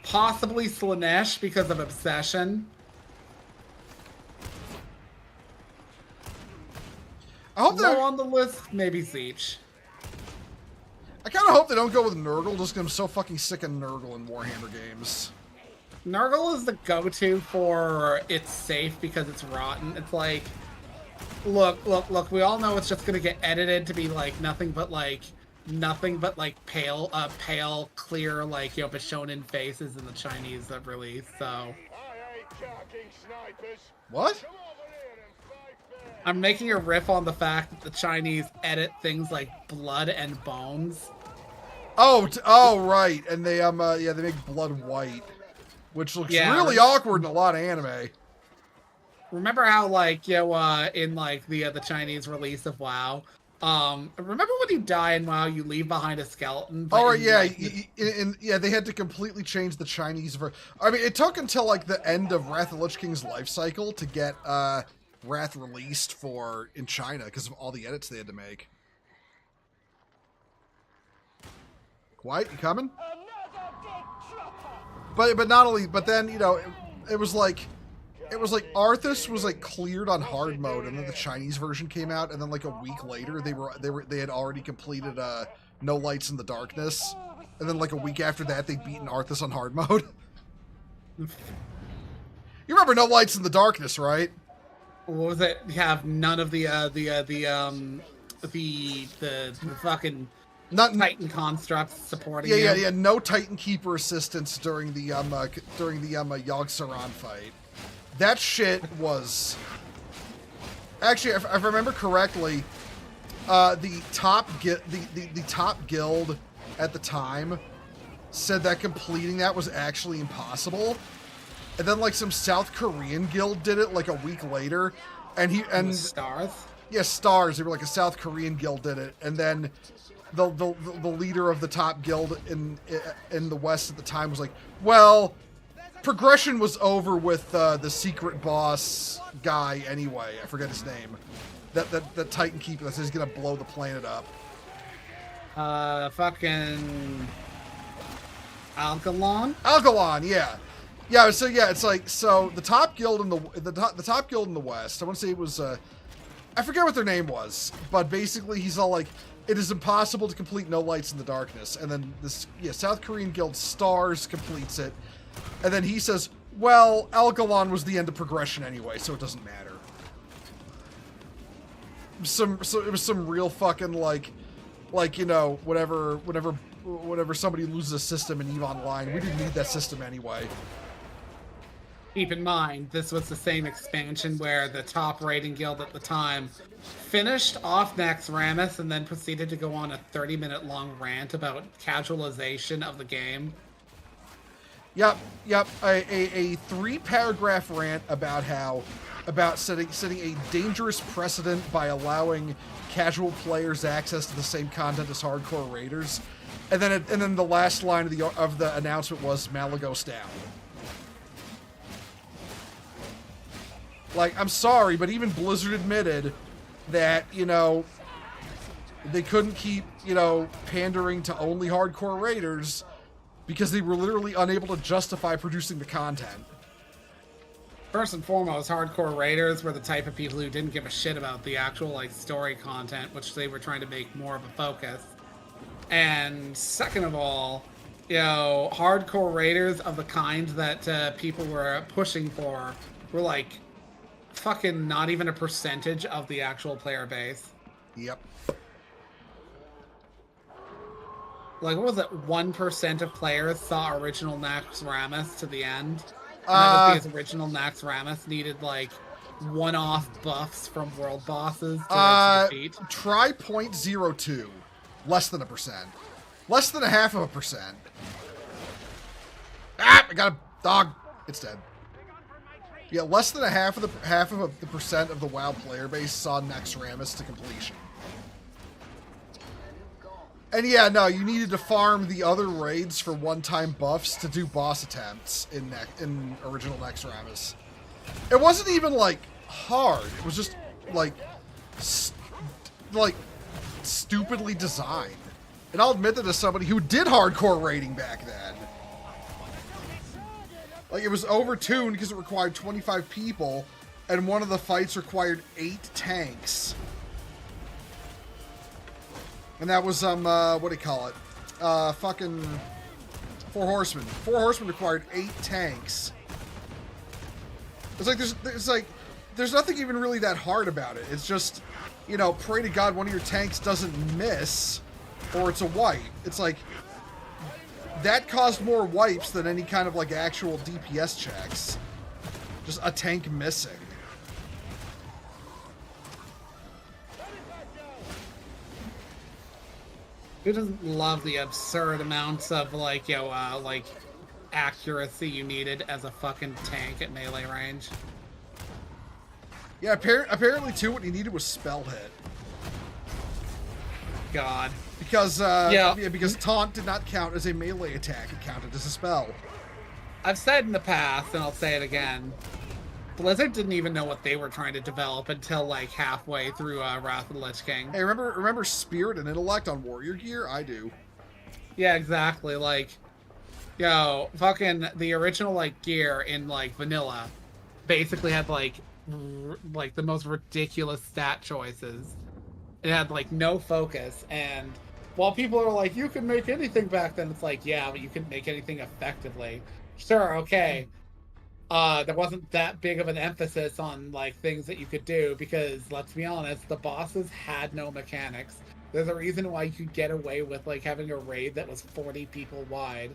possibly Slanesh because of Obsession. I hope they're on the list, maybe Zeech. I kind of hope they don't go with Nurgle, just because I'm so fucking sick of Nurgle in Warhammer games. Nurgle is the go-to for it's safe because it's rotten. It's like, look, we all know it's just gonna get edited to be like nothing but pale, clear, like, Bishonen faces in the Chinese release, so. What? I'm making a riff on the fact that the Chinese edit things like blood and bones. Oh, right. And they, they make blood white, which looks really awkward in a lot of anime. Remember how, like, in, like, the Chinese release of WoW, remember when you die in WoW, you leave behind a skeleton? Oh, right, yeah. They had to completely change the Chinese I mean, it took until, like, the end of Wrath of the Lich King's life cycle to get, Wrath released in China because of all the edits they had to make. White, you coming? But not only, but then, it was like Arthas was like cleared on hard mode, and then the Chinese version came out, and then like a week later they had already completed No Lights in the Darkness, and then like a week after that they'd beaten Arthas on hard mode. You remember No Lights in the Darkness, right? What was it? You have none of the fucking Not Titan constructs supporting yeah, you. yeah, yeah. No Titan Keeper assistance during the Yogg-Saron fight. That shit was actually, if I remember correctly, the top guild at the time said that completing that was actually impossible, and then like some South Korean guild did it like a week later, and Stars. Yeah, Stars. They were like a South Korean guild did it, and then the leader of the top guild in the West at the time was like, well, progression was over with the secret boss guy anyway. I forget his name. That Titan Keeper that says he's gonna blow the planet up. Fucking Alkalon. Alkalon, yeah. Yeah, so yeah, it's like, so the top guild in the top guild in the West, I want to say it was I forget what their name was, but basically he's all like, it is impossible to complete No Lights in the Darkness, and then this South Korean guild Stars completes it, and then he says, well, Alkalon was the end of progression anyway, so it doesn't matter. So it was some real fucking like you know, whenever somebody loses a system in EVE Online, we didn't need that system anyway. Keep in mind, this was the same expansion where the top rating guild at the time finished off Naxxramas and then proceeded to go on a 30-minute long rant about casualization of the game. Yep. A 3-paragraph rant about setting a dangerous precedent by allowing casual players access to the same content as hardcore raiders, and then the last line of the announcement was Malagos down. Like, I'm sorry, but even Blizzard admitted that, you know, they couldn't keep, you know, pandering to only hardcore raiders because they were literally unable to justify producing the content. First and foremost, hardcore raiders were the type of people who didn't give a shit about the actual, like, story content, which they were trying to make more of a focus. And second of all, you know, hardcore raiders of the kind that people were pushing for were, like, fucking not even a percentage of the actual player base. Yep. Like, what was it? 1% of players saw original Naxxramas to the end. And that was because original Naxxramas needed, like, one-off buffs from world bosses to defeat. Try 0.02. Less than 1%. Less than 0.5%. Ah! I got a dog. It's dead. Yeah, less than half of the percent of the WoW player base saw Naxxramas to completion. And yeah, no, you needed to farm the other raids for one-time buffs to do boss attempts in original Naxxramas. It wasn't even like hard. It was just like stupidly designed. And I'll admit that as somebody who did hardcore raiding back then. Like, it was overtuned because it required 25 people, and one of the fights required 8 tanks. And that was, what do you call it? Fucking 4 Horsemen. 4 Horsemen required 8 tanks. It's like, there's nothing even really that hard about it. It's just, you know, pray to God one of your tanks doesn't miss, or it's a wipe. It's like, that caused more wipes than any kind of, like, actual DPS checks. Just a tank missing. Who doesn't love the absurd amounts of, like, you know, like, accuracy you needed as a fucking tank at melee range? Yeah, apparently, too, what he needed was spell hit. God. Because, because taunt did not count as a melee attack, it counted as a spell. I've said in the past, and I'll say it again, Blizzard didn't even know what they were trying to develop until, like, halfway through Wrath of the Lich King. Hey, remember Spirit and Intellect on Warrior Gear? I do. Yeah, exactly. Like, yo, fucking the original, like, gear in, like, vanilla basically had, like the most ridiculous stat choices. It had, like, no focus, and while people are like, you can make anything back then, it's like, yeah, but you couldn't make anything effectively. Sure, okay. There wasn't that big of an emphasis on, like, things that you could do, because, let's be honest, the bosses had no mechanics. There's a reason why you could get away with like having a raid that was 40 people wide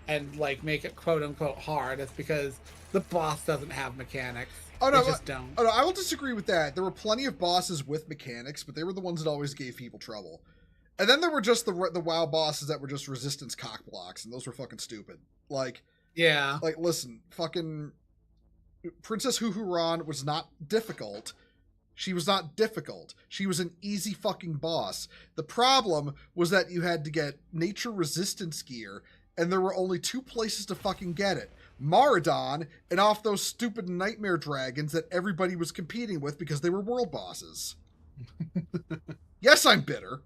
and like make it quote unquote hard. It's because the boss doesn't have mechanics. Oh no, they just don't. Oh no, I will disagree with that. There were plenty of bosses with mechanics, but they were the ones that always gave people trouble. And then there were just the WoW bosses that were just resistance cock blocks, and those were fucking stupid. Like, yeah, like listen, fucking Princess Huhuran was not difficult. She was not difficult. She was an easy fucking boss. The problem was that you had to get nature resistance gear, and there were only 2 places to fucking get it. Maradon and off those stupid nightmare dragons that everybody was competing with because they were world bosses. Yes, I'm bitter.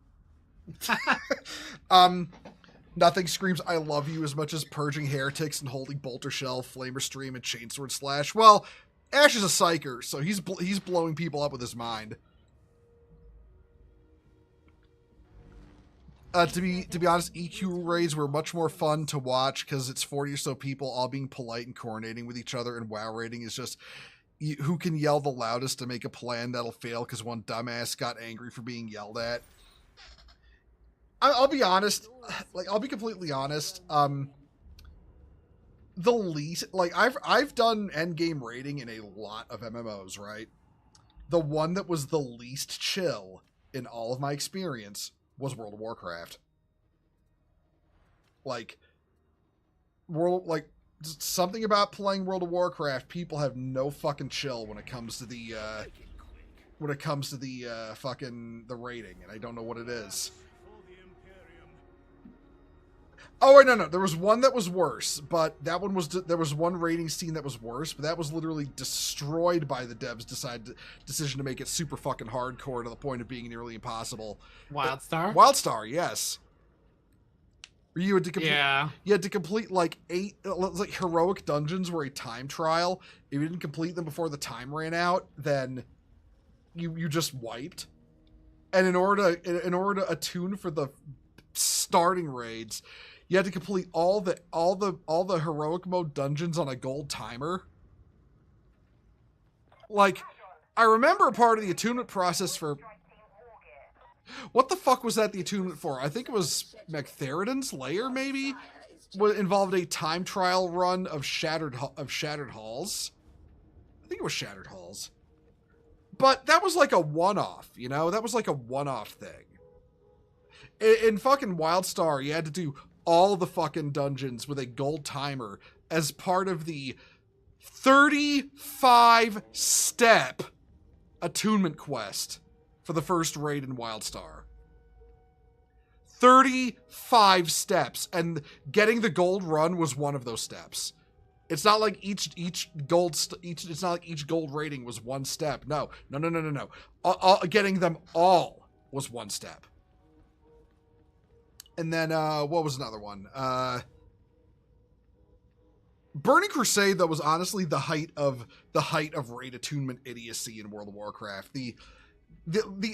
Nothing screams I love you as much as purging heretics and holding bolter shell, flamer stream, and chainsword slash. Well, Ash is a psyker, so he's blowing people up with his mind. To be honest, EQ raids were much more fun to watch because it's 40 or so people all being polite and coordinating with each other, and WoW raiding is just who can yell the loudest to make a plan that'll fail because one dumbass got angry for being yelled at. I'll be honest, like I'll be completely honest. The least, like I've done endgame raiding in a lot of MMOs, right? The one that was the least chill in all of my experience was World of Warcraft. Like something about playing World of Warcraft, people have no fucking chill when it comes to the fucking the raiding, and I don't know what it is. Oh, wait, no. There was one that was worse, but that one was... There was one raiding scene that was worse, but that was literally destroyed by the devs' decision to make it super fucking hardcore to the point of being nearly impossible. Wildstar? Wildstar, yes. You had to complete... Yeah. You had to complete, like, 8... Like, heroic dungeons were a time trial. If you didn't complete them before the time ran out, then you just wiped. And in order to attune for the starting raids... You had to complete all the heroic mode dungeons on a gold timer. Like, I remember part of the attunement process for... What the fuck was that the attunement for? I think it was McTheridan's Lair, maybe? Involved a time trial run of Shattered Halls. I think it was Shattered Halls. But that was like a one-off, you know? That was like a one-off thing. In fucking Wildstar, you had to do all the fucking dungeons with a gold timer as part of the 35-step attunement quest for the first raid in Wildstar. 35 steps, and getting the gold run was one of those steps. It's not like each gold rating was one step. No. Getting them all was one step. And then, what was another one? Burning Crusade, though, was honestly the height of raid attunement idiocy in World of Warcraft. The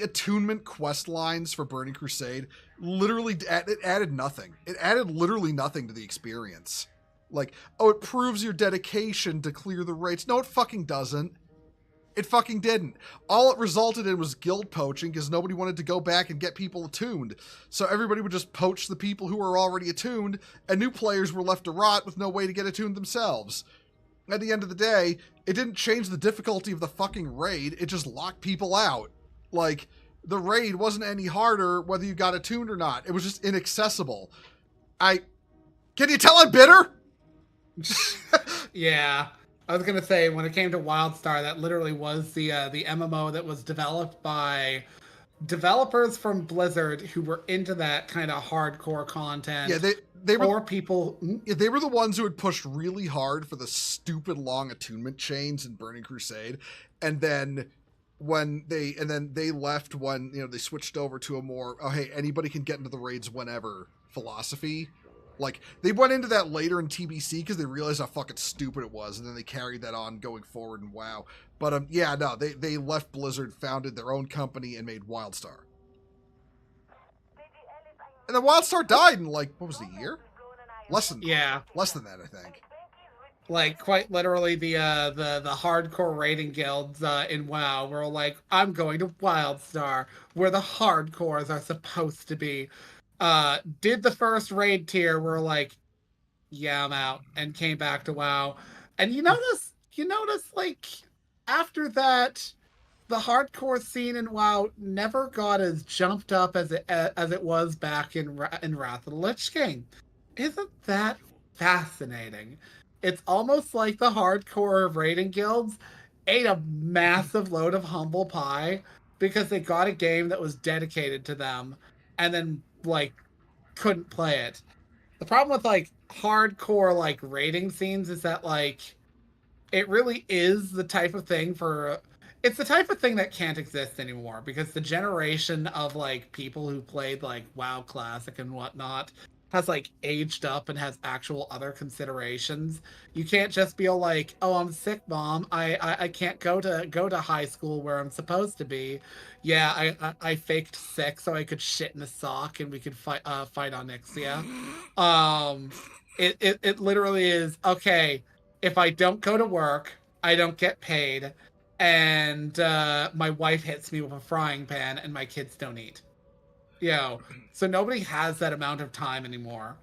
attunement quest lines for Burning Crusade literally it added nothing. It added literally nothing to the experience. Like, oh, it proves your dedication to clear the raids. No, it fucking doesn't. It fucking didn't. All it resulted in was guild poaching because nobody wanted to go back and get people attuned. So everybody would just poach the people who were already attuned, and new players were left to rot with no way to get attuned themselves. At the end of the day, it didn't change the difficulty of the fucking raid, it just locked people out. Like, the raid wasn't any harder whether you got attuned or not. It was just inaccessible. Can you tell I'm bitter? Yeah. I was gonna say, when it came to Wildstar, that literally was the MMO that was developed by developers from Blizzard who were into that kind of hardcore content. Yeah, they were people. They were the ones who had pushed really hard for the stupid long attunement chains in Burning Crusade, and then they left when they switched over to a more anybody can get into the raids whenever philosophy. Like, they went into that later in TBC because they realized how fucking stupid it was, and then they carried that on going forward in WoW. But, they left Blizzard, founded their own company, and made Wildstar. And then Wildstar died in, what was the year? Less than that, I think. Like quite literally, the hardcore raiding guilds in WoW were like, I'm going to WildStar, where the hardcores are supposed to be. Did the first raid tier, were like, yeah, I'm out, and came back to WoW. And you notice, like after that, the hardcore scene in WoW never got as jumped up as it was back in Wrath of the Lich King. Isn't that fascinating? It's almost like the hardcore raiding guilds ate a massive load of humble pie because they got a game that was dedicated to them and then like couldn't play it. The problem with like hardcore like raiding scenes is that like it really is the type of thing for it's the type of thing that can't exist anymore because the generation of like people who played like WoW Classic and whatnot has like aged up and has actual other considerations. You can't just be all like, "Oh, I'm sick, mom. I can't go to high school where I'm supposed to be." Yeah, I faked sick so I could shit in a sock and we could fight Onyxia. Um, it literally is okay. If I don't go to work, I don't get paid, and my wife hits me with a frying pan, and my kids don't eat. So nobody has that amount of time anymore,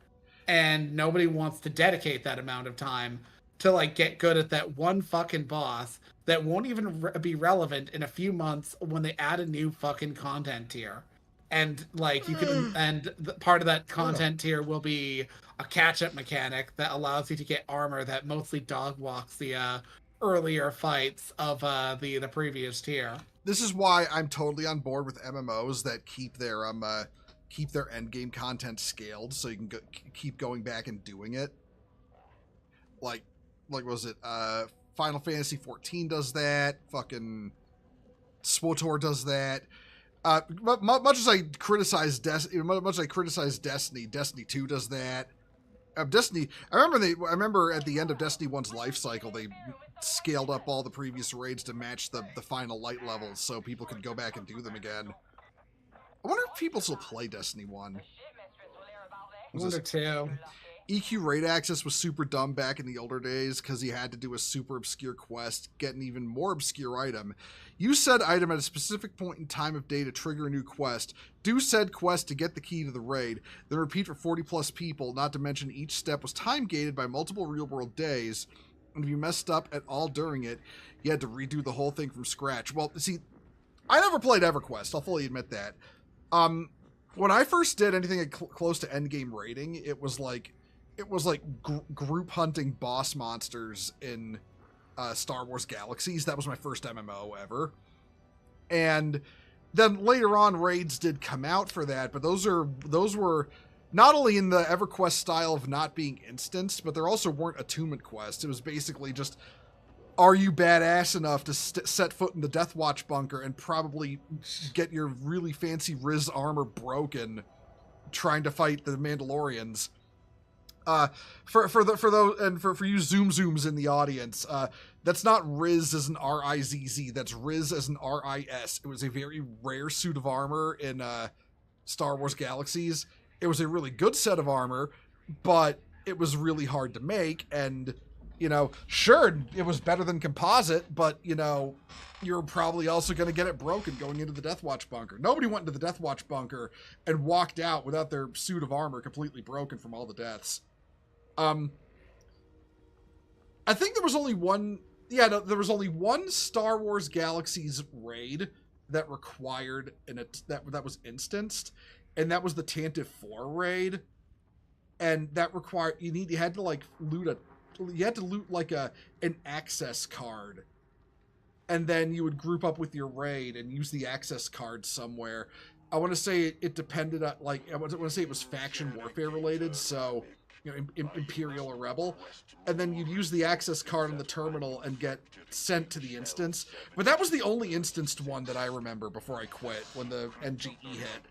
and nobody wants to dedicate that amount of time to like get good at that one fucking boss that won't even be relevant in a few months when they add a new fucking content tier. And like you can, and part of that content tier will be a catch-up mechanic that allows you to get armor that mostly dog walks the earlier fights of the previous tier. This is why I'm totally on board with MMOs that keep their end game content scaled, so you can keep going back and doing it. Like was it Final Fantasy 14 does that? Fucking SWTOR does that. Much as I criticize Destiny, Destiny 2 does that. Destiny. I remember at the end of Destiny 1's life cycle, they scaled up all the previous raids to match the final light levels, so people could go back and do them again. I wonder if people still play Destiny 1. One or two. EQ raid access was super dumb back in the older days because you had to do a super obscure quest, get an even more obscure item. Use said item at a specific point in time of day to trigger a new quest. Do said quest to get the key to the raid, then repeat for 40 plus people, not to mention each step was time gated by multiple real world days, and if you messed up at all during it, you had to redo the whole thing from scratch. Well, see, I never played EverQuest, I'll fully admit that. When I first did anything close to endgame raiding, it was like group hunting boss monsters in Star Wars Galaxies. That was my first MMO ever. And then later on, raids did come out for that, but those were not only in the EverQuest style of not being instanced, but there also weren't attunement quests. It was basically just, are you badass enough to set foot in the Deathwatch bunker and probably get your really fancy Riz armor broken trying to fight the Mandalorians? For you zooms in the audience, that's not Riz as an R-I-Z-Z, that's Riz as an R-I-S. It was a very rare suit of armor in Star Wars Galaxies. It was a really good set of armor, but it was really hard to make, and, sure, it was better than composite, but, you're probably also going to get it broken going into the Deathwatch bunker. Nobody went into the Deathwatch bunker and walked out without their suit of armor completely broken from all the deaths. I think there was only one. Yeah, no, there was only one Star Wars Galaxies raid that required that was instanced, and that was the Tantive 4 raid, and that required you had to like loot like an access card, and then you would group up with your raid and use the access card somewhere. I want to say it depended on I want to say it was faction warfare related, so. Imperial or Rebel, and then you'd use the access card on the terminal and get sent to the instance. But that was the only instanced one that I remember before I quit, when the NGE hit.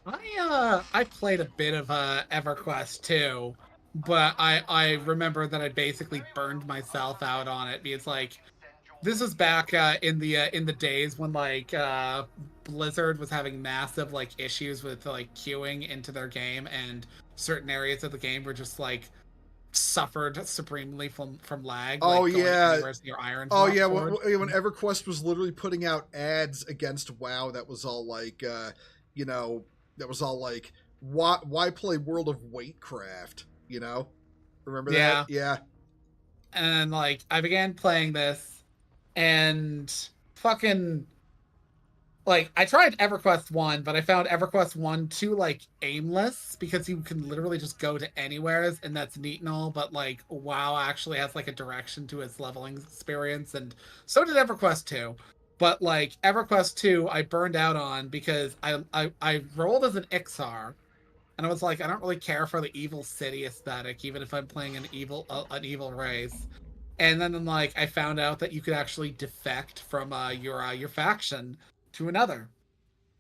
I played a bit of EverQuest too, but I remember that I basically burned myself out on it because like this was back in the days when like Blizzard was having massive like issues with like queuing into their game, and certain areas of the game were just like suffered supremely from lag. Oh, like going yeah. anywhere your iron Oh dropped yeah, forward. when EverQuest was literally putting out ads against WoW, that was all like, you know, that was all like, why play World of Waitcraft? You know, remember Yeah. that? Yeah. And like I began playing this, and fucking like I tried EverQuest 1, but I found EverQuest 1 too like aimless because you can literally just go to anywhere, and that's neat and all, but like WoW actually has like a direction to its leveling experience, and so did EverQuest 2. But like EverQuest 2 I burned out on because I rolled as an Ixar, and I was like, I don't really care for the evil city aesthetic, even if I'm playing an evil race. And then like I found out that you could actually defect from your faction to another,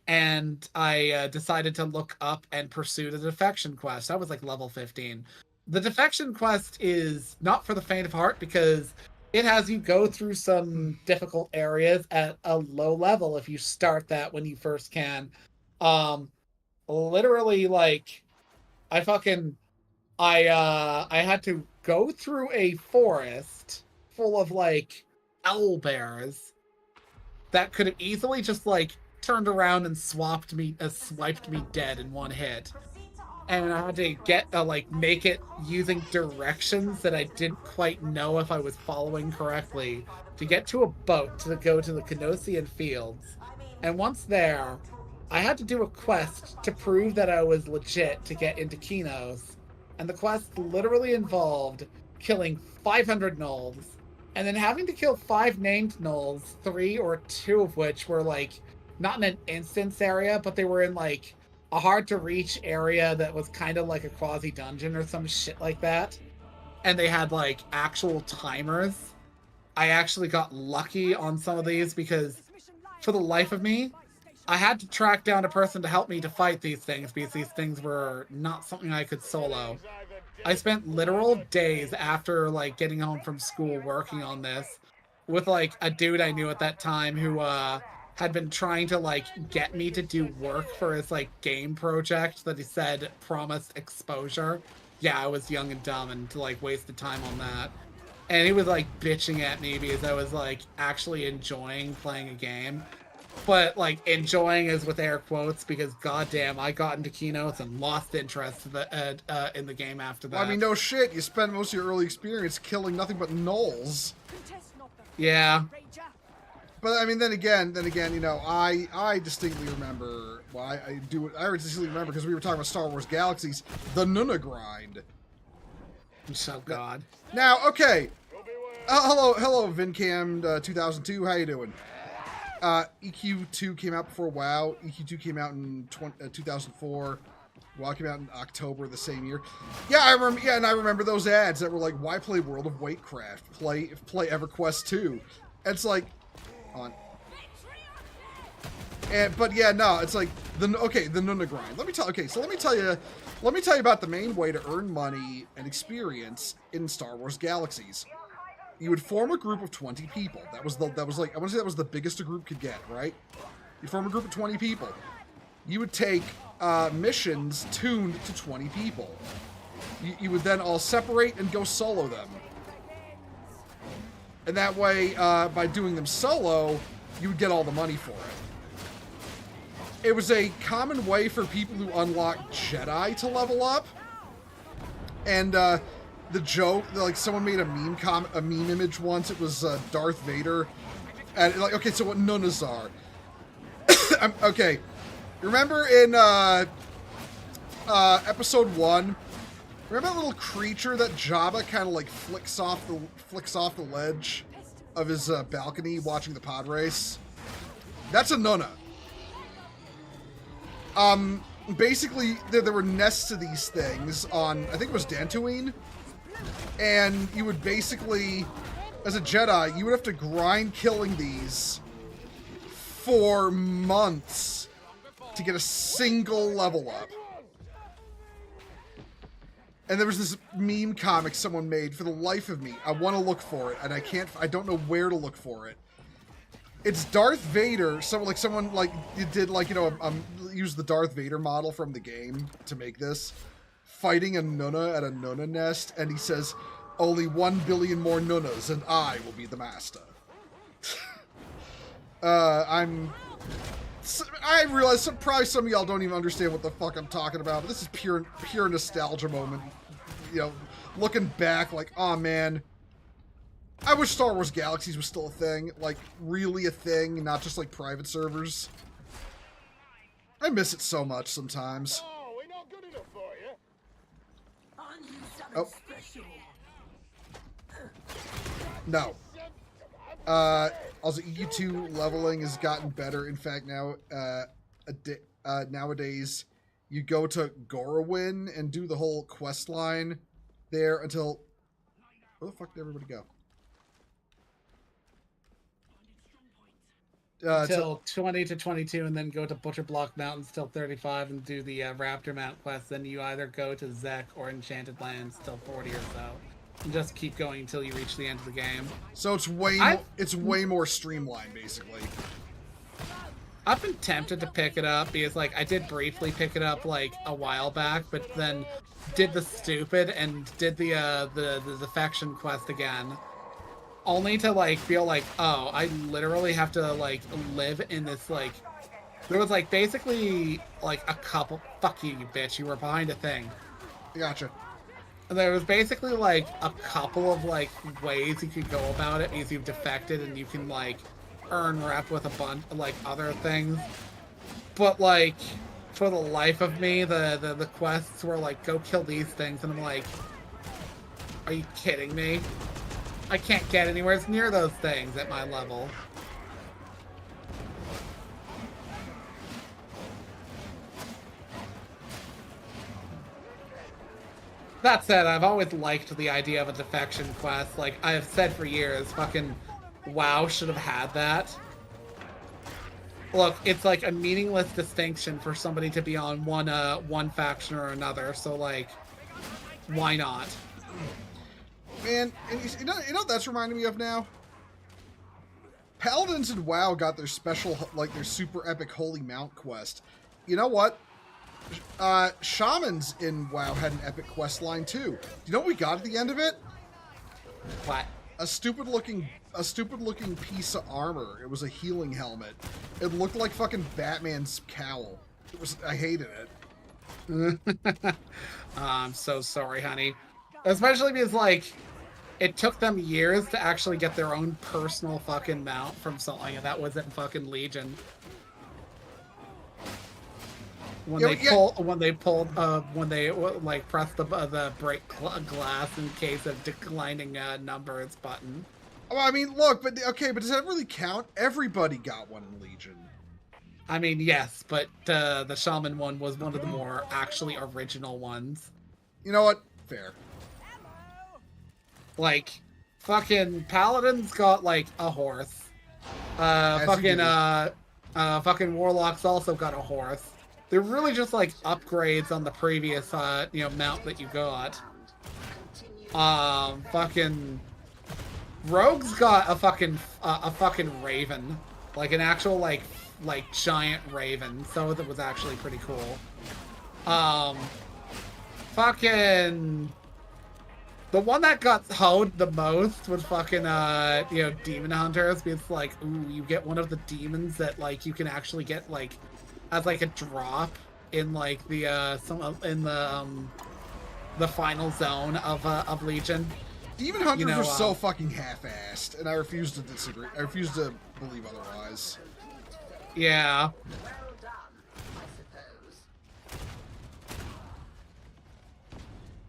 and I decided to look up and pursue the defection quest. I was like level 15. The defection quest is not for the faint of heart because it has you go through some difficult areas at a low level if you start that when you first can. Literally, like I had to go through a forest full of like owl bears that could have easily just like turned around and swiped me dead in one hit. And I had to get like make it using directions that I didn't quite know if I was following correctly to get to a boat to go to the Canosian fields. And once there, I had to do a quest to prove that I was legit to get into Kinos. And the quest literally involved killing 500 gnolls, and then having to kill 5 named gnolls, 3 or 2 of which were like not in an instance area, but they were in like a hard to reach area that was kind of like a quasi dungeon or some shit like that. And they had like actual timers. I actually got lucky on some of these because for the life of me, I had to track down a person to help me to fight these things because these things were not something I could solo. I spent literal days after like getting home from school working on this with like a dude I knew at that time who had been trying to like get me to do work for his like game project that he said promised exposure. Yeah, I was young and dumb and like wasted time on that. And he was like bitching at me because I was like actually enjoying playing a game. But like enjoying is with air quotes because goddamn, I got into Keynotes and lost interest in the game after that. Well, I mean, no shit. You spent most of your early experience killing nothing but gnolls. Yeah. But I mean, then again, you know, I distinctly remember. Well, I distinctly remember because we were talking about Star Wars Galaxies, the Nuna grind. So God. Now, okay. Hello, Vincam 2002. How you doing? EQ2 came out before WoW. EQ2 came out in 2004. WoW came out in October the same year. Yeah, I remember. Yeah, and I remember those ads that were like, "Why play World of Waitcraft? Play EverQuest 2." And it's like, on. But yeah, no, it's like the Nuna grind. Let me tell you about the main way to earn money and experience in Star Wars Galaxies. You would form a group of 20 people. That was like, I want to say that was the biggest a group could get, right? You form a group of 20 people. You would take missions tuned to 20 people. You would then all separate and go solo them. And that way, by doing them solo, you would get all the money for it. It was a common way for people who unlock Jedi to level up. And, the joke, like someone made a meme image once. It was Darth Vader, and like, okay, so what Nunas are? Okay, remember in episode 1? Remember that little creature that Jabba kind of like flicks off the ledge of his balcony watching the pod race? That's a Nuna. Basically, there were nests of these things on, I think it was Dantooine. And you would basically, as a Jedi, you would have to grind killing these for months to get a single level up. And there was this meme comic someone made. For the life of me, I want to look for it, and I don't know where to look for it. It's Darth Vader. Someone did like, you know, use the Darth Vader model from the game to make this. fighting a Nuna at a Nuna nest, and he says, "Only 1 billion more Nunas, and I will be the master." I realize probably some of y'all don't even understand what the fuck I'm talking about, but this is pure nostalgia moment. You know, looking back, like, oh man, I wish Star Wars Galaxies was still a thing, like really a thing, not just like private servers. I miss it so much sometimes. Oh, we're not good enough for you. Oh. No. Also, EU2 leveling has gotten better. In fact, now nowadays, you go to Gorowin and do the whole quest line there until... Where the fuck did everybody go? Till 20 to 22, and then go to Butcher Block Mountains till 35 and do the Raptor Mount quest. Then you either go to Zek or Enchanted Lands till 40 or so. And just keep going until you reach the end of the game. So it's way more streamlined, basically. I've been tempted to pick it up because, like, I did briefly pick it up like a while back, but then did the stupid and did the defection quest again, only to like feel like, oh, I literally have to like live in this like. There was like basically like a couple. Fuck you, you bitch! You were behind a thing. Gotcha. There was basically like a couple of like ways you could go about it because you've defected and you can like earn rep with a bunch of like other things. But like for the life of me, the quests were like go kill these things, and I'm like, are you kidding me? I can't get anywhere near those things at my level. That said, I've always liked the idea of a defection quest. Like, I have said for years, fucking WoW should have had that. Look, it's like a meaningless distinction for somebody to be on one faction or another, so like, why not? Man, and you know what that's reminding me of now? Paladins in WoW got their special, like their super epic Holy Mount quest. You know what? Shamans in WoW had an epic quest line too. Do you know what we got at the end of it? What? A stupid looking piece of armor. It was a healing helmet. It looked like fucking Batman's cowl. I hated it. I'm so sorry, honey. Especially because like it took them years to actually get their own personal fucking mount from something that wasn't fucking Legion. When they like press the break glass in case of declining numbers button. Oh, I mean, look, but does that really count? Everybody got one in Legion. I mean, yes, but the Shaman one was one of the more actually original ones. You know what? Fair. Like, fucking Paladins got like a horse. Fucking Warlocks also got a horse. They're really just like upgrades on the previous mount that you got. Fucking Rogues got a fucking raven, like an actual like giant raven. So that was actually pretty cool. Fucking the one that got hoed the most was fucking demon hunters, because like, ooh, you get one of the demons that like you can actually get like as like a drop in like the final zone of Legion. Demon hunters are so fucking half-assed, and I refuse to disagree. I refuse to believe otherwise. Yeah. Well done, I suppose.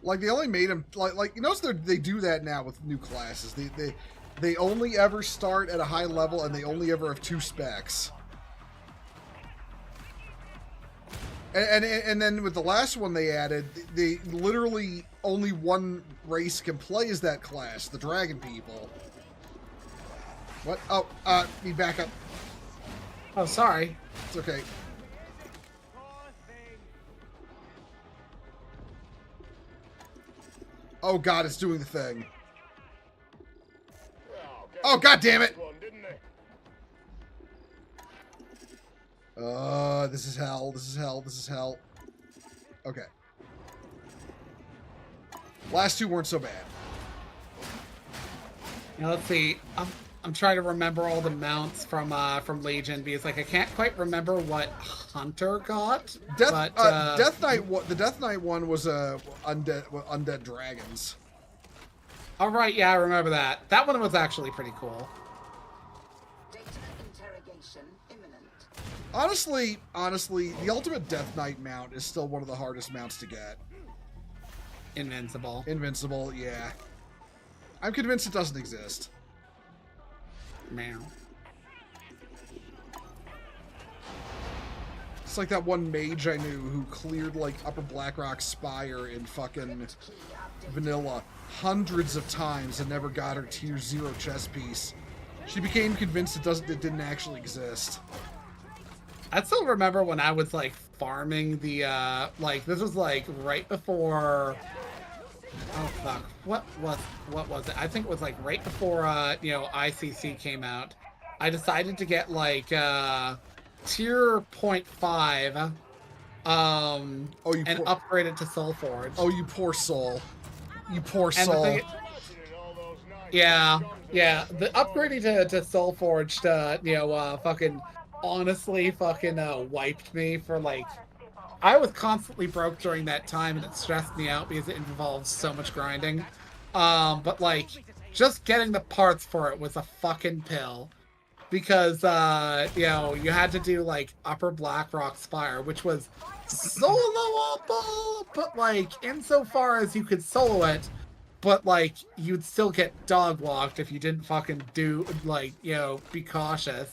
Like they only made them like you notice they do that now with new classes. They only ever start at a high level, and they only ever have 2 specs. And then with the last one they added, they literally only one race can play as that class, the Dragon People. What? Oh, need backup. Oh, sorry. It's okay. Oh god, it's doing the thing. Oh god damn it! This is hell. This is hell. This is hell. Okay. Last two weren't so bad. Now let's see. I'm trying to remember all the mounts from Legion because like I can't quite remember what Hunter got. Death Knight. The Death Knight one was undead dragons. All right, yeah, I remember that. That one was actually pretty cool. Data interrogation imminent. Honestly, the ultimate Death Knight mount is still one of the hardest mounts to get. Invincible. Invincible, yeah. I'm convinced it doesn't exist. Meow. It's like that one mage I knew who cleared like Upper Blackrock Spire in fucking vanilla hundreds of times and never got her tier 0 chess piece. She became convinced it didn't actually exist. I still remember when I was like farming the like this was like right before. Oh fuck! What was it? I think it was like right before ICC came out. I decided to get like tier 0.5 and upgrade it to Soulforge. Oh, you poor soul! You poor soul! Yeah. The upgrading to Soulforge, fucking honestly, fucking wiped me for like. I was constantly broke during that time, and it stressed me out because it involves so much grinding. But like, just getting the parts for it was a fucking pill, because you had to do like Upper Blackrock Spire, which was soloable, but like insofar as you could solo it, but like you'd still get dog walked if you didn't fucking do like be cautious.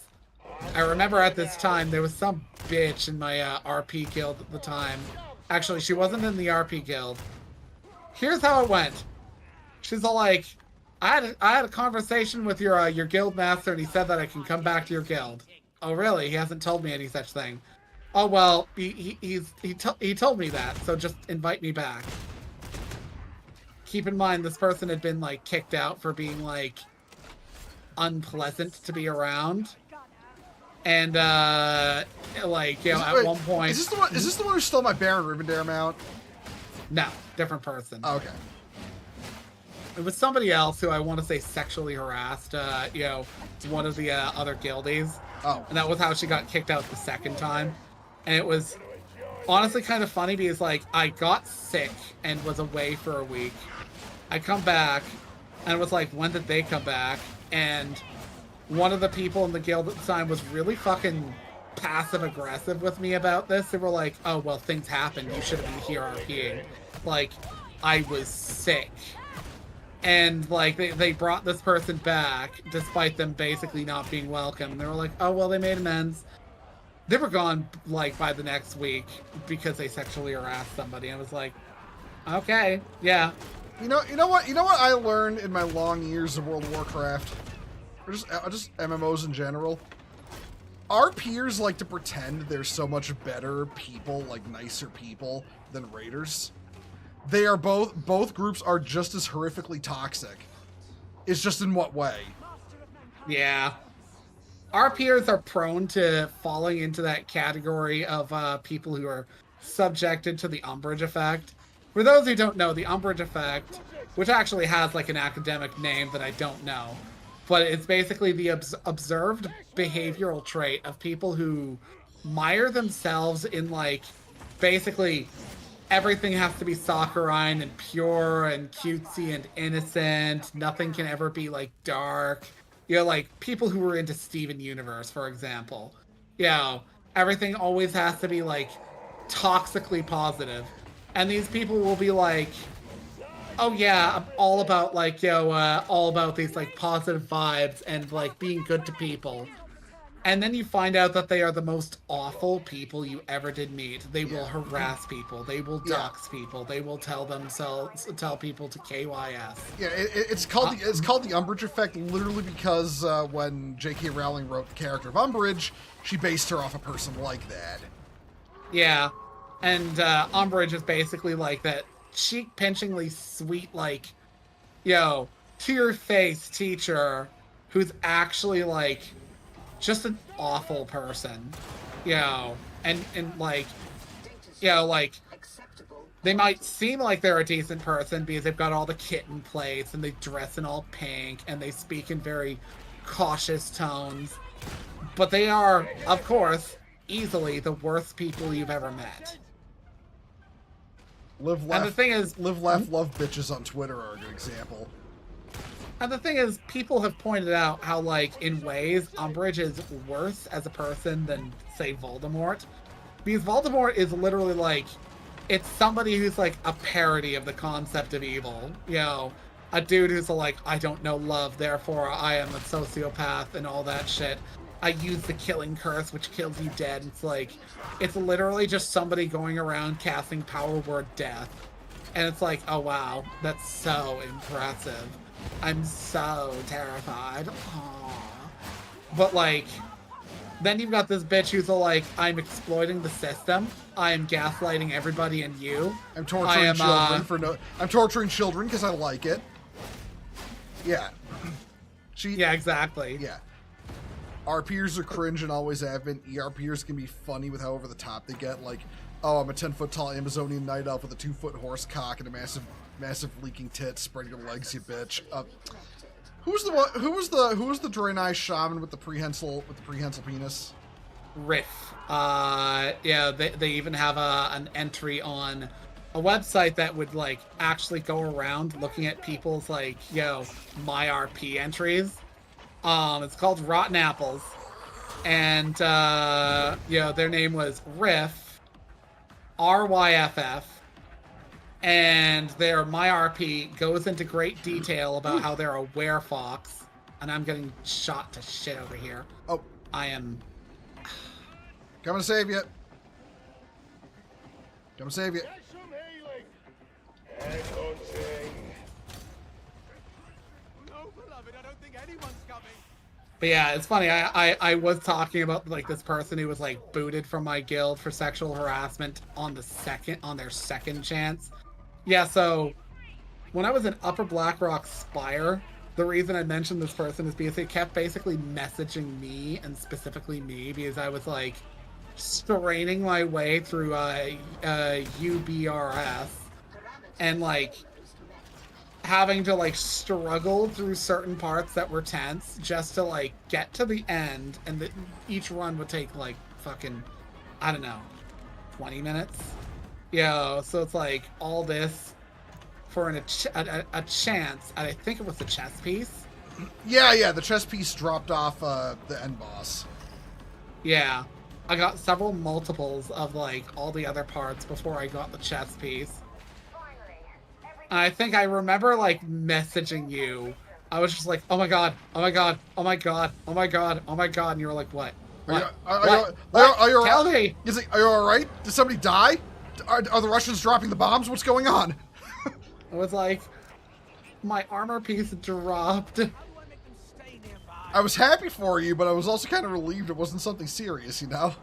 I remember at this time there was some bitch in my RP guild at the time. Actually, she wasn't in the RP guild. Here's how it went. She's all like, I had a conversation with your guild master, and he said that I can come back to your guild. Oh really? He hasn't told me any such thing. Oh well, he told me that, so just invite me back. Keep in mind this person had been like kicked out for being like unpleasant to be around. And at one point, is this the one who stole my Baron Rivendare mount? No, different person. Oh, okay. It was somebody else who I want to say sexually harassed. One of the other guildies. Oh. And that was how she got kicked out the second time. And it was honestly kind of funny because like I got sick and was away for a week. I come back, and it was like, when did they come back? And one of the people in the guild at the time was really fucking passive-aggressive with me about this. They were like, oh, well, things happened. You should have been here RPing. Like, I was sick. And, like, they brought this person back, despite them basically not being welcome. And they were like, oh, well, they made amends. They were gone, like, by the next week because they sexually harassed somebody. I was like, okay, yeah. You know what I learned in my long years of World of Warcraft? Or just MMOs in general. Our peers like to pretend they're so much better people, like nicer people, than raiders. They are both groups are just as horrifically toxic. It's just in what way? Yeah. Our peers are prone to falling into that category of people who are subjected to the umbrage effect. For those who don't know, the umbrage effect, which actually has like an academic name that I don't know, but it's basically the observed behavioral trait of people who mire themselves in like basically everything has to be saccharine and pure and cutesy and innocent. Nothing can ever be like dark. Like people who are into Steven Universe, for example. Everything always has to be like toxically positive. And these people will be like, oh yeah, I'm all about like, all about these like positive vibes and like being good to people. And then you find out that they are the most awful people you ever did meet. They will harass people. They will dox people. They will tell people to KYS. Yeah, it's called the Umbrage effect literally because when J.K. Rowling wrote the character of Umbrage, she based her off a person like that. Yeah, and Umbrage is basically like that cheek-pinchingly sweet, like, to your face teacher who's actually like just an awful person, and like, like they might seem like they're a decent person because they've got all the kit in place and they dress in all pink and they speak in very cautious tones. But they are, of course, easily the worst people you've ever met. Live, laugh, And the thing is, live, laugh, love bitches on Twitter are a good example. And the thing is, people have pointed out how, like, in ways, Umbridge is worse as a person than, say, Voldemort. Because Voldemort is literally, like, it's somebody who's, like, a parody of the concept of evil. You know, a dude who's like, I don't know love, therefore I am a sociopath and all that shit. I use the killing curse, which kills you dead. It's like, it's literally just somebody going around casting power word death. And it's like, oh wow, that's so impressive. I'm so terrified. Aww. But like, then you've got this bitch who's like, I'm exploiting the system. I am gaslighting everybody and you. I'm torturing children for no. I'm torturing children because I like it. Yeah. Yeah, exactly. Yeah. RPers are cringe and always have been. ERPers can be funny with how over the top they get. Like, oh, I'm a 10-foot tall Amazonian night elf with a 2-foot horse cock and a massive leaking tits. Spread your legs, you bitch. Who was the Draenei shaman with the prehensile penis? Riff. Yeah, they even have an entry on a website that would like actually go around looking at people's like, my RP entries. It's called Rotten Apples, and their name was Riff, RYFF. And their MyRP goes into great detail about how they're a werefox. And I'm getting shot to shit over here. Oh. I am... Coming to save you. Coming to save you. Get some healing. Headhunting. No, beloved, I don't think anyone's coming. But yeah, it's funny. I was talking about like this person who was like booted from my guild for sexual harassment on their second chance. Yeah, so when I was in Upper Blackrock Spire, the reason I mentioned this person is because they kept basically messaging me, and specifically me, because I was like straining my way through UBRS and like having to like struggle through certain parts that were tense just to like get to the end, and each run would take like fucking, I don't know, 20 minutes. So it's like all this for a chance, and I think it was the chess piece. Yeah, the chess piece dropped off the end boss. Yeah, I got several multiples of like all the other parts before I got the chess piece. And I think I remember like messaging you. I was just like, oh my god, oh my god, oh my god, oh my god, oh my god, and you were like, what? What? Are you Tell me! Are you alright? Did somebody die? Are the Russians dropping the bombs? What's going on? I was like, my armor piece dropped. How do I make them stay nearby? I was happy for you, but I was also kind of relieved it wasn't something serious, you know?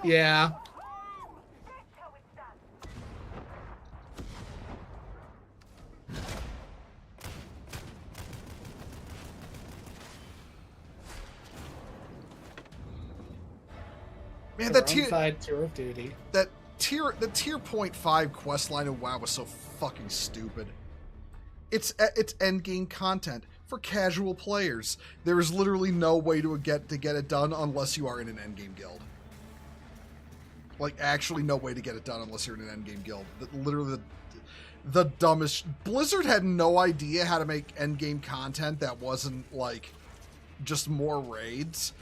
Yeah. Man, that tour of duty. The tier 0.5 quest line in WoW was so fucking stupid. It's endgame content for casual players. There is literally no way to get it done unless you are in an endgame guild. Like, actually no way to get it done unless you're in an endgame guild. Literally the dumbest... Blizzard had no idea how to make endgame content that wasn't, like, just more raids.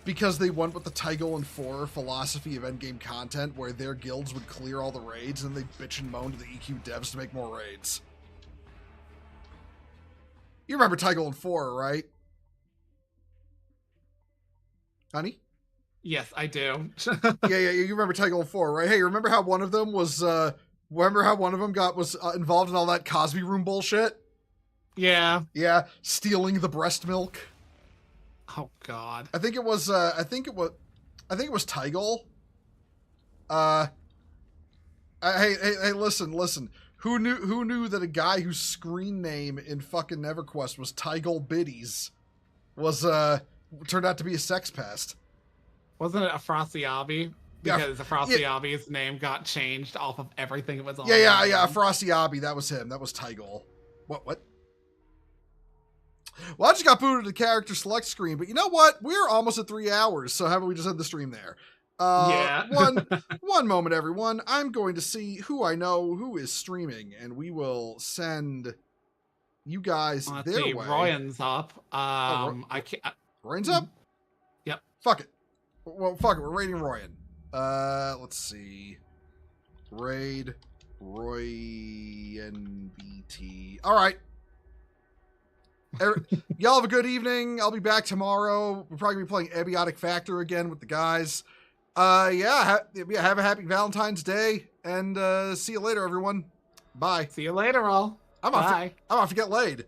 Because they went with the Tygal and 4 philosophy of endgame content, where their guilds would clear all the raids, and they bitch and moan to the EQ devs to make more raids. You remember Tygal and 4, right? Honey? Yes, I do. yeah, you remember Tygal and 4, right? Hey, remember how one of them was, was involved in all that Cosby Room bullshit? Yeah. Yeah, stealing the breast milk. Oh God. I think it was Tygal. Hey, listen. Who knew that a guy whose screen name in fucking EverQuest was Tygal Biddies turned out to be a sex pest? Wasn't it a Afrasiabi? Yeah, because the Frosty Obby's name got changed off of everything it was on. Yeah. Frosty Obby, that was him. That was Tygol. What? Well, I just got booted to the character select screen, but you know what? We're almost at 3 hours, so how about we just end the stream there? Yeah. one moment, everyone. I'm going to see who I know who is streaming, and we will send you guys Let's their see. way. Royan's up. I can't. Royan's up? Yep. Fuck it. Well, fuck it. We're raiding Royan. Let's see. Raid Royan BT. All right. Y'all have a good evening. I'll be back tomorrow. We'll probably be playing Abiotic Factor again with the guys. Have a happy Valentine's Day, and see you later, everyone. Bye. See you later, all. I'm off to get laid.